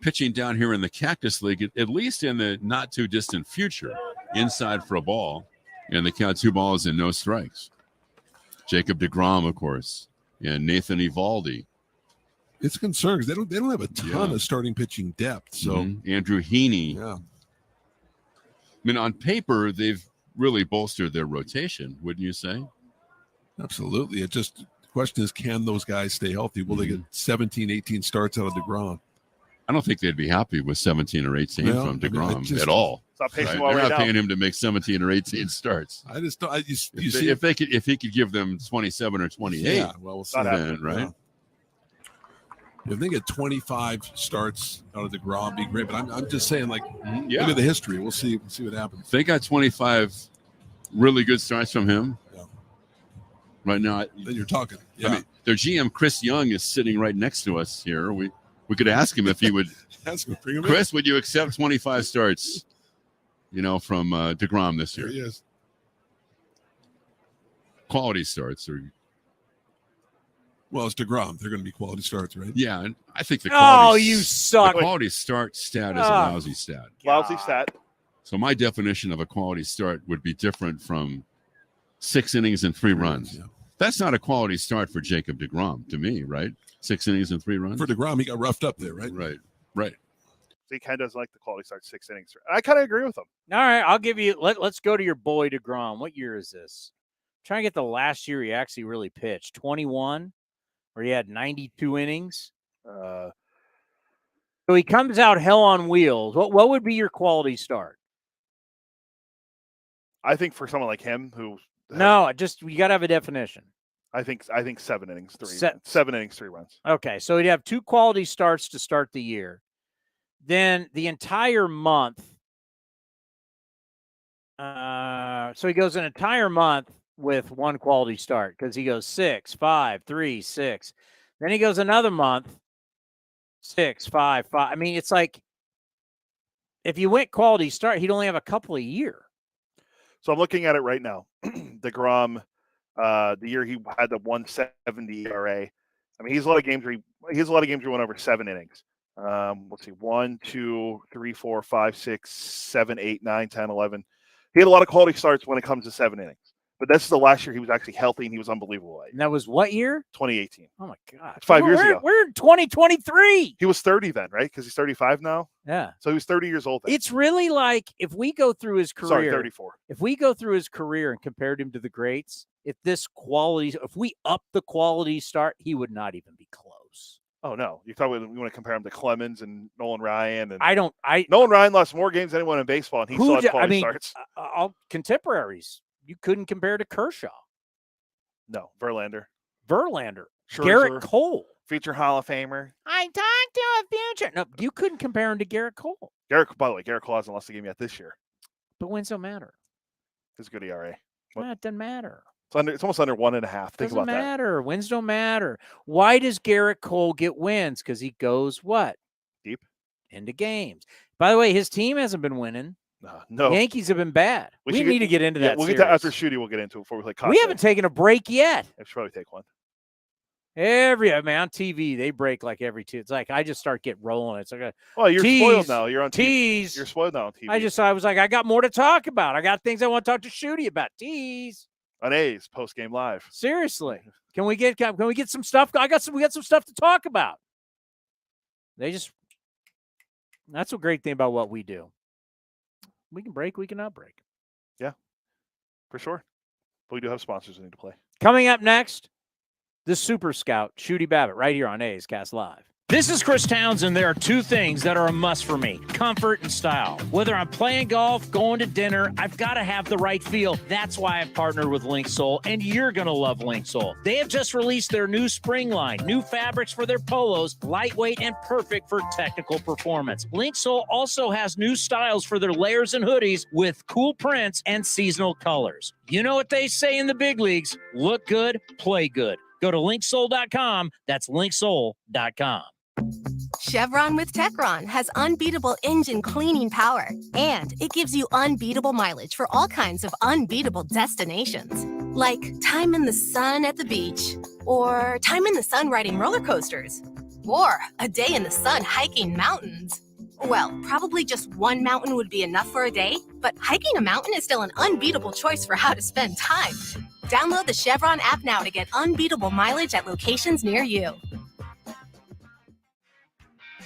Speaker 14: pitching down here in the Cactus League, at least in the not too distant future. Inside for a ball, and the count 2 balls and no strikes. Jacob deGrom, of course, and Nathan Eovaldi.
Speaker 15: It's a concern because they don't have a ton of starting pitching depth. So
Speaker 14: Andrew Heaney.
Speaker 15: Yeah.
Speaker 14: I mean, on paper, they've really bolstered their rotation, wouldn't you say?
Speaker 15: Absolutely. The question is, can those guys stay healthy? Will they get 17, 18 starts out of deGrom?
Speaker 14: I don't think they'd be happy with 17 or 18 from deGrom at all.
Speaker 6: Stop pacing
Speaker 14: They're not paying him to make 17 or 18 starts.
Speaker 15: I just don't.
Speaker 14: If he could give them 27 or 28,
Speaker 15: yeah, well, we'll see.
Speaker 14: Then, right?
Speaker 15: Yeah. If they get 25 starts out of deGrom, be great. But I'm just saying, look at the history. We'll see what happens.
Speaker 14: If they got 25 really good starts from him right now,
Speaker 15: then you're talking. Yeah.
Speaker 14: I mean, their GM Chris Young is sitting right next to us here. We could ask him if he would. Chris, would you accept 25 starts? From deGrom this year.
Speaker 15: There he is.
Speaker 14: Quality starts,
Speaker 15: well, it's deGrom. They're going to be quality starts, right?
Speaker 14: Yeah, and I think the
Speaker 5: you suck.
Speaker 14: The quality start stat is a lousy stat.
Speaker 6: Lousy stat.
Speaker 14: So my definition of a quality start would be different from 6 innings and 3 runs.
Speaker 15: Yeah.
Speaker 14: That's not a quality start for Jacob deGrom to me, right? 6 innings and 3 runs.
Speaker 15: For deGrom, he got roughed up there, right?
Speaker 14: Right.
Speaker 6: See, Ken doesn't like the quality start 6 innings. I kind of agree with him.
Speaker 5: All right, I'll give you. Let's go to your boy deGrom. What year is this? Trying to get the last year he actually really pitched. 21, where he had 92 innings. So he comes out hell on wheels. What would be your quality start?
Speaker 6: I think for someone like him who
Speaker 5: you got to have a definition.
Speaker 6: I think 7 innings, 7 innings, 3 runs.
Speaker 5: Okay, so he'd have 2 quality starts to start the year. Then the entire month. So he goes an entire month with 1 quality start because he goes 6, 5, 3, 6. Then he goes another month, 6, 5, 5. I mean, it's like if you went quality start, he'd only have a couple a year.
Speaker 6: So I'm looking at it right now. deGrom, the year he had the 170 ERA. I mean, he has a lot of games where he went over 7 innings. Let's see, 1, 2, 3, 4, 5, 6, 7, 8, 9, 10, 11. He had a lot of quality starts when it comes to 7 innings. But this is the last year he was actually healthy and he was unbelievable.
Speaker 5: And that was what year?
Speaker 6: 2018.
Speaker 5: Oh my God.
Speaker 6: It's 5 years ago.
Speaker 5: We're in 2023.
Speaker 6: He was 30 then, right? Because he's 35 now.
Speaker 5: Yeah.
Speaker 6: So he was 30 years old then.
Speaker 5: It's really like if we go through his career.
Speaker 6: Sorry, 34.
Speaker 5: If we go through his career and compared him to the greats, if we up the quality start, he would not even be close.
Speaker 6: Oh no. You thought we want to compare him to Clemens and Nolan Ryan and
Speaker 5: Nolan
Speaker 6: Ryan lost more games than anyone in baseball and he still had quality starts.
Speaker 5: All contemporaries. You couldn't compare to Kershaw.
Speaker 6: No, Verlander.
Speaker 5: Scherzer, Garrett Cole.
Speaker 6: Future Hall of Famer.
Speaker 5: I talked to a future. No, you couldn't compare him to Garrett Cole.
Speaker 6: By the way, Garrett Cole hasn't lost a game yet this year.
Speaker 5: But wins don't matter.
Speaker 6: It's good ERA.
Speaker 5: It doesn't matter.
Speaker 6: It's almost under 1.5. Think about that.
Speaker 5: Doesn't matter. Wins don't matter. Why does Garrett Cole get wins? Because he goes what?
Speaker 6: Deep.
Speaker 5: Into games. By the way, his team hasn't been winning.
Speaker 6: No.
Speaker 5: Yankees have been bad. We need to get into that.
Speaker 6: We'll
Speaker 5: series.
Speaker 6: get to after Shooty. We'll get into it before we play Kotsay.
Speaker 5: We haven't taken a break yet.
Speaker 6: I should probably take one.
Speaker 5: On TV, they break like every two. It's like I just start getting rolling. It's like
Speaker 6: you're spoiled now. You're on
Speaker 5: tease.
Speaker 6: You're spoiled now on TV.
Speaker 5: I was like, I got more to talk about. I got things I want to talk to Shooty about. Tease
Speaker 6: on A's post game live.
Speaker 5: Seriously, can we get some stuff? We got some stuff to talk about. That's a great thing about what we do. We can break, we cannot break.
Speaker 6: Yeah, for sure. But we do have sponsors we need to play.
Speaker 5: Coming up next, the Super Scout, Shooty Babitt, right here on A's Cast Live. This is Chris Townsend. There are two things that are a must for me: comfort and style. Whether I'm playing golf, going to dinner, I've got to have the right feel. That's why I've partnered with Linksole, and you're going to love Linksole. They have just released their new spring line, new fabrics for their polos, lightweight and perfect for technical performance. Linksole also has new styles for their layers and hoodies with cool prints and seasonal colors. You know what they say in the big leagues: look good, play good. Go to linksole.com. That's linksole.com.
Speaker 16: Chevron with Techron has unbeatable engine cleaning power, and it gives you unbeatable mileage for all kinds of unbeatable destinations, like time in the sun at the beach, or time in the sun riding roller coasters, or a day in the sun hiking mountains. Well, probably just one mountain would be enough for a day, but hiking a mountain is still an unbeatable choice for how to spend time. Download the Chevron app now to get unbeatable mileage at locations near you.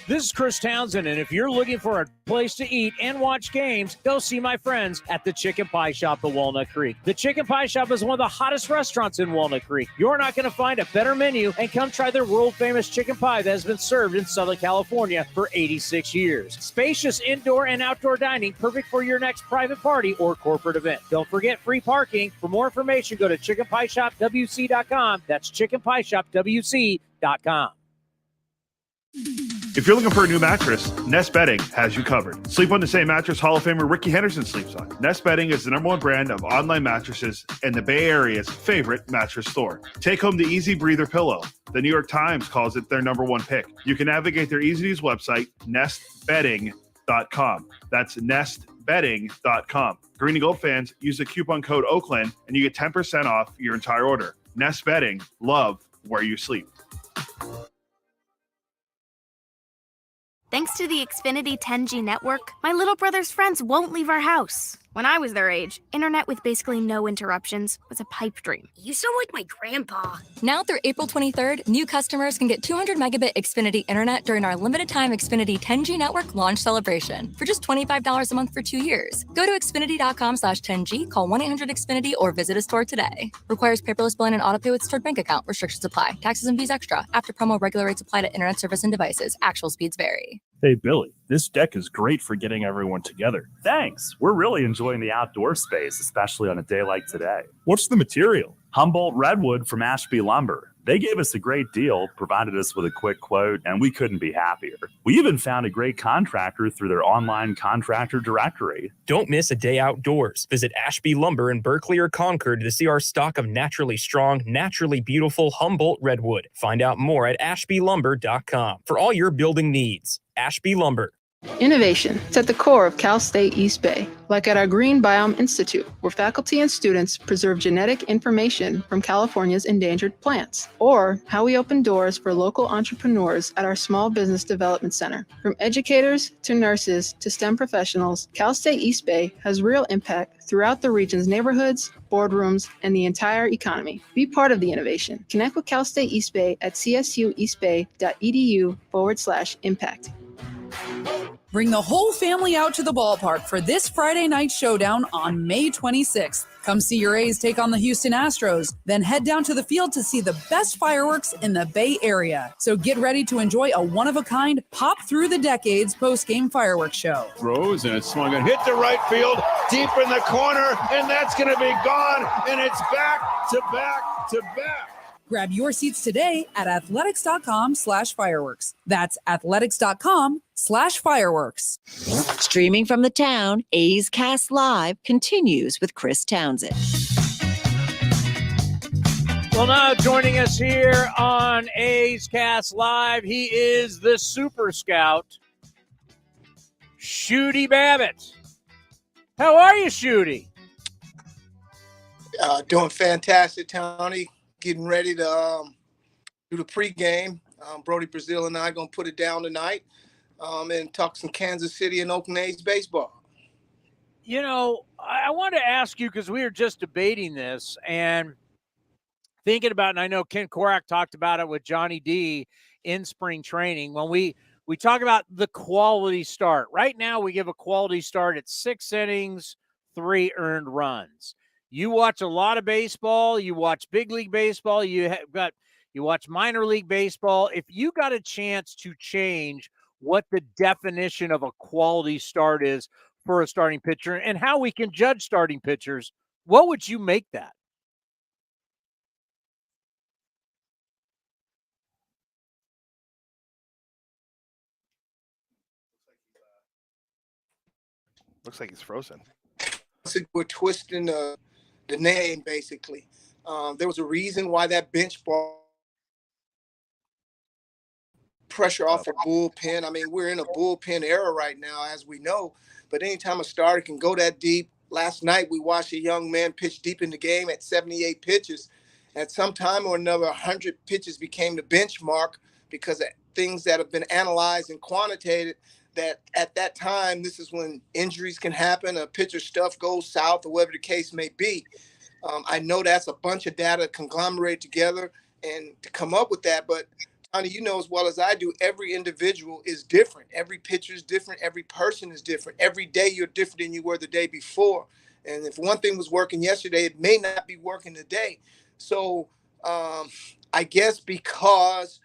Speaker 5: This is Chris Townsend, and if you're looking for a place to eat and watch games, go see my friends at the Chicken Pie Shop at Walnut Creek. The Chicken Pie Shop is one of the hottest restaurants in Walnut Creek. You're not going to find a better menu, and come try their world-famous chicken pie that has been served in Southern California for 86 years. Spacious indoor and outdoor dining, perfect for your next private party or corporate event. Don't forget free parking. For more information, go to chickenpieshopwc.com. That's chickenpieshopwc.com.
Speaker 6: If you're looking for a new mattress, Nest Bedding has you covered. Sleep on the same mattress Hall of Famer Ricky Henderson sleeps on. Nest Bedding is the #1 brand of online mattresses and the Bay Area's favorite mattress store. Take home the Easy Breather pillow. The New York Times calls it their #1 pick. You can navigate their easy-to-use website, nestbedding.com. That's nestbedding.com. Green and Gold fans, use the coupon code Oakland and you get 10% off your entire order. Nest Bedding, love where you sleep.
Speaker 17: Thanks to the Xfinity 10G network, my little brother's friends won't leave our house. When I was their age, internet with basically no interruptions was a pipe dream.
Speaker 18: You sound like my grandpa.
Speaker 19: Now through April 23rd, new customers can get 200 megabit Xfinity internet during our limited time Xfinity 10G network launch celebration for just $25 a month for 2 years. Go to Xfinity.com/10G, call 1-800-XFINITY, or visit a store today. Requires paperless billing and autopay with stored bank account. Restrictions apply. Taxes and fees extra. After promo, regular rates apply to internet service and devices. Actual speeds vary.
Speaker 20: Hey, Billy, this deck is great for getting everyone together.
Speaker 21: Thanks. We're really enjoying the outdoor space, especially on a day like today.
Speaker 20: What's the material?
Speaker 21: Humboldt Redwood from Ashby Lumber. They gave us a great deal, provided us with a quick quote, and we couldn't be happier. We even found a great contractor through their online contractor directory.
Speaker 22: Don't miss a day outdoors. Visit Ashby Lumber in Berkeley or Concord to see our stock of naturally strong, naturally beautiful Humboldt Redwood. Find out more at ashbylumber.com for all your building needs. Ashby Lumber.
Speaker 2: Innovation is at the core of Cal State East Bay, like at our Green Biome Institute, where faculty and students preserve genetic information from California's endangered plants, or how we open doors for local entrepreneurs at our Small Business Development Center. From educators to nurses to STEM professionals, Cal State East Bay has real impact throughout the region's neighborhoods, boardrooms, and the entire economy. Be part of the innovation. Connect with Cal State East Bay at csueastbay.edu/impact.
Speaker 3: Bring the whole family out to the ballpark for this Friday night showdown on May 26th. Come see your A's take on the Houston Astros, then head down to the field to see the best fireworks in the Bay Area. So get ready to enjoy a one-of-a-kind pop through the decades post-game fireworks show.
Speaker 14: Throws and it's swung and hit to right field, deep in the corner, and that's going to be gone, and it's back to back to back.
Speaker 3: Grab your seats today at athletics.com/fireworks. That's athletics.com/fireworks.
Speaker 1: Streaming from the town, A's Cast Live continues with Chris Townsend.
Speaker 5: Well, now joining us here on A's Cast Live, he is the Super Scout, Shooty Babitt. How are you, Shooty?
Speaker 23: Doing fantastic, Tony. Getting ready to do the pregame. Brody Brazil and I going to put it down tonight and talk some Kansas City and Oakland A's baseball.
Speaker 5: You know, I want to ask you, because we were just debating this and thinking about, and I know Ken Korak talked about it with Johnny D in spring training, when we talk about the quality start. Right now we give a quality start at 6 innings, 3 earned runs. You watch a lot of baseball. You watch big league baseball. You watch minor league baseball. If you got a chance to change what the definition of a quality start is for a starting pitcher and how we can judge starting pitchers, what would you make that?
Speaker 6: Looks like he's frozen.
Speaker 23: We're twisting the name, basically. There was a reason why that bench ball pressure off a bullpen. I mean, we're in a bullpen era right now, as we know. But anytime a starter can go that deep, last night we watched a young man pitch deep in the game at 78 pitches. At some time or another, 100 pitches became the benchmark because of things that have been analyzed and quantitated, that at that time, this is when injuries can happen, a pitcher's stuff goes south, or whatever the case may be. I know that's a bunch of data conglomerated together and to come up with that, but Tony, you know as well as I do, every individual is different. Every pitcher is different. Every person is different. Every day you're different than you were the day before. And if one thing was working yesterday, it may not be working today. So I guess because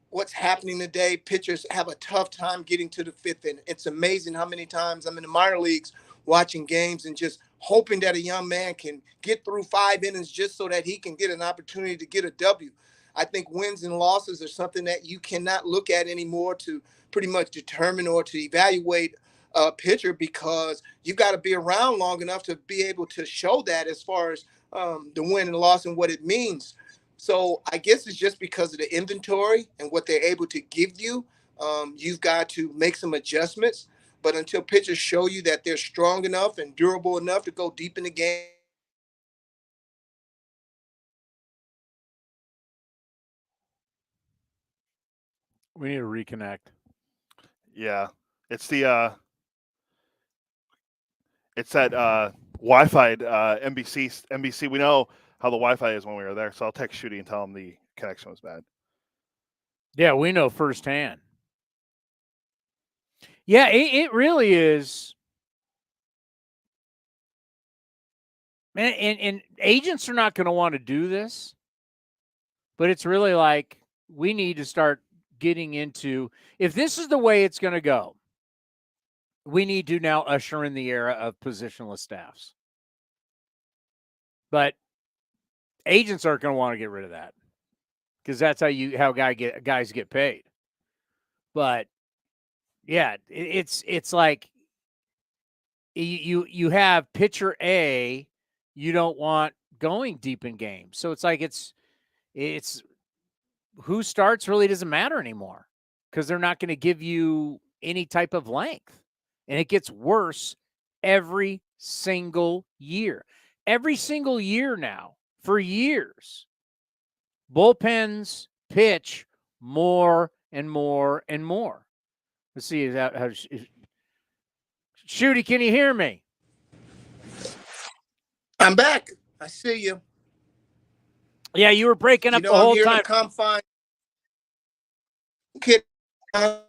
Speaker 23: what's happening today, pitchers have a tough time getting to the 5th inning. It's amazing how many times I'm in the minor leagues watching games and just hoping that a young man can get through 5 innings just so that he can get an opportunity to get a W. I think wins and losses are something that you cannot look at anymore to pretty much determine or to evaluate a pitcher, because you've got to be around long enough to be able to show that as far as the win and loss and what it means. So I guess it's just because of the inventory and what they're able to give you. You've got to make some adjustments. But until pitchers show you that they're strong enough and durable enough to go deep in the game,
Speaker 5: we need to reconnect.
Speaker 6: Yeah, it's it's that Wi-Fi NBC. We know how the Wi-Fi is when we were there, so I'll text Shooty and tell him the connection was bad.
Speaker 5: Yeah, we know firsthand. Yeah, it really is. Man, and agents are not going to want to do this, but it's really like we need to start getting into, if this is the way it's going to go, we need to now usher in the era of positionless staffs. But agents aren't going to want to get rid of that, because that's how guys get paid. But yeah, it's like you have pitcher A you don't want going deep in games. So it's like it's who starts really doesn't matter anymore, because they're not going to give you any type of length. And it gets worse every single year. Every single year now, for years, bullpens pitch more and more and more. Let's see. Shooty, can you hear me?
Speaker 23: I'm back. I see you.
Speaker 5: Yeah, you were breaking up the whole
Speaker 23: I'm here
Speaker 5: time.
Speaker 23: to come find. Kid, well,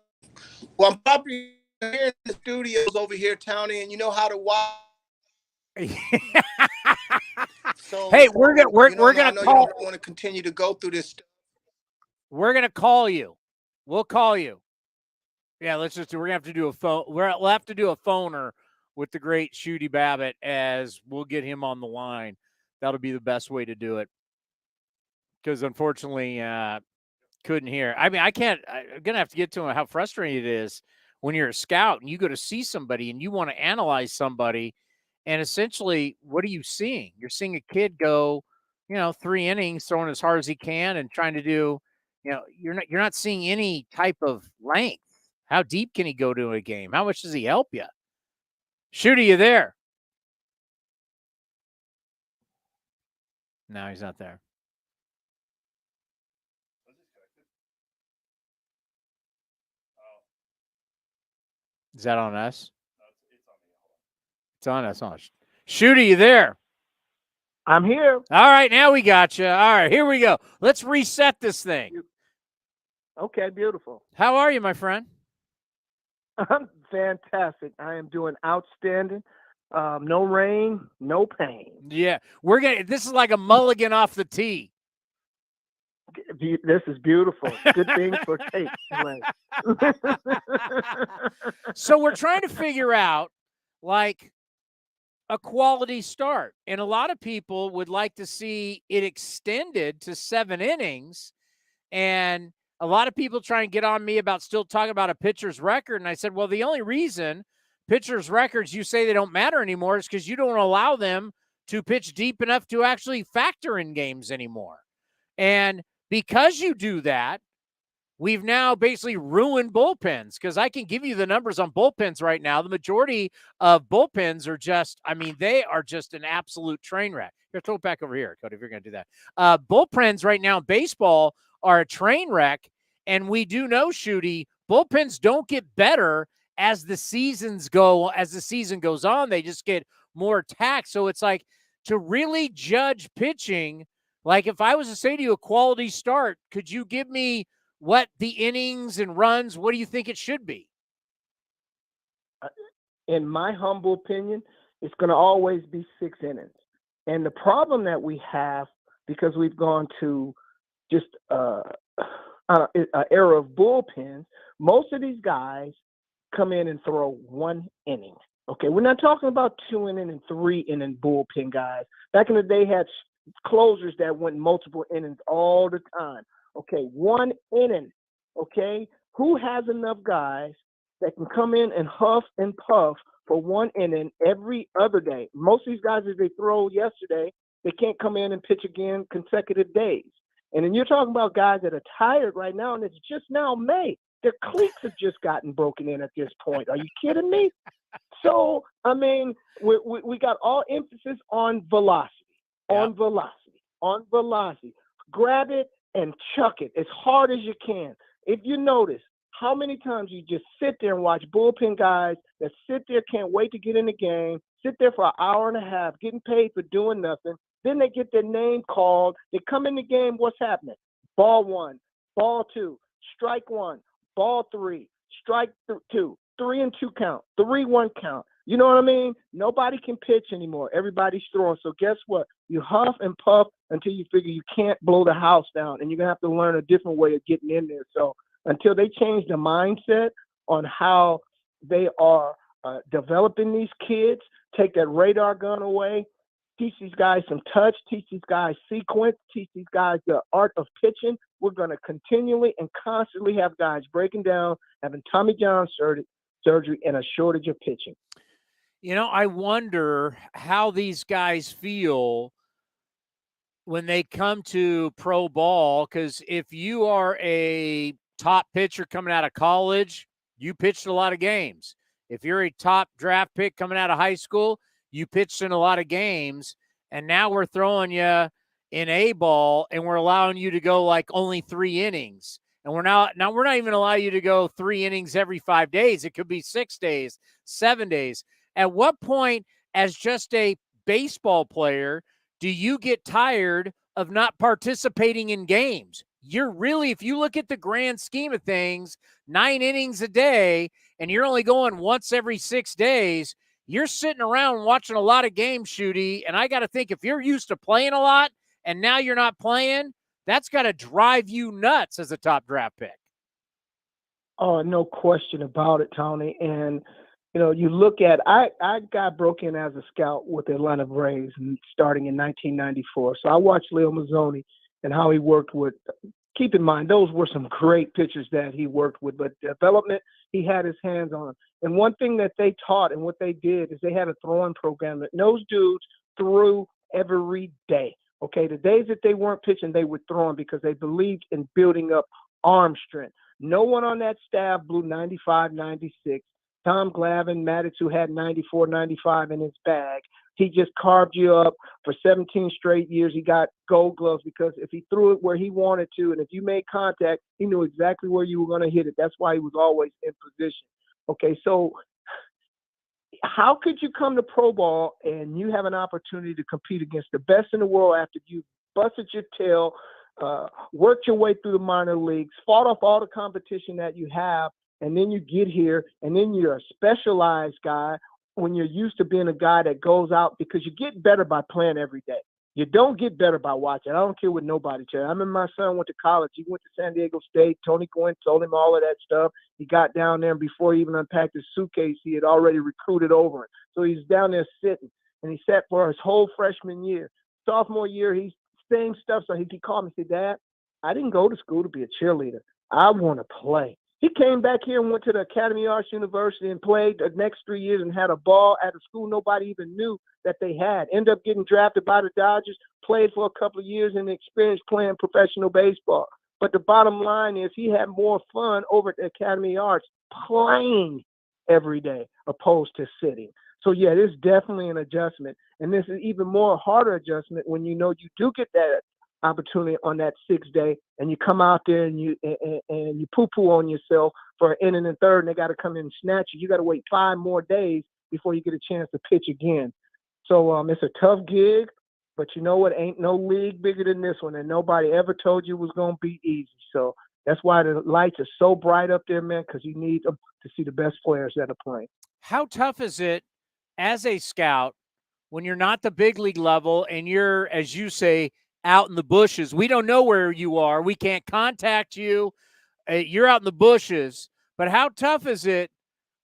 Speaker 23: I'm probably here in the studios over here, Townie, and you know how to watch. So,
Speaker 5: hey, we're gonna
Speaker 23: I know
Speaker 5: call.
Speaker 23: you don't want to continue to go through this stuff.
Speaker 5: We're gonna call you. We'll call you. Yeah, we're gonna have to do a phone. We'll have to do a phoner with the great Shooty Babitt, as we'll get him on the line. That'll be the best way to do it. Because unfortunately, couldn't hear. I mean, I'm gonna have to get to him how frustrating it is when you're a scout and you go to see somebody and you want to analyze somebody, and essentially, what are you seeing? You're seeing a kid go, 3 innings, throwing as hard as he can and trying to do, you're not seeing any type of length. How deep can he go to a game? How much does he help you? Shooty, you there? No, he's not there. Is that on us? It's on us. Shooty, you there?
Speaker 8: I'm here.
Speaker 5: All right, now we got you. All right, here we go. Let's reset this thing.
Speaker 8: Okay, beautiful.
Speaker 5: How are you, my friend?
Speaker 8: I'm fantastic. I am doing outstanding. No rain, no pain.
Speaker 5: Yeah, this is like a mulligan off the tee.
Speaker 8: This is beautiful. Good thing for tape.
Speaker 5: So we're trying to figure out, like, a quality start. And a lot of people would like to see it extended to 7 innings. And a lot of people try and get on me about still talking about a pitcher's record. And I said, well, the only reason pitchers' records, you say they don't matter anymore, is because you don't allow them to pitch deep enough to actually factor in games anymore. And because you do that, we've now basically ruined bullpens, because I can give you the numbers on bullpens right now. The majority of bullpens are they are just an absolute train wreck. Here, throw it back over here, Cody, if you're going to do that. Bullpens right now in baseball are a train wreck, and we do know, Shooty, bullpens don't get better as the season goes on. They just get more taxed. So it's like, to really judge pitching, like if I was to say to you a quality start, could you give me what the innings and runs, what do you think it should be?
Speaker 8: In my humble opinion, it's going to always be 6 innings. And the problem that we have, because we've gone to just an era of bullpens, most of these guys come in and throw 1 inning. Okay, we're not talking about 2 inning and 3 inning bullpen guys. Back in the day, had closers that went multiple innings all the time. Okay, 1 inning. Okay, who has enough guys that can come in and huff and puff for 1 inning every other day? Most of these guys, if they throw yesterday, they can't come in and pitch again consecutive days. And then you're talking about guys that are tired right now, and it's just now May. Their cleats have just gotten broken in at this point. Are you kidding me? So, I mean, we got all emphasis on velocity, on velocity. Grab it and chuck it as hard as you can. If you notice how many times you just sit there and watch bullpen guys that sit there, can't wait to get in the game, sit there for an hour and a half, getting paid for doing nothing. Then they get their name called. They come in the game, what's happening? Ball 1, ball 2, strike 1, ball 3, strike 2, 3-2 count, 3-1 count. You know what I mean? Nobody can pitch anymore. Everybody's throwing. So guess what? You huff and puff until you figure you can't blow the house down, and you're going to have to learn a different way of getting in there. So until they change the mindset on how they are developing these kids, take that radar gun away, teach these guys some touch, teach these guys sequence, teach these guys the art of pitching, we're going to continually and constantly have guys breaking down, having Tommy John surgery, and a shortage of pitching.
Speaker 5: You know, I wonder how these guys feel when they come to pro ball, because if you are a top pitcher coming out of college, You pitched a lot of games. If you're a top draft pick coming out of high school, you pitched in a lot of games, and now we're throwing you in A ball, and we're allowing you to go like only 3 innings. And we're not even allowing you to go 3 innings every 5 days. It could be 6 days, 7 days. At what point, as just a baseball player, do you get tired of not participating in games? You're really, if you look at the grand scheme of things, 9 innings a day, and you're only going once every 6 days, you're sitting around watching a lot of games, Shooty. And I got to think, if you're used to playing a lot and now you're not playing, that's got to drive you nuts as a top draft pick.
Speaker 8: Oh, no question about it, Tony. And, you know, you look at, I got broke in as a scout with the Atlanta Braves starting in 1994. So I watched Leo Mazzoni and how he worked with, keep in mind, those were some great pitchers that he worked with, but development, he had his hands on. And one thing that they taught and what they did is they had a throwing program that those dudes threw every day. Okay, the days that they weren't pitching, they were throwing because they believed in building up arm strength. No one on that staff blew 95, 96. Tom Glavine, Maddox, who had 94, 95 in his bag, he just carved you up for 17 straight years. He got gold gloves because if he threw it where he wanted to, and if you made contact, he knew exactly where you were going to hit it. That's why he was always in position. Okay, so how could you come to pro ball and you have an opportunity to compete against the best in the world after you busted your tail, worked your way through the minor leagues, fought off all the competition that you have, and then you get here and then you're a specialized guy when you're used to being a guy that goes out, because you get better by playing every day. You don't get better by watching. I don't care what nobody says. I remember my son went to college. He went to San Diego State. Tony Gwynn told him all of that stuff. He got down there, and before he even unpacked his suitcase, he had already recruited over him. So he's down there sitting, and he sat for his whole freshman year. Sophomore year, he's same stuff. So he called me and said, "Dad, I didn't go to school to be a cheerleader. I want to play." He came back here and went to the Academy Arts University and played the next 3 years and had a ball at a school nobody even knew that they had. Ended up getting drafted by the Dodgers, played for a couple of years and experienced playing professional baseball. But the bottom line is he had more fun over at the Academy Arts playing every day opposed to sitting. So, yeah, this is definitely an adjustment. And this is even more harder adjustment when you know you do get that opportunity on that 6th day and you come out there and you poo-poo on yourself for an inning and third and they got to come in and snatch you. You got to wait 5 more days before you get a chance to pitch again. So it's a tough gig, but you know what? Ain't no league bigger than this one, and nobody ever told you it was going to be easy. So that's why the lights are so bright up there, man, because you need them to see the best players that are playing.
Speaker 5: How tough is it as a scout when you're not the big league level and you're, as you say, out in the bushes? We don't know where you are. We can't contact you. You're out in the bushes. But how tough is it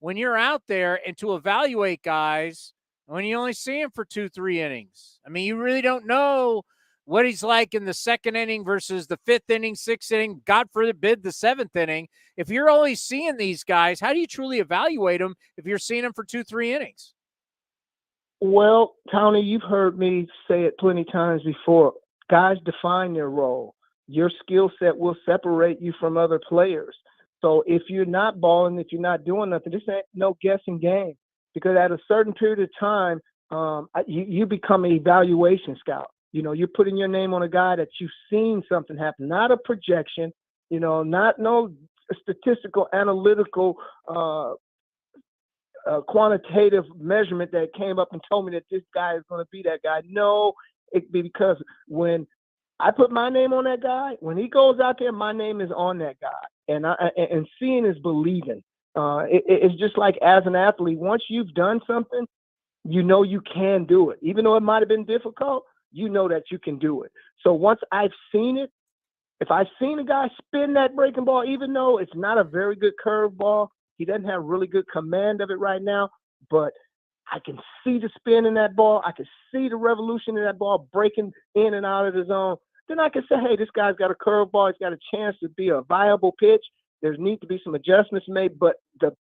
Speaker 5: when you're out there and to evaluate guys when you only see him for 2-3 innings? I mean, you really don't know what he's like in the 2nd inning versus the 5th inning, 6th inning, God forbid the 7th inning. If you're only seeing these guys, how do you truly evaluate them if you're seeing them for 2-3 innings?
Speaker 8: Well, Tony, you've heard me say it plenty times before. Guys define their role. Your skill set will separate you from other players. So if you're not balling, if you're not doing nothing, this ain't no guessing game. Because at a certain period of time, you become an evaluation scout. You know, you're putting your name on a guy that you've seen something happen, not a projection, you know, not no statistical, analytical, quantitative measurement that came up and told me that this guy is going to be that guy. No, it be because when I put my name on that guy, when he goes out there, my name is on that guy. And seeing is believing. It's just like as an athlete, once you've done something, you know you can do it. Even though it might have been difficult, you know that you can do it. So once I've seen it, if I've seen a guy spin that breaking ball, even though it's not a very good curve ball, he doesn't have really good command of it right now, but I can see the spin in that ball. I can see the revolution in that ball breaking in and out of the zone. Then I can say, hey, this guy's got a curve ball. He's got a chance to be a viable pitch. There's need to be some adjustments made, but the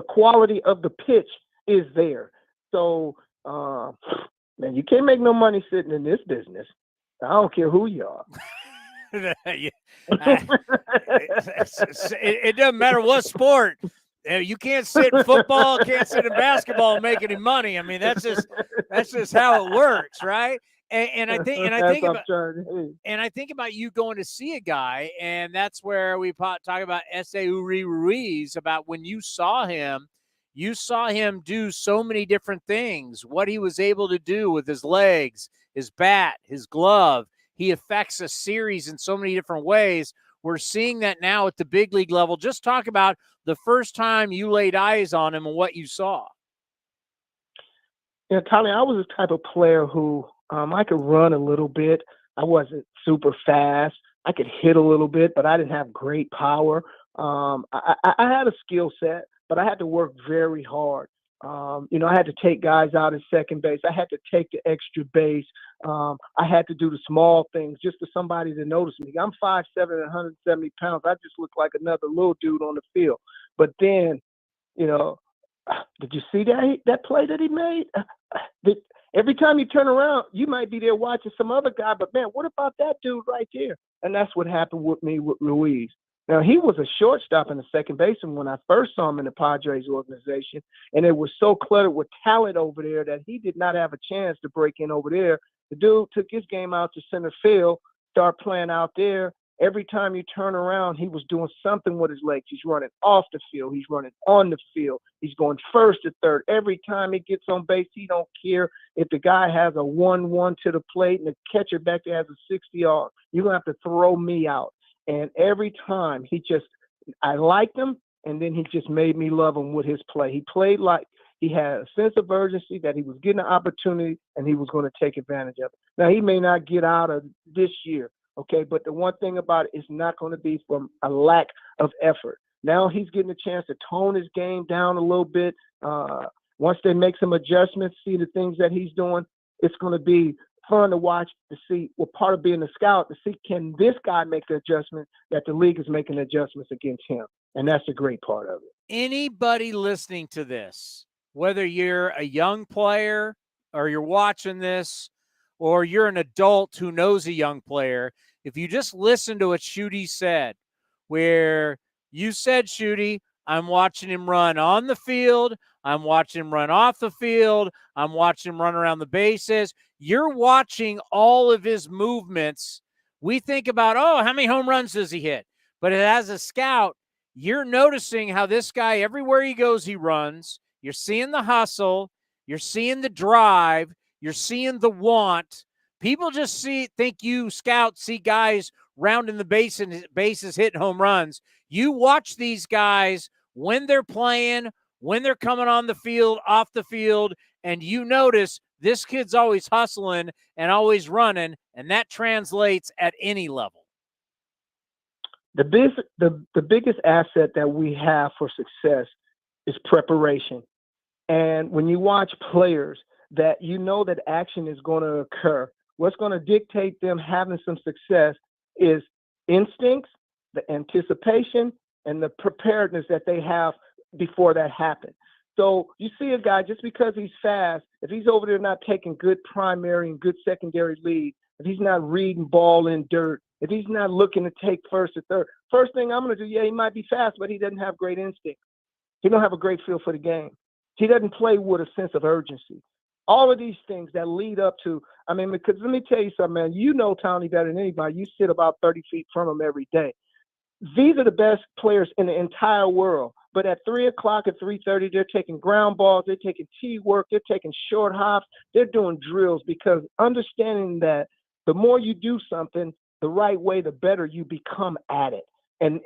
Speaker 8: quality of the pitch is there. So, man, you can't make no money sitting in this business. I don't care who you are.
Speaker 5: It doesn't matter what sport. You can't sit in football, can't sit in basketball and make any money. I mean, that's just how it works, right? And I think about you going to see a guy, and that's where we talk about S.A. Ruiz, about when you saw him do so many different things, what he was able to do with his legs, his bat, his glove. He affects a series in so many different ways. We're seeing that now at the big league level. Just talk about the first time you laid eyes on him and what you saw.
Speaker 8: Yeah, Tommy, I was the type of player who I could run a little bit. I wasn't super fast. I could hit a little bit, but I didn't have great power. I had a skill set, but I had to work very hard. I had to take guys out at second base. I had to take the extra base. I had to do the small things just for somebody to notice me. I'm 5'7" and 170 pounds. I just look like another little dude on the field. But then, did you see that play that he made? Every time you turn around, you might be there watching some other guy, but man, what about that dude right there? And that's what happened with me with Ruiz. Now, he was a shortstop and a second baseman when I first saw him in the Padres organization, and it was so cluttered with talent over there that he did not have a chance to break in over there. The dude took his game out to center field, started playing out there. Every time you turn around, he was doing something with his legs. He's running off the field. He's running on the field. He's going first to third. Every time he gets on base, he don't care if the guy has a 1-1 to the plate and the catcher back there has a 60-yard. You're going to have to throw me out. And every time I liked him, and then he just made me love him with his play. He played like he had a sense of urgency that he was getting an opportunity and he was going to take advantage of it. Now, he may not get out of this year, okay, but the one thing about it is not going to be from a lack of effort. Now he's getting a chance to tone his game down a little bit. Once they make some adjustments, see the things that he's doing, it's going to be fun to watch, to see, part of being a scout, to see, can this guy make the adjustment that the league is making adjustments against him? And that's the great part of it.
Speaker 5: Anybody listening to this, whether you're a young player or you're watching this, or you're an adult who knows a young player, if you just listen to what Shooty said, where you said, Shooty, I'm watching him run on the field, I'm watching him run off the field, I'm watching him run around the bases. You're watching all of his movements. We think about, how many home runs does he hit? But as a scout, you're noticing how this guy, everywhere he goes, he runs. You're seeing the hustle. You're seeing the drive. You're seeing the want. People just think you scouts see guys rounding the bases, hitting home runs. You watch these guys when they're playing, when they're coming on the field, off the field, and you notice this kid's always hustling and always running, and that translates at any level.
Speaker 8: The biggest asset that we have for success is preparation. And when you watch players that you know that action is going to occur, what's going to dictate them having some success is instincts, the anticipation, and the preparedness that they have before that happens. So you see a guy, just because he's fast, if he's over there not taking good primary and good secondary lead, if he's not reading ball in dirt, if he's not looking to take first or third, first thing I'm going to do, he might be fast, but he doesn't have great instinct. He don't have a great feel for the game. He doesn't play with a sense of urgency. All of these things that lead up to, because let me tell you something, man, you know Tony better than anybody. You sit about 30 feet from him every day. These are the best players in the entire world. But at 3 o'clock, at 3:30, they're taking ground balls, they're taking tee work, they're taking short hops, they're doing drills, because understanding that the more you do something the right way, the better you become at it. And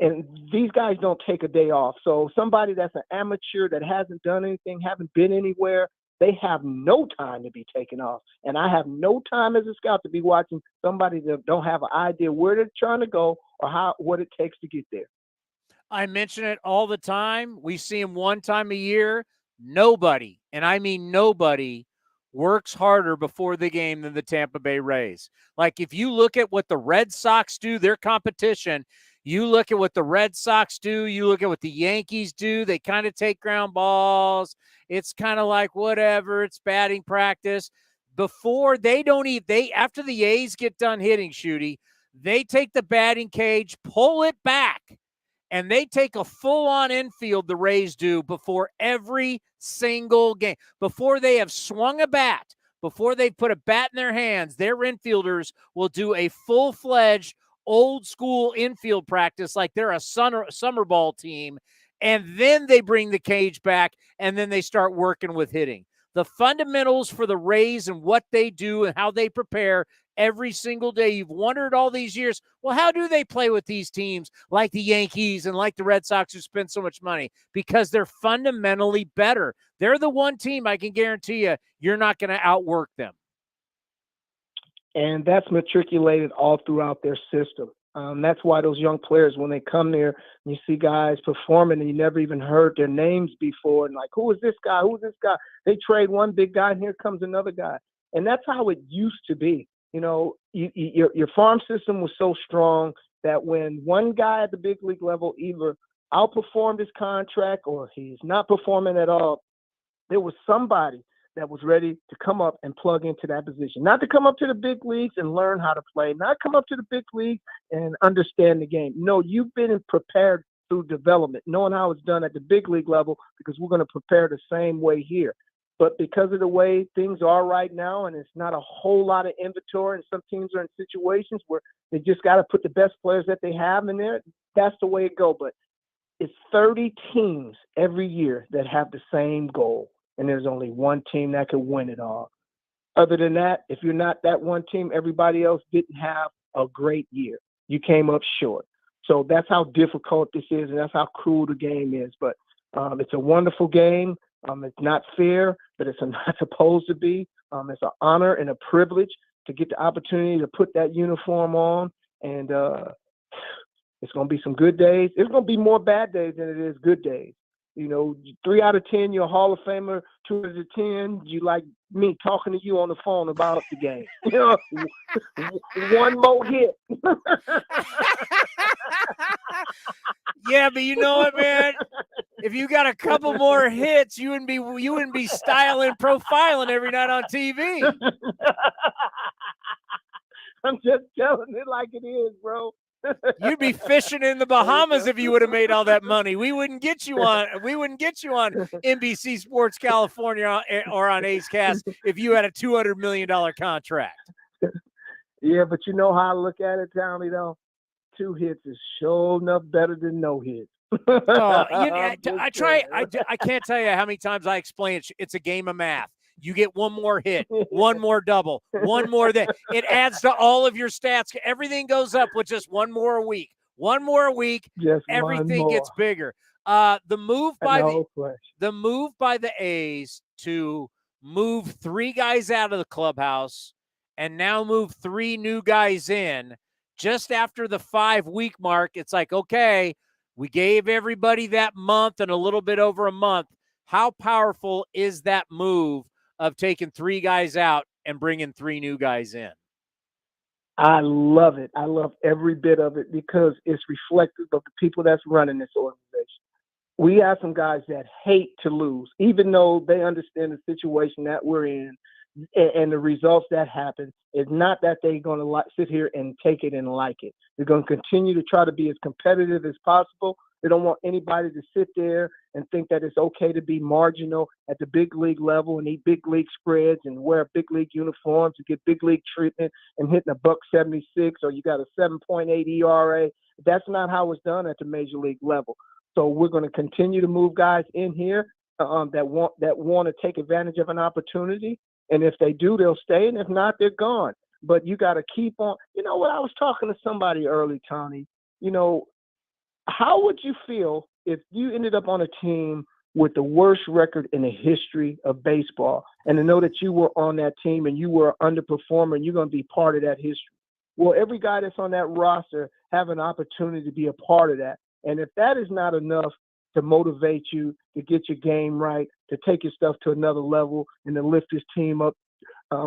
Speaker 8: these guys don't take a day off. So somebody that's an amateur that hasn't done anything, haven't been anywhere, they have no time to be taking off. And I have no time as a scout to be watching somebody that don't have an idea where they're trying to go or what it takes to get there.
Speaker 5: I mention it all the time. We see him one time a year. Nobody, and I mean nobody, works harder before the game than the Tampa Bay Rays. Like, if you look at what the Red Sox do, their competition, you look at what the Red Sox do, you look at what the Yankees do, they kind of take ground balls. It's kind of like whatever, it's batting practice. Before after the A's get done hitting, Shooty, They take the batting cage, pull it back, and they take a full-on infield, the Rays do, before every single game. Before they have swung a bat, before they put a bat in their hands, their infielders will do a full-fledged, old-school infield practice like they're a summer ball team, and then they bring the cage back, and then they start working with hitting. The fundamentals for the Rays and what they do and how they prepare every single day. You've wondered all these years, well, how do they play with these teams like the Yankees and like the Red Sox who spend so much money? Because they're fundamentally better. They're the one team I can guarantee you're not going to outwork them.
Speaker 8: And that's matriculated all throughout their system. That's why those young players, when they come there, you see guys performing and you never even heard their names before. And like, who is this guy? Who is this guy? They trade one big guy and here comes another guy. And that's how it used to be. You know, your farm system was so strong that when one guy at the big league level either outperformed his contract or he's not performing at all, there was somebody that was ready to come up and plug into that position. Not to come up to the big leagues and learn how to play, not come up to the big leagues and understand the game. No, you've been prepared through development, knowing how it's done at the big league level, because we're going to prepare the same way here. But because of the way things are right now, and it's not a whole lot of inventory, and some teams are in situations where they just got to put the best players that they have in there, that's the way it goes. But it's 30 teams every year that have the same goal, and there's only one team that can win it all. Other than that, if you're not that one team, everybody else didn't have a great year. You came up short. So that's how difficult this is, and that's how cruel the game is. But it's a wonderful game. It's not fair, but it's not supposed to be. It's an honor and a privilege to get the opportunity to put that uniform on. And it's going to be some good days. It's going to be more bad days than it is good days. You know, 3 out of 10, you're a Hall of Famer. 2 out of 10, you like me talking to you on the phone about the game. You know, one more hit.
Speaker 5: Yeah, but you know what, man? If you got a couple more hits, you wouldn't be styling, profiling every night on TV.
Speaker 8: I'm just telling it like it is, bro.
Speaker 5: You'd be fishing in the Bahamas if you would have made all that money. We wouldn't get you on NBC Sports California or on A's Cast if you had a $200 million contract.
Speaker 8: Yeah, but you know how I look at it, Tommy, though? 2 hits is sure enough better than no hits.
Speaker 5: I can't tell you how many times I explain it. It's a game of math. You get one more hit, one more double, one more that it adds to all of your stats. Everything goes up with just one more a week. One more a week,
Speaker 8: just
Speaker 5: everything gets bigger. The move by the A's to move 3 guys out of the clubhouse and now move 3 new guys in just after the 5-week mark. It's like, okay, we gave everybody that month and a little bit over a month. How powerful is that move of taking 3 guys out and bringing 3 new guys in?
Speaker 8: I love it. I love every bit of it because it's reflective of the people that's running this organization. We have some guys that hate to lose, even though they understand the situation that we're in and the results that happen. It's not that they're going to sit here and take it and like it. They're going to continue to try to be as competitive as possible. They don't want anybody to sit there and think that it's okay to be marginal at the big league level and eat big league spreads and wear big league uniforms and get big league treatment and hitting a $1.76 or you got a 7.8 ERA. That's not how it's done at the major league level. So we're going to continue to move guys in here that want to take advantage of an opportunity. And if they do, they'll stay. And if not, they're gone. But you got to keep on. You know what? I was talking to somebody early, Tony. You know, how would you feel if you ended up on a team with the worst record in the history of baseball and to know that you were on that team and you were an underperformer and you're going to be part of that history? Well, every guy that's on that roster have an opportunity to be a part of that. And if that is not enough to motivate you, to get your game right, to take your stuff to another level and to lift this team up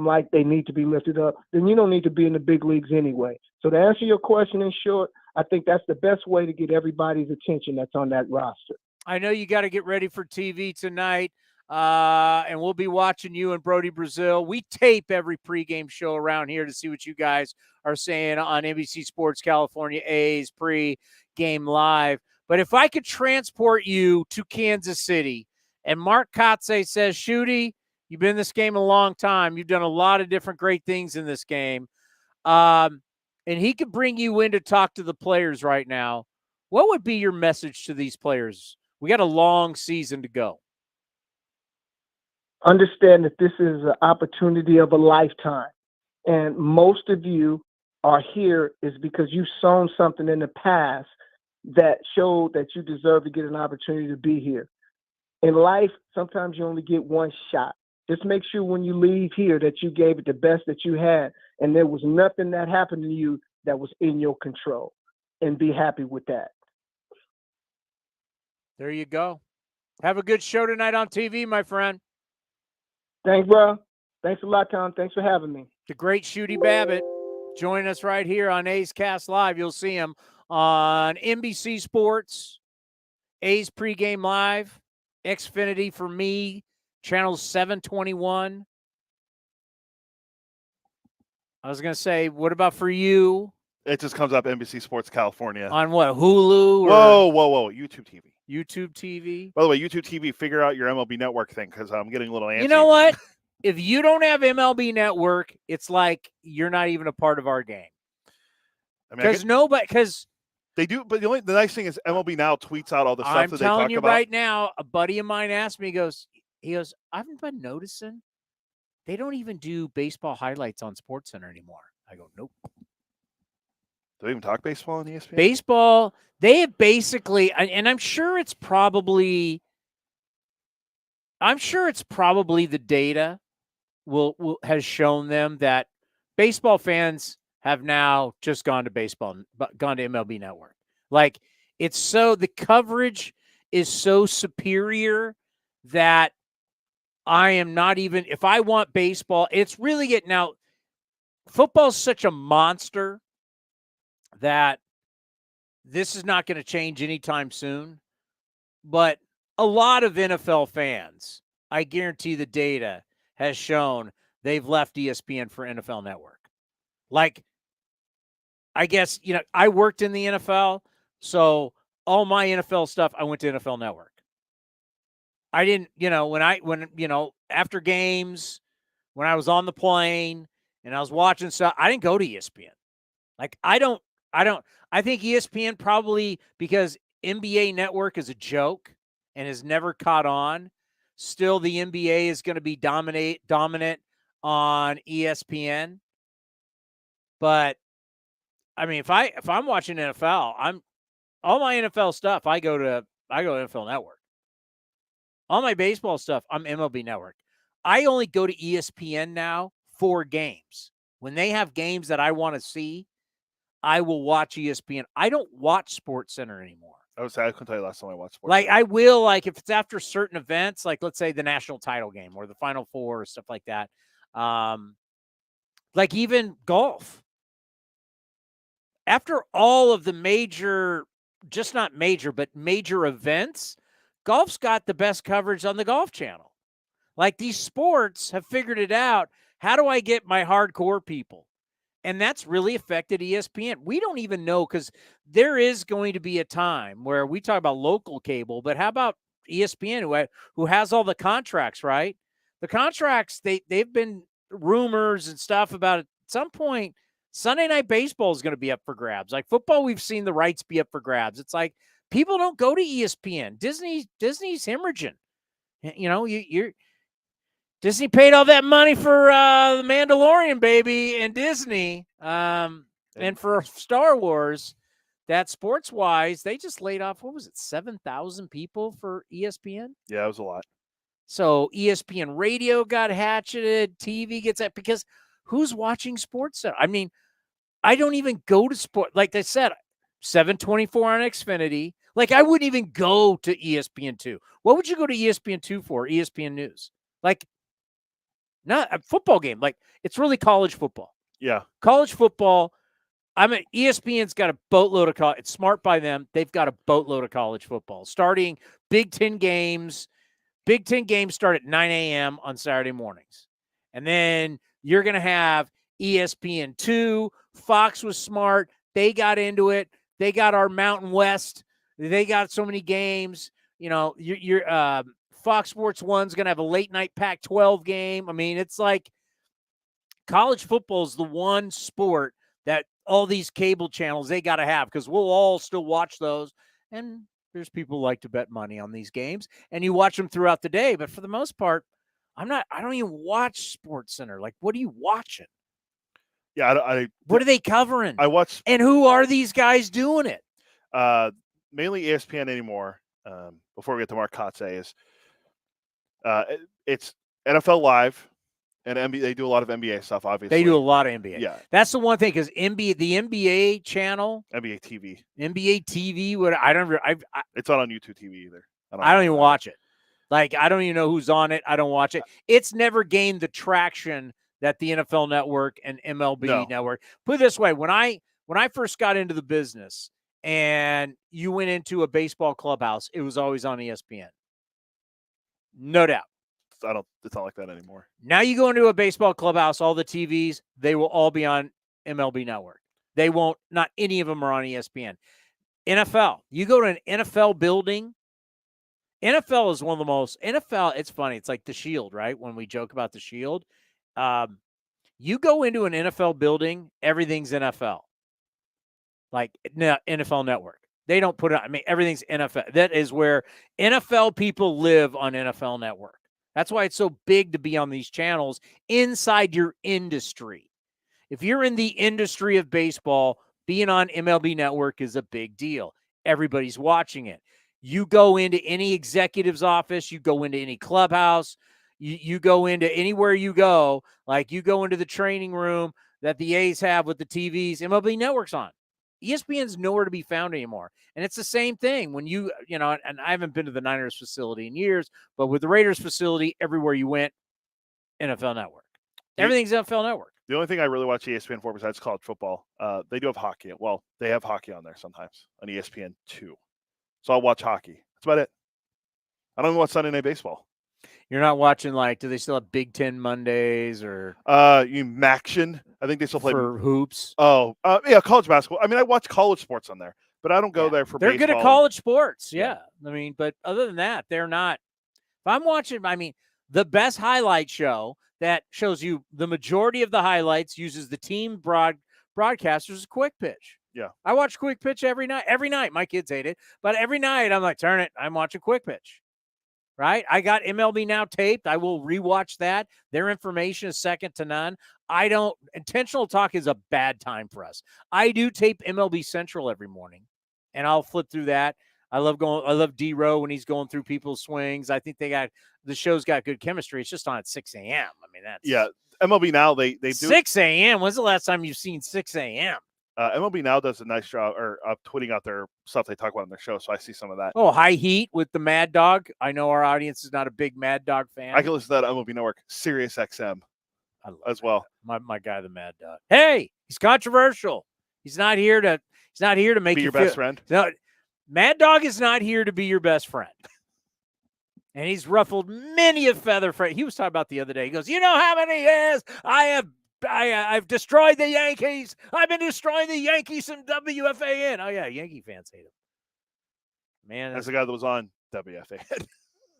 Speaker 8: like they need to be lifted up, then you don't need to be in the big leagues anyway. So to answer your question in short, I think that's the best way to get everybody's attention that's on that roster.
Speaker 5: I know you got to get ready for TV tonight. And we'll be watching you and Brody Brazil. We tape every pregame show around here to see what you guys are saying on NBC Sports California A's pregame live. But if I could transport you to Kansas City, and Mark Kotsay says, Shooty, you've been in this game a long time. You've done a lot of different great things in this game. And he could bring you in to talk to the players right now. What would be your message to these players? We got a long season to go.
Speaker 8: Understand that this is an opportunity of a lifetime. And most of you are here is because you've sown something in the past that showed that you deserve to get an opportunity to be here. In life, sometimes you only get one shot. Just make sure when you leave here that you gave it the best that you had, and there was nothing that happened to you that was in your control. And be happy with that.
Speaker 5: There you go. Have a good show tonight on TV, my friend.
Speaker 8: Thanks, bro. Thanks a lot, Tom. Thanks for having me.
Speaker 5: The great Shooty Babitt. Join us right here on A's Cast Live. You'll see him on NBC Sports, A's Pregame Live, Xfinity for me, channel 721. I was going to say, what about for you?
Speaker 6: It just comes up NBC Sports California.
Speaker 5: On what, Hulu?
Speaker 6: Whoa. YouTube TV.
Speaker 5: YouTube TV.
Speaker 6: By the way, YouTube TV, figure out your MLB Network thing because I'm getting a little antsy.
Speaker 5: You know what? If you don't have MLB Network, it's like you're not even a part of our game. Because
Speaker 6: they do, but the nice thing is MLB Now tweets out all the stuff
Speaker 5: I'm
Speaker 6: that they talk
Speaker 5: telling you
Speaker 6: about.
Speaker 5: right now, a buddy of mine asked me, he goes, I haven't been noticing they don't even do baseball highlights on SportsCenter anymore. I go, nope.
Speaker 6: Do they even talk baseball on ESPN?
Speaker 5: Baseball, they have basically, and I'm sure it's probably the data has shown them that baseball fans have now just gone to MLB Network. Like, the coverage is so superior that I am not even, if I want baseball, it's really getting out. Football's such a monster that this is not going to change anytime soon. But a lot of NFL fans, I guarantee the data has shown they've left ESPN for NFL Network. Like, I guess, I worked in the NFL, so all my NFL stuff, I went to NFL Network. I didn't, after games, when I was on the plane and I was watching stuff, I didn't go to ESPN. Like, I think ESPN probably, because NBA Network is a joke and has never caught on, still the NBA is going to be dominant on ESPN. But I mean, if I'm watching NFL, all my NFL stuff, I go to NFL Network. All my baseball stuff, I'm MLB Network. I only go to ESPN now for games. When they have games that I want to see, I will watch ESPN. I don't watch SportsCenter anymore.
Speaker 6: I couldn't tell you last time I watched SportsCenter.
Speaker 5: Like, I will, if it's after certain events, like let's say the national title game or the Final Four or stuff like that. Like even golf. After all of the major, just not major, but major events, golf's got the best coverage on the Golf Channel. Like, these sports have figured it out. How do I get my hardcore people? And that's really affected ESPN. We don't even know, because there is going to be a time where we talk about local cable, but how about ESPN, who has all the contracts, right? The contracts, they've been rumors and stuff about at some point, Sunday Night Baseball is going to be up for grabs. Like football, we've seen the rights be up for grabs. It's like people don't go to ESPN. Disney's hemorrhaging. You're Disney paid all that money for the Mandalorian, baby, and Disney, and for Star Wars. That sports-wise, they just laid off, 7,000 people for ESPN?
Speaker 6: Yeah, it was a lot.
Speaker 5: So ESPN radio got hatcheted, TV gets that, because who's watching sports? I mean, I don't even go to sport. Like I said, 724 on Xfinity. Like, I wouldn't even go to ESPN2. What would you go to ESPN2 for? ESPN News. Like, not a football game. Like, it's really college football.
Speaker 6: Yeah.
Speaker 5: College football. ESPN's got a boatload of college. It's smart by them. They've got a boatload of college football. Starting Big Ten games Big Ten games start at 9 a.m. on Saturday mornings. And then you're going to have ESPN2. Fox was smart. They got into it. They got our Mountain West. They got so many games. You know, your Fox Sports 1's going to have a late night Pac-12 game. I mean, it's like college football is the one sport that all these cable channels, they got to have, because we'll all still watch those. And there's people who like to bet money on these games, and you watch them throughout the day. But for the most part, I don't even watch SportsCenter. Like, what are you watching?
Speaker 6: Yeah,
Speaker 5: what are they covering?
Speaker 6: I watch.
Speaker 5: And who are these guys doing it?
Speaker 6: Mainly ESPN anymore. Before we get to Mark Kotsay, it's NFL Live and NBA. They do a lot of NBA stuff. Obviously,
Speaker 5: they do a lot of NBA.
Speaker 6: Yeah,
Speaker 5: that's the one thing, because the NBA channel,
Speaker 6: NBA TV,
Speaker 5: it's
Speaker 6: not on YouTube TV either.
Speaker 5: I don't even watch it. Like, I don't even know who's on it. I don't watch it. It's never gained the traction that the NFL Network and MLB Network. Put it this way: when I first got into the business, and you went into a baseball clubhouse, it was always on ESPN. No doubt.
Speaker 6: It's not like that anymore.
Speaker 5: Now you go into a baseball clubhouse, all the TVs, they will all be on MLB Network. They won't, not any of them are on ESPN. NFL, you go to an NFL building. NFL is one of the most, it's funny. It's like the Shield, right? When we joke about the Shield. You go into an NFL building, everything's NFL. Like NFL Network. They don't put it on. I mean, everything's NFL. That is where NFL people live, on NFL Network. That's why it's so big to be on these channels inside your industry. If you're in the industry of baseball, being on MLB Network is a big deal. Everybody's watching it. You go into any executive's office, you go into any clubhouse, you go into anywhere you go, like you go into the training room that the A's have with the TVs, MLB Network's on. ESPN's nowhere to be found anymore. And it's the same thing when you know, and I haven't been to the Niners facility in years, but with the Raiders facility, everywhere you went, NFL Network. Everything's NFL Network.
Speaker 6: The only thing I really watch ESPN for besides college football, they do have hockey. Well, they have hockey on there sometimes on ESPN 2. So I'll watch hockey. That's about it. I don't even watch Sunday Night Baseball.
Speaker 5: You're not watching, like, do they still have Big Ten Mondays or?
Speaker 6: Maction. I think they still play
Speaker 5: for hoops.
Speaker 6: Oh, yeah, college basketball. I mean, I watch college sports on there, but I don't go there for
Speaker 5: They're
Speaker 6: baseball.
Speaker 5: good at college sports. Yeah. I mean, but other than that, they're not. If I'm watching, I mean, the best highlight show that shows you the majority of the highlights uses the team broadcasters is Quick Pitch.
Speaker 6: Yeah.
Speaker 5: I watch Quick Pitch every night. Every night. My kids hate it. But every night I'm like, turn it. I'm watching Quick Pitch. Right? I got MLB Now taped. I will rewatch that. Their information is second to none. Intentional talk is a bad time for us. I do tape MLB Central every morning, and I'll flip through that. I love D-Row when he's going through people's swings. I think the show's got good chemistry. It's just on at 6 a.m. I mean, that's.
Speaker 6: Yeah. MLB Now, they do.
Speaker 5: 6 a.m. When's the last time you've seen 6 a.m.?
Speaker 6: MLB Now does a nice job of tweeting out their stuff they talk about on their show, so I see some of that.
Speaker 5: Oh, High Heat with the Mad Dog. I know our audience is not a big Mad Dog fan.
Speaker 6: I can listen to that on MLB Network, Sirius XM as well.
Speaker 5: My guy, the Mad Dog. Hey, he's controversial. He's not here to make
Speaker 6: be
Speaker 5: you
Speaker 6: your best friend.
Speaker 5: No, Mad Dog is not here to be your best friend. And he's ruffled many a feather. He was talking about the other day. He goes, you know how many years I've destroyed the Yankees. I've been destroying the Yankees and WFAN. Oh, yeah, Yankee fans hate him. Man,
Speaker 6: as a guy that was on WFAN.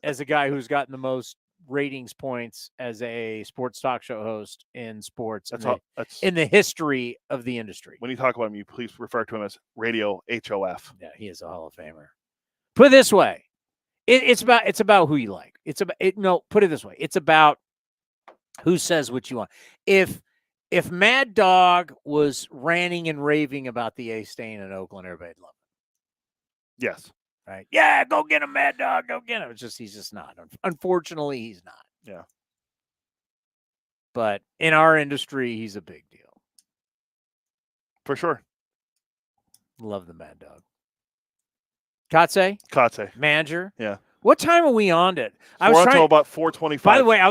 Speaker 5: As a guy who's gotten the most ratings points as a sports talk show host in sports in the history of the industry.
Speaker 6: When you talk about him, you please refer to him as Radio HOF.
Speaker 5: Yeah, he is a Hall of Famer. Put it this way. It's about who you like. Put it this way. It's about who says what you want. If Mad Dog was ranting and raving about the A's staying in Oakland, everybody'd love it.
Speaker 6: Yes.
Speaker 5: Right. Yeah, go get him, Mad Dog. Go get him. He's just not. Unfortunately, he's not.
Speaker 6: Yeah.
Speaker 5: But in our industry, he's a big deal.
Speaker 6: For sure.
Speaker 5: Love the Mad Dog. Kotsay? Manager?
Speaker 6: Yeah.
Speaker 5: What time are we on it?
Speaker 6: I was until about 4:25.
Speaker 5: By the way, I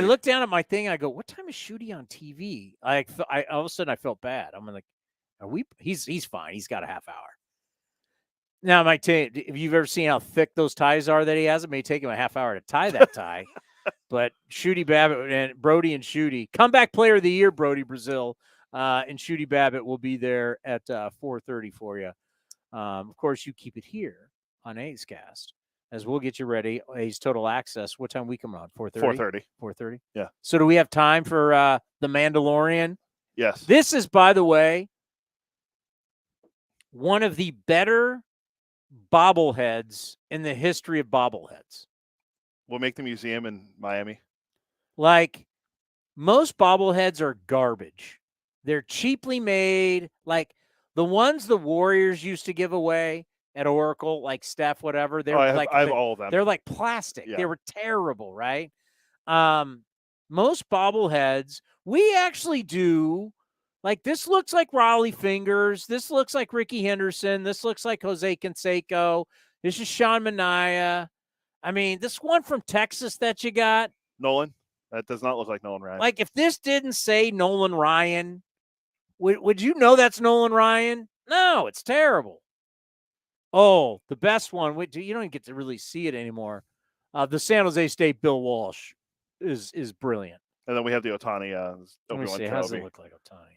Speaker 5: looked down at my thing. I go, what time is Shooty on TV? I all of a sudden I felt bad. I'm like, are we? He's fine. He's got a half hour. Now, Mike, if you've ever seen how thick those ties are that he has, it may take him a half hour to tie that tie. But Shooty Babitt and Brody and Shooty, comeback player of the year, Brody Brazil, and Shooty Babitt will be there at 4:30 for you. Of course, you keep it here on A's Cast as we'll get you ready. A's Total Access. What time we come on? 4:30?
Speaker 6: 4:30.
Speaker 5: 4:30?
Speaker 6: Yeah.
Speaker 5: So do we have time for The Mandalorian?
Speaker 6: Yes.
Speaker 5: This is, by the way, one of the better bobbleheads in the history of bobbleheads.
Speaker 6: We'll make the museum in Miami.
Speaker 5: Like, most bobbleheads are garbage. They're cheaply made. Like, the ones the Warriors used to give away at Oracle, like Steph, whatever. They're
Speaker 6: I have all of them.
Speaker 5: They're like plastic.
Speaker 6: Yeah.
Speaker 5: They were terrible, right? Most bobbleheads, we actually do. Like, this looks like Raleigh Fingers. This looks like Ricky Henderson. This looks like Jose Canseco. This is Sean Manaea. I mean, this one from Texas that you got.
Speaker 6: Nolan. That does not look like Nolan Ryan.
Speaker 5: Like, if this didn't say Nolan Ryan, would you know that's Nolan Ryan? No, it's terrible. Oh, the best one. You don't even get to really see it anymore. The San Jose State Bill Walsh is brilliant.
Speaker 6: And then we have the Ohtani.
Speaker 5: Let me see. How does it look like Ohtani?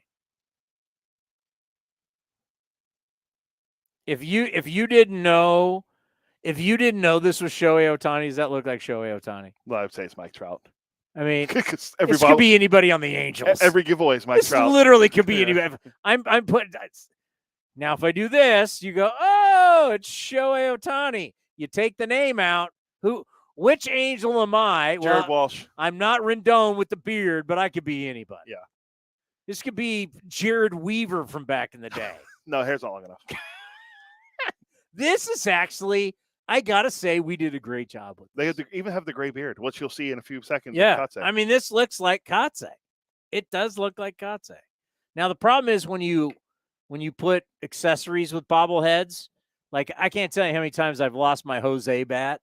Speaker 5: If you didn't know this was Shohei Ohtani, does that look like Shohei Ohtani?
Speaker 6: Well, I would say it's Mike Trout.
Speaker 5: I mean, this could be anybody on the Angels.
Speaker 6: Every giveaway is Mike Trout.
Speaker 5: This literally could be anybody. I'm putting. Now, if I do this, you go, oh, it's Shohei Ohtani. You take the name out. Which Angel am I?
Speaker 6: Jared Walsh.
Speaker 5: I'm not Rendon with the beard, but I could be anybody.
Speaker 6: Yeah.
Speaker 5: This could be Jared Weaver from back in the day.
Speaker 6: No, hair's not long enough.
Speaker 5: This is actually, I got to say, we did a great job with this.
Speaker 6: They even have the gray beard, which you'll see in a few seconds.
Speaker 5: Yeah. I mean, this looks like Kotsay. It does look like Kotsay. Now, the problem is when you put accessories with bobbleheads, like I can't tell you how many times I've lost my Jose bat.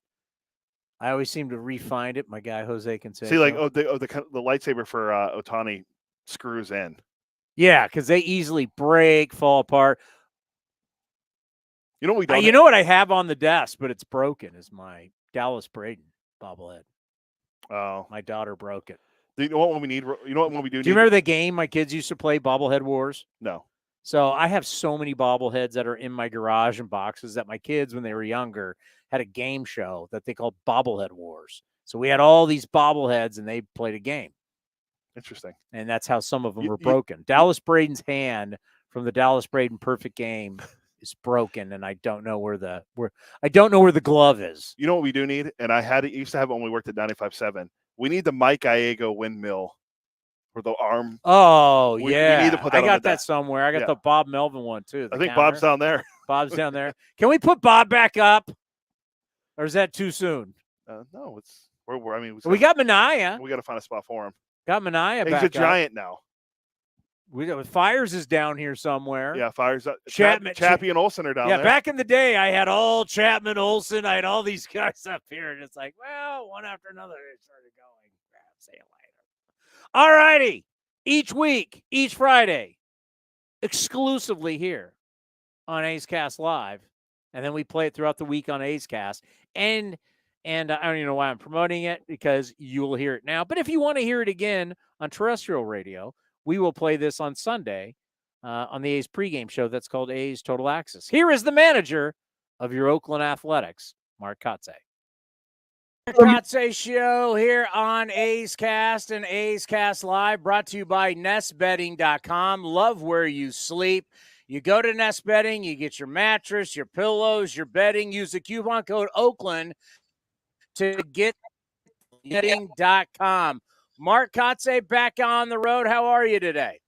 Speaker 5: I always seem to re-find it. My guy Jose can say.
Speaker 6: See, like the lightsaber for Ohtani screws in.
Speaker 5: Yeah, because they easily break, fall apart.
Speaker 6: You know what we don't.
Speaker 5: You know what I have on the desk, but it's broken. Is my Dallas Braden bobblehead.
Speaker 6: Oh,
Speaker 5: my daughter broke it.
Speaker 6: You know what we need? You know what we do?
Speaker 5: Do you remember the game my kids used to play, Bobblehead Wars?
Speaker 6: No.
Speaker 5: So I have so many bobbleheads that are in my garage and boxes that my kids, when they were younger, had a game show that they called Bobblehead Wars. So we had all these bobbleheads, and they played a game.
Speaker 6: Interesting.
Speaker 5: And that's how some of them were broken. Dallas Braden's hand from the Dallas Braden Perfect Game is broken, and I don't know where the glove is.
Speaker 6: You know what we do need? And used to have it when we worked at 95.7. We need the Mike Gallego windmill for the arm.
Speaker 5: Oh,
Speaker 6: we
Speaker 5: need
Speaker 6: to put that
Speaker 5: I got
Speaker 6: on the
Speaker 5: that
Speaker 6: desk.
Speaker 5: somewhere. I got the Bob Melvin one too.
Speaker 6: I think Bob's down there.
Speaker 5: Bob's down there. Can we put Bob back up? Or is that too soon?
Speaker 6: No, it's I mean,
Speaker 5: we got Manaea.
Speaker 6: We got to find a spot for him.
Speaker 5: Got Manaea back up.
Speaker 6: He's a giant now.
Speaker 5: Fires is down here somewhere.
Speaker 6: Yeah, Fires.
Speaker 5: Chapman,
Speaker 6: Chappie and Olsen are down there.
Speaker 5: Yeah, back in the day, I had all Chapman, Olsen. I had all these guys up here, and it's like, well, one after another, it started going. See you later. All righty. Each week, each Friday, exclusively here on A's Cast Live, and then we play it throughout the week on A's Cast. And I don't even know why I'm promoting it, because you will hear it now. But if you want to hear it again on terrestrial radio, we will play this on Sunday on the A's pregame show that's called A's Total Access. Here is the manager of your Oakland Athletics, Mark Kotsay. Kotsay Show here on A's Cast and A's Cast Live, brought to you by nestbedding.com. Love where you sleep. You go to Nest Bedding, you get your mattress, your pillows, your bedding. Use the coupon code Oakland to get bedding.com. Mark Kotsay back on the road. How are you today?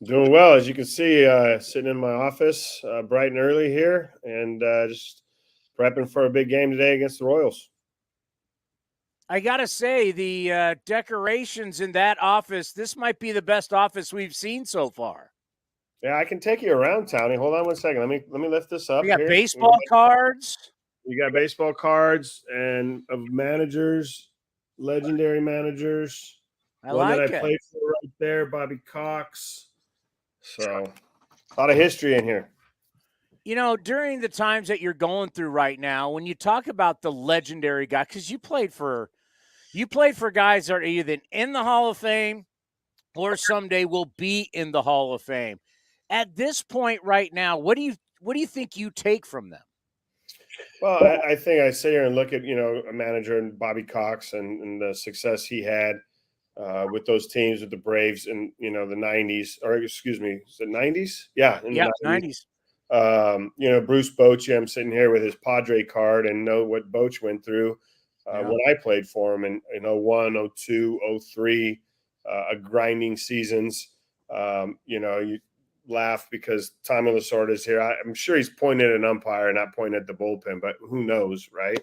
Speaker 7: Doing well. As you can see, sitting in my office bright and early here, and just prepping for a big game today against the Royals.
Speaker 5: I got to say, the decorations in that office, this might be the best office we've seen so far.
Speaker 7: Yeah, I can take you around, Townie. Hold on one second. Let me lift this up.
Speaker 5: We got
Speaker 7: here.
Speaker 5: baseball cards.
Speaker 7: You got baseball cards and of managers, legendary managers.
Speaker 5: I
Speaker 7: One
Speaker 5: like
Speaker 7: that I
Speaker 5: it.
Speaker 7: played for right there, Bobby Cox. So, a lot of history in here.
Speaker 5: during the times that you're going through right now, when you talk about the legendary guy, because you played for guys that are either in the Hall of Fame or someday will be in the Hall of Fame. At this point right now, what do you think you take from them?
Speaker 7: Well, I think I sit here and look at, a manager and Bobby Cox and the success he had with those teams with the Braves in, the 90s, or excuse me, is it 90s? Yeah, in the
Speaker 5: 90s.
Speaker 7: Bruce Bochy, I'm sitting here with his Padre card and know what Boch went through when I played for him in 01, 02, 03, grinding seasons. You laugh because Tommy Lasorda is here. I'm sure he's pointing at an umpire, not pointing at the bullpen, but who knows, right?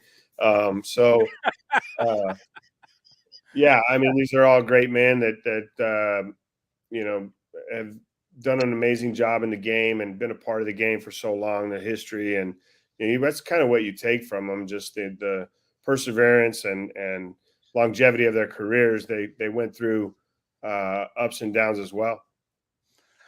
Speaker 7: Yeah, I mean, these are all great men that have done an amazing job in the game and been a part of the game for so long, the history, and that's kind of what you take from them, just the perseverance and longevity of their careers. They went through ups and downs as well.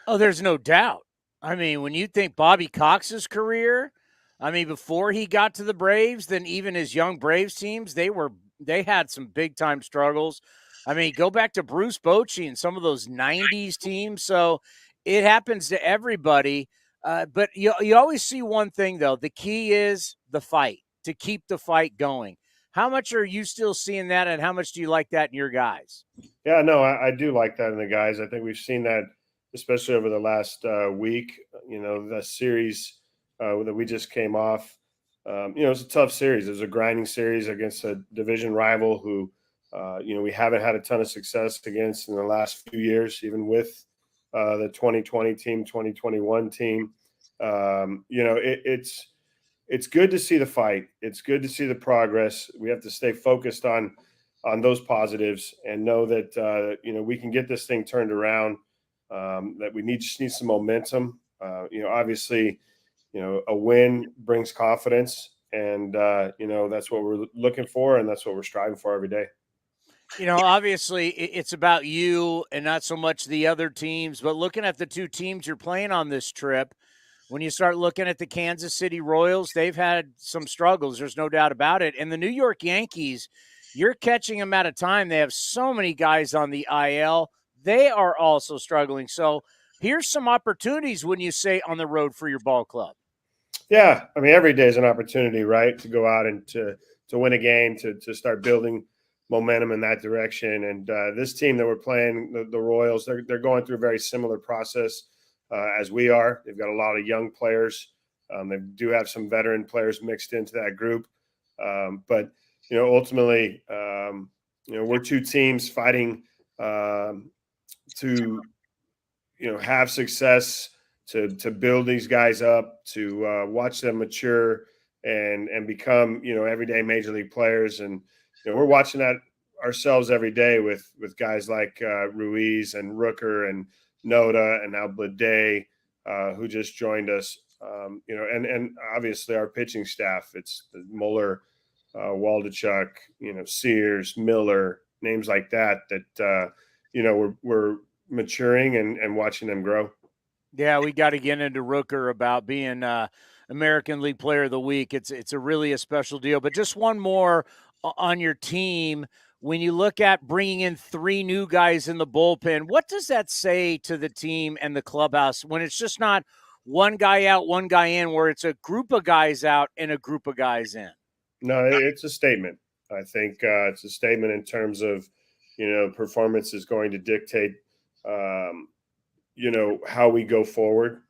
Speaker 5: Oh, there's no doubt. I mean, when you think Bobby Cox's career, I mean, before he got to the Braves, then even his young Braves teams, they had some big time struggles. I mean, go back to Bruce Bochy and some of those 90s teams. So it happens to everybody. But you always see one thing, though. The key is the fight, to keep the fight going. How much are you still seeing that, and how much do you like that in your guys?
Speaker 7: Yeah, no, I do like that in the guys. I think we've seen that, especially over the last week. The series that we just came off, it's a tough series. It was a grinding series against a division rival who, we haven't had a ton of success against in the last few years, even with the 2020 team, 2021 team. It's good to see the fight. It's good to see the progress. We have to stay focused on those positives and know that, we can get this thing turned around, that we just need some momentum. Obviously, a win brings confidence, and, that's what we're looking for, and that's what we're striving for every day.
Speaker 5: Obviously it's about you and not so much the other teams, but looking at the two teams you're playing on this trip, when you start looking at the Kansas City Royals, they've had some struggles. There's no doubt about it. And the New York Yankees, you're catching them at a time. They have so many guys on the IL. They are also struggling. So here's some opportunities when you say on the road for your ball club.
Speaker 7: Yeah. I mean, every day is an opportunity, right? To go out and to win a game, to start building momentum in that direction. And this team that we're playing, the Royals, they're going through a very similar process as we are. They've got a lot of young players. They do have some veteran players mixed into that group. But, ultimately, we're two teams fighting to, have success, to build these guys up, to watch them mature and become, everyday major league players. And, we're watching that ourselves every day with guys like Ruiz and Rooker and Noda and now Blade, who just joined us. And obviously our pitching staff. It's Mueller, Waldachuk, Sears, Miller, names like that. We're maturing and watching them grow.
Speaker 5: Yeah, we got to get into Rooker about being American League Player of the Week. It's a special deal. But just one more on your team. When you look at bringing in 3 new guys in the bullpen, what does that say to the team and the clubhouse when it's just not one guy out, one guy in, where it's a group of guys out and a group of guys in?
Speaker 7: No, it's a statement. I think it's a statement in terms of, performance is going to dictate, how we go forward,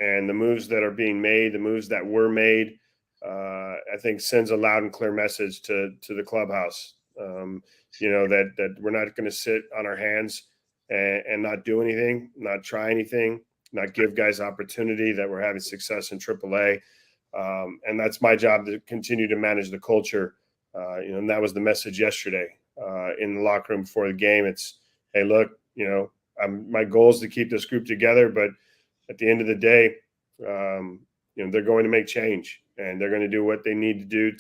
Speaker 7: and the moves that are being made, the moves that were made, I think sends a loud and clear message to the clubhouse. That we're not going to sit on our hands and not do anything, not try anything, not give guys opportunity, that we're having success in AAA. And that's my job, to continue to manage the culture. And that was the message yesterday in the locker room before the game. It's, hey, look, my goal is to keep this group together, but at the end of the day, they're going to make change, and they're going to do what they need to do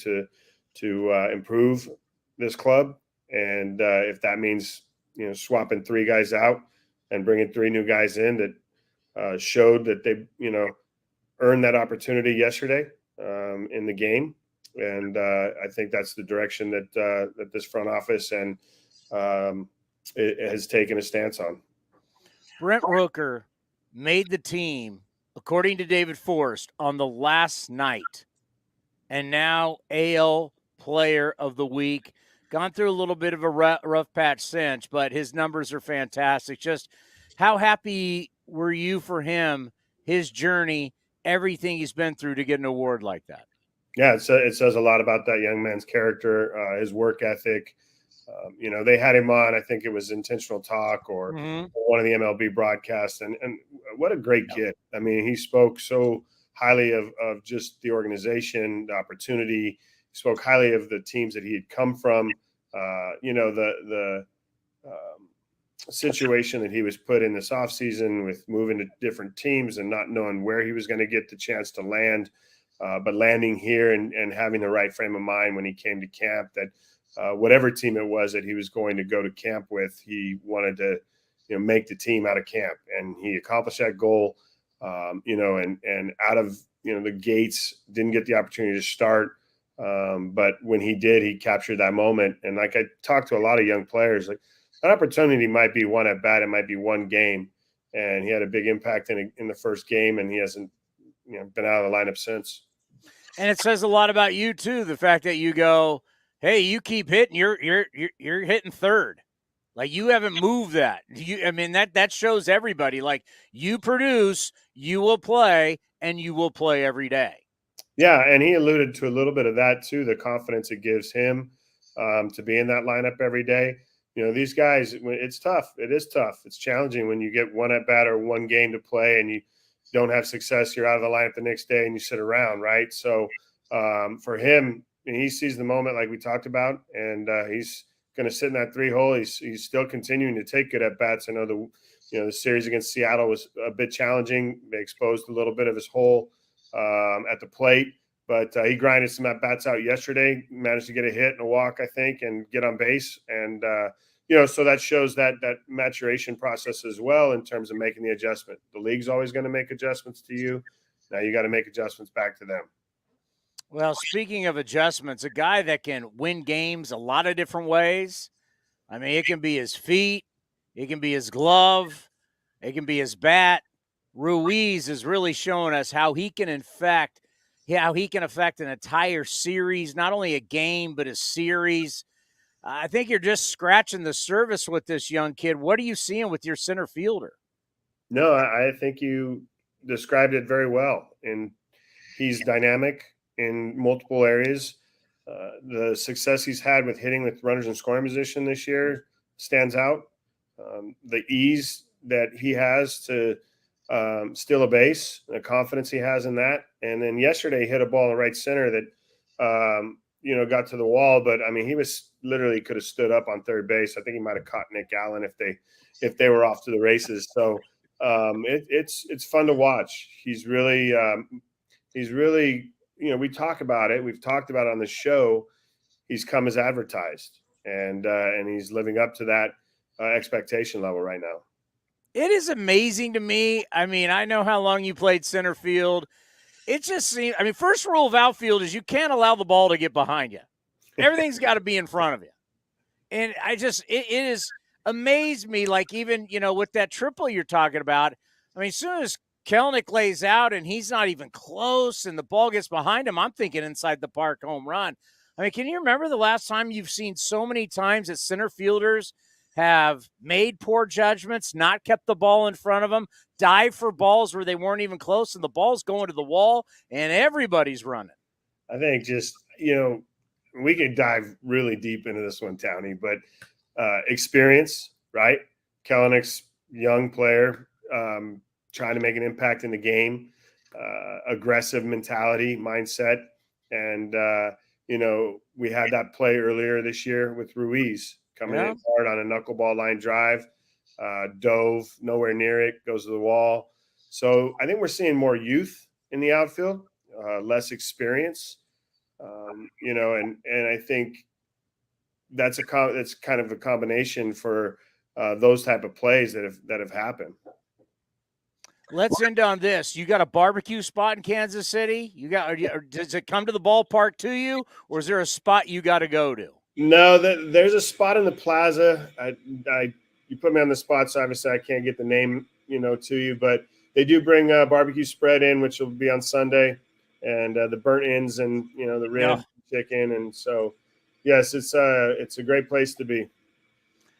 Speaker 7: to improve this club. And if that means, swapping 3 guys out and bringing 3 new guys in that showed that they, earned that opportunity yesterday in the game. And I think that's the direction that this front office and it has taken a stance on.
Speaker 5: Brent Rooker made the team, according to David Forrest, on the last night, and now AL Player of the Week. Gone through a little bit of a rough patch since, but his numbers are fantastic. Just how happy were you for him, his journey, everything he's been through to get an award like that?
Speaker 7: Yeah, it says a lot about that young man's character, his work ethic. They had him on, I think it was Intentional Talk or one of the MLB broadcasts. And what a great kid. I mean, he spoke so highly of just the organization, the opportunity. He spoke highly of the teams that he had come from, the situation that he was put in this offseason with moving to different teams and not knowing where he was going to get the chance to land. But landing here and having the right frame of mind when he came to camp, that whatever team it was that he was going to go to camp with, he wanted to, make the team out of camp, and he accomplished that goal. And out of the gates, didn't get the opportunity to start, but when he did, he captured that moment. And like I talked to a lot of young players, like that opportunity might be one at bat, it might be one game, and he had a big impact in the first game, and he hasn't been out of the lineup since.
Speaker 5: And it says a lot about you too, the fact that you go, hey, you keep hitting, you're hitting third. Like, you haven't moved that. That shows everybody, like, you produce, you will play, and you will play every day.
Speaker 7: Yeah, and he alluded to a little bit of that too, the confidence it gives him to be in that lineup every day. These guys, it's tough. It is tough. It's challenging when you get one at bat or one game to play and you don't have success, you're out of the lineup the next day and you sit around, right? So for him, he sees the moment like we talked about, and he's going to sit in that 3-hole. He's still continuing to take good at bats. I know the series against Seattle was a bit challenging. They exposed a little bit of his hole at the plate, but he grinded some at bats out yesterday, managed to get a hit and a walk, I think, and get on base. And so that shows that maturation process as well in terms of making the adjustment. The league's always going to make adjustments to you. Now you got to make adjustments back to them.
Speaker 5: Well, speaking of adjustments, a guy that can win games a lot of different ways. I mean, it can be his feet, it can be his glove, it can be his bat. Ruiz is really showing us how he can affect an entire series, not only a game, but a series. I think you're just scratching the surface with this young kid. What are you seeing with your center fielder?
Speaker 7: No, I think you described it very well. And he's dynamic in multiple areas. The success he's had with hitting with runners in scoring position this year stands out. The ease that he has to steal a base, the confidence he has in that. And then yesterday he hit a ball in the right center that, got to the wall, but I mean, he was literally could have stood up on third base. I think he might've caught Nick Allen if they were off to the races. So it's fun to watch. He's really, we talk about it. We've talked about it on the show. He's come as advertised, and he's living up to that expectation level right now.
Speaker 5: It is amazing to me. I mean, I know how long you played center field. It just seems, first rule of outfield is you can't allow the ball to get behind you. Everything's got to be in front of you. And it has amazed me, like even, with that triple you're talking about. I mean, as soon as Kelenic lays out and he's not even close and the ball gets behind him, I'm thinking inside the park home run. I mean, can you remember the last time you've seen so many times that center fielders have made poor judgments, not kept the ball in front of them, dive for balls where they weren't even close, and the ball's going to the wall, and everybody's running?
Speaker 7: I think just, we could dive really deep into this one, Townie, but experience, right? Kelenic's young player, trying to make an impact in the game, aggressive mentality, mindset. And, we had that play earlier this year with Ruiz coming in hard on a knuckleball line drive, dove, nowhere near it, goes to the wall. So I think we're seeing more youth in the outfield, less experience, and I think that's kind of a combination for those type of plays that have happened.
Speaker 5: Let's end on this. You got a barbecue spot in Kansas City? Or does it come to the ballpark to you, or is there a spot you got to go to?
Speaker 7: No, there's a spot in the plaza. You put me on the spot, so obviously I can't get the name, to you. But they do bring barbecue spread in, which will be on Sunday, and the burnt ends and the rib chicken, and so yes, it's a great place to be.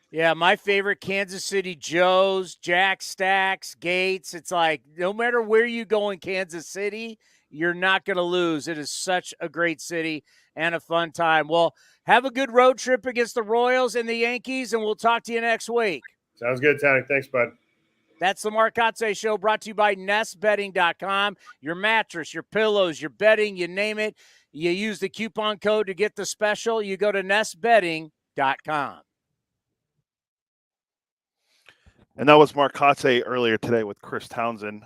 Speaker 5: Yeah, my favorite, Kansas City Joe's, Jack Stacks, Gates. It's like no matter where you go in Kansas City, you're not going to lose. It is such a great city and a fun time. Well, have a good road trip against the Royals and the Yankees, and we'll talk to you next week.
Speaker 7: Sounds good, Tony. Thanks, bud.
Speaker 5: That's the Mark Kotsay Show, brought to you by NestBetting.com. Your mattress, your pillows, your bedding, you name it. You use the coupon code to get the special. You go to NestBetting.com.
Speaker 6: And that was Mark Kotsay earlier today with Chris Townsend.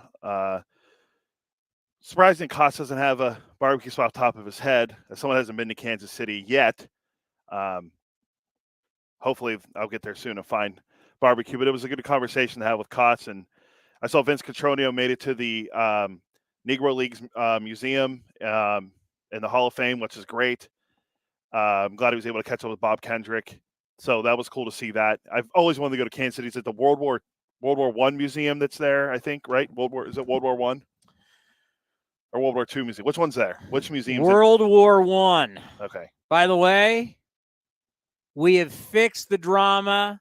Speaker 6: Surprising Kotsay doesn't have a barbecue spot on top of his head, as someone hasn't been to Kansas City yet. Hopefully I'll get there soon and find barbecue. But it was a good conversation to have with Kotsay. And I saw Vince Cotroneo made it to the Negro Leagues Museum in the Hall of Fame, which is great. I'm glad he was able to catch up with Bob Kendrick. So that was cool to see that. I've always wanted to go to Kansas City. It's at the World War I museum that's there, I think, right? Is it World War I? Or World War II museum? Which one's there? Which museum?
Speaker 5: World War I.
Speaker 6: Okay.
Speaker 5: By the way, we have fixed the drama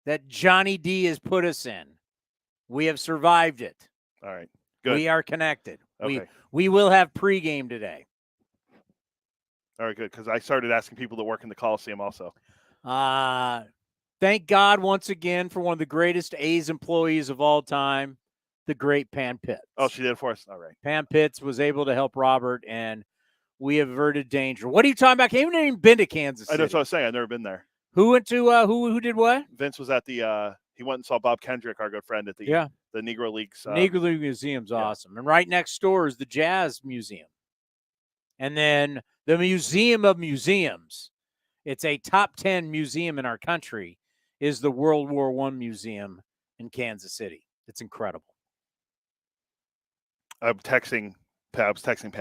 Speaker 5: that Johnny D has put us in. We have survived it.
Speaker 6: All right. Good.
Speaker 5: We are connected.
Speaker 6: Okay.
Speaker 5: We will have pregame today.
Speaker 6: All right, good, because I started asking people that work in the Coliseum also.
Speaker 5: Thank God once again for one of the greatest A's employees of all time, the great Pam Pitts.
Speaker 6: Oh, she did it for us? All right.
Speaker 5: Pam Pitts was able to help Robert, and we averted danger. What are you talking about? I haven't even been to Kansas City.
Speaker 6: I know what I was saying. I've never been there.
Speaker 5: Who went to who did what?
Speaker 6: Vince was at the he went and saw Bob Kendrick, our good friend, at the Negro Leagues.
Speaker 5: Negro League Museum's awesome. And right next door is the Jazz Museum. And then the Museum of Museums, it's a top 10 museum in our country, is the World War I Museum in Kansas City. It's incredible.
Speaker 6: I was texting Pam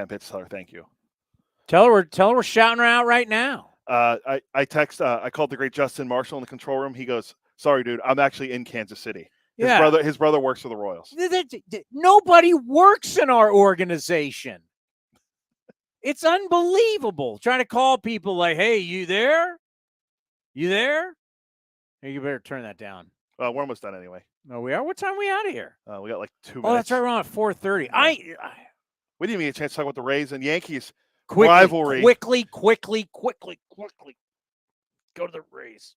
Speaker 6: Pitts to tell her thank you.
Speaker 5: Tell her we're shouting her out right now.
Speaker 6: I called the great Justin Marshall in the control room. He goes, "Sorry, dude, I'm actually in Kansas City." His brother works for the Royals.
Speaker 5: Nobody works in our organization. It's unbelievable. Trying to call people like, "Hey, you there? You there?" Hey, you better turn that down.
Speaker 6: We're almost done anyway.
Speaker 5: No, we are. What time are we out of here?
Speaker 6: We got like 2 minutes.
Speaker 5: Oh, that's right. We're on at 4:30.
Speaker 6: We didn't even get a chance to talk about the Rays and Yankees
Speaker 5: Quickly.
Speaker 6: rivalry.
Speaker 5: Go to the Rays.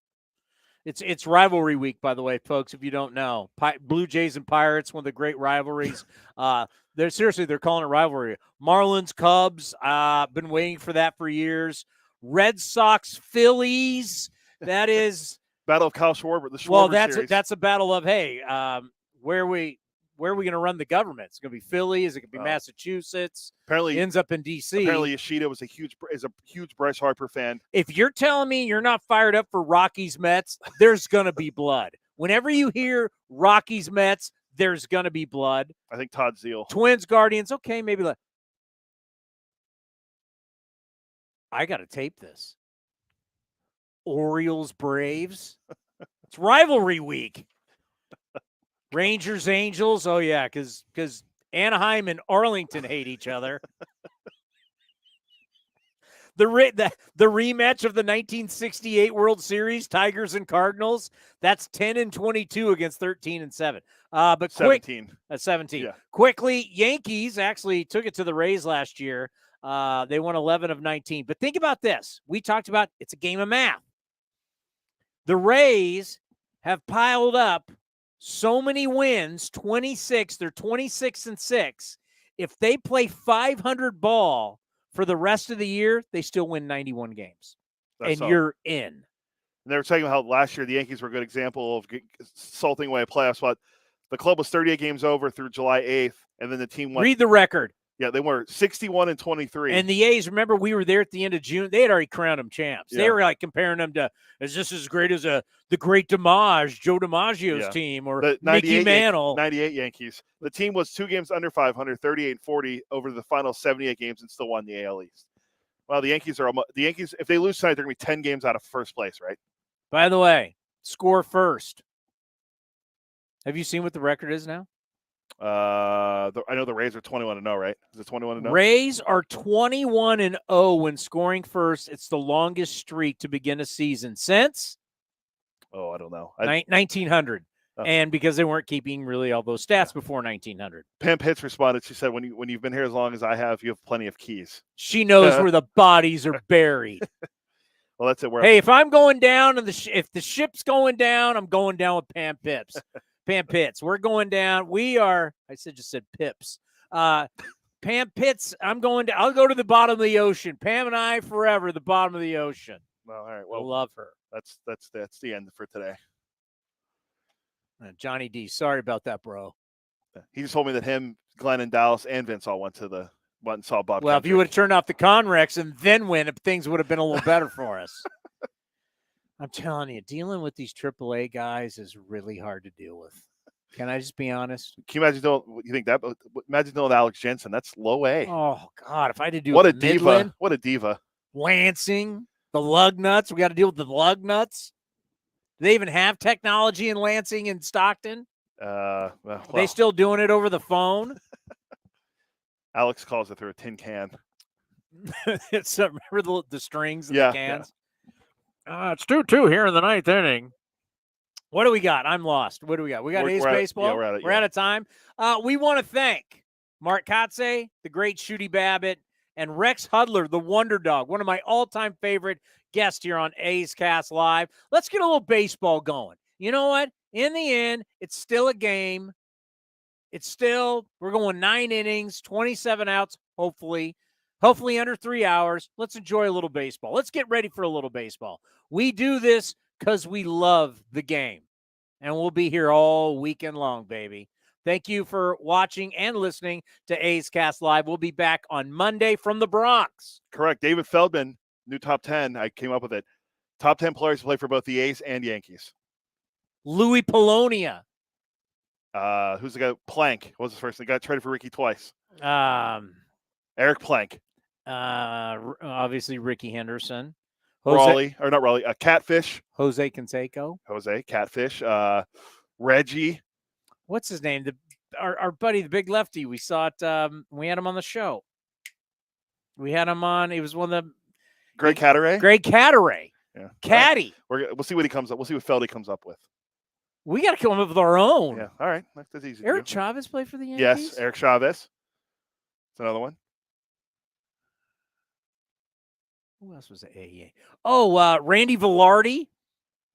Speaker 5: It's rivalry week, by the way, folks. If you don't know, Blue Jays and Pirates, one of the great rivalries. They're calling it rivalry. Marlins, Cubs. Been waiting for that for years. Red Sox, Phillies. That is
Speaker 6: Battle of Kyle Schwarber. The Schwarber series.
Speaker 5: That's a battle of where are we going to run the government? It's going to be Philly. Is it going to be Massachusetts?
Speaker 6: Apparently,
Speaker 5: ends up in D.C.
Speaker 6: Apparently, Yoshida is a huge Bryce Harper fan.
Speaker 5: If you're telling me you're not fired up for Rockies Mets, there's going to be blood. Whenever you hear Rockies Mets, there's going to be blood.
Speaker 6: I think Todd Zeal.
Speaker 5: Twins, Guardians. Okay, maybe. I got to tape this. Orioles, Braves. It's rivalry week. Rangers, Angels. Oh, yeah, because Anaheim and Arlington hate each other. The rematch of the 1968 World Series, Tigers and Cardinals, that's 10-22 against 13-7. But
Speaker 6: 17.
Speaker 5: 17.
Speaker 6: Yeah.
Speaker 5: Quickly, Yankees actually took it to the Rays last year. They won 11 of 19. But think about this. We talked about it's a game of math. The Rays have piled up so many wins, 26. They're 26-6. If they play 500 ball for the rest of the year, they still win 91 games. You're in.
Speaker 6: And they were talking about how last year the Yankees were a good example of salting away a playoff spot. The club was 38 games over through July 8th, and then the team won.
Speaker 5: Read the record.
Speaker 6: Yeah, they were 61-23.
Speaker 5: And the A's, remember, we were there at the end of June. They had already crowned them champs.
Speaker 6: Yeah.
Speaker 5: They were like comparing them to, is this as great as the great Joe DiMaggio's team or
Speaker 6: the
Speaker 5: Mickey Mantle?
Speaker 6: 98 Yankees. The team was 2 games under 500, 38-40 over the final 78 games and still won the AL East. Well, the Yankees, if they lose tonight, they're going to be 10 games out of first place, right?
Speaker 5: By the way, score first. Have you seen what the record is now?
Speaker 6: I know the Rays are 21-0, right? Is it 21-0?
Speaker 5: Rays are 21-0 when scoring first. It's the longest streak to begin a season since
Speaker 6: I don't know.
Speaker 5: 1900. And because they weren't keeping really all those stats before 1900.
Speaker 6: Pam Pitts responded. She said, when you've been here as long as I have, you have plenty of keys.
Speaker 5: She knows where the bodies are buried.
Speaker 6: Well, that's it.
Speaker 5: Hey, if I'm going down and if the ship's going down, I'm going down with Pam Pitts. Pam Pitts. We're going down. Just said Pips. Pam Pitts, I'll go to the bottom of the ocean. Pam and I forever, the bottom of the ocean.
Speaker 6: Well, all right. Well,
Speaker 5: I love her.
Speaker 6: That's the end for today.
Speaker 5: Johnny D, sorry about that, bro.
Speaker 6: He just told me that him, Glenn, and Dallas and Vince all went and saw Bob.
Speaker 5: Well,
Speaker 6: Kendrick.
Speaker 5: if you would have turned off the Conrex and then win, things would have been a little better for us. I'm telling you, dealing with these AAA guys is really hard to deal with. Can I just be honest?
Speaker 6: Can you imagine imagine dealing with Alex Jensen? That's low A.
Speaker 5: Oh, God. If I had to do
Speaker 6: what a
Speaker 5: Midland,
Speaker 6: diva. What a diva.
Speaker 5: Lansing, the lug nuts. We got to deal with the lug nuts. Do they even have technology in Lansing and Stockton?
Speaker 6: Well,
Speaker 5: they still doing it over the phone?
Speaker 6: Alex calls it through a tin can.
Speaker 5: Remember the strings and
Speaker 6: the
Speaker 5: cans? Yeah. It's 2-2 here in the ninth inning. What do we got? I'm lost. What do we got? We got A's baseball.
Speaker 6: We're
Speaker 5: out of time. We want to thank Mark Kotsay, the great Shooty Babitt, and Rex Hudler, the Wonder Dog, one of my all-time favorite guests here on A's Cast Live. Let's get a little baseball going. You know what? In the end, it's still a game. We're going 9 innings, 27 outs, hopefully under 3 hours. Let's enjoy a little baseball. Let's get ready for a little baseball. We do this because we love the game, and we'll be here all weekend long, baby. Thank you for watching and listening to A's Cast Live. We'll be back on Monday from the Bronx.
Speaker 6: Correct. David Feldman, new top 10. I came up with it. Top 10 players to play for both the A's and Yankees.
Speaker 5: Louis Polonia.
Speaker 6: Who's the guy? Plank. What was his first name? The guy traded for Ricky twice. Eric Plank.
Speaker 5: Obviously Ricky Henderson.
Speaker 6: Catfish.
Speaker 5: Jose Canseco.
Speaker 6: Catfish. Reggie.
Speaker 5: What's his name? Our buddy, the big lefty. We saw it. We had him on the show. We had him on. He was one of the.
Speaker 6: Greg Cadaret.
Speaker 5: Yeah. Caddy.
Speaker 6: We'll see what he comes up. We'll see what Feldy comes up with.
Speaker 5: We got to come up with our own.
Speaker 6: Yeah. All right. That's easy.
Speaker 5: Eric Chavez played for the Yankees?
Speaker 6: Yes. Eric Chavez. That's another one.
Speaker 5: Who else was the AA? Oh, Randy Velarde.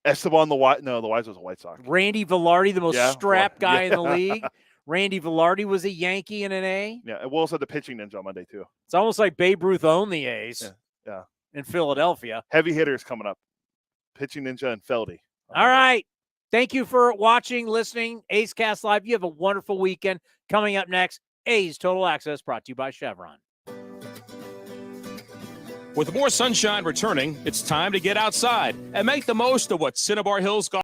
Speaker 6: Esteban the Wise was a White Sox.
Speaker 5: Randy Velarde, the most strapped guy in the league. Randy Velarde was a Yankee in an A.
Speaker 6: Yeah, and we also had the pitching ninja on Monday too.
Speaker 5: It's almost like Babe Ruth owned the A's.
Speaker 6: Yeah.
Speaker 5: In Philadelphia.
Speaker 6: Heavy hitters coming up. Pitching ninja and Feldy.
Speaker 5: All right. Thank you for watching, listening. A's Cast Live. You have a wonderful weekend. Coming up next, A's Total Access, brought to you by Chevron.
Speaker 9: With more sunshine returning, it's time to get outside and make the most of what Cinnabar Hills Golf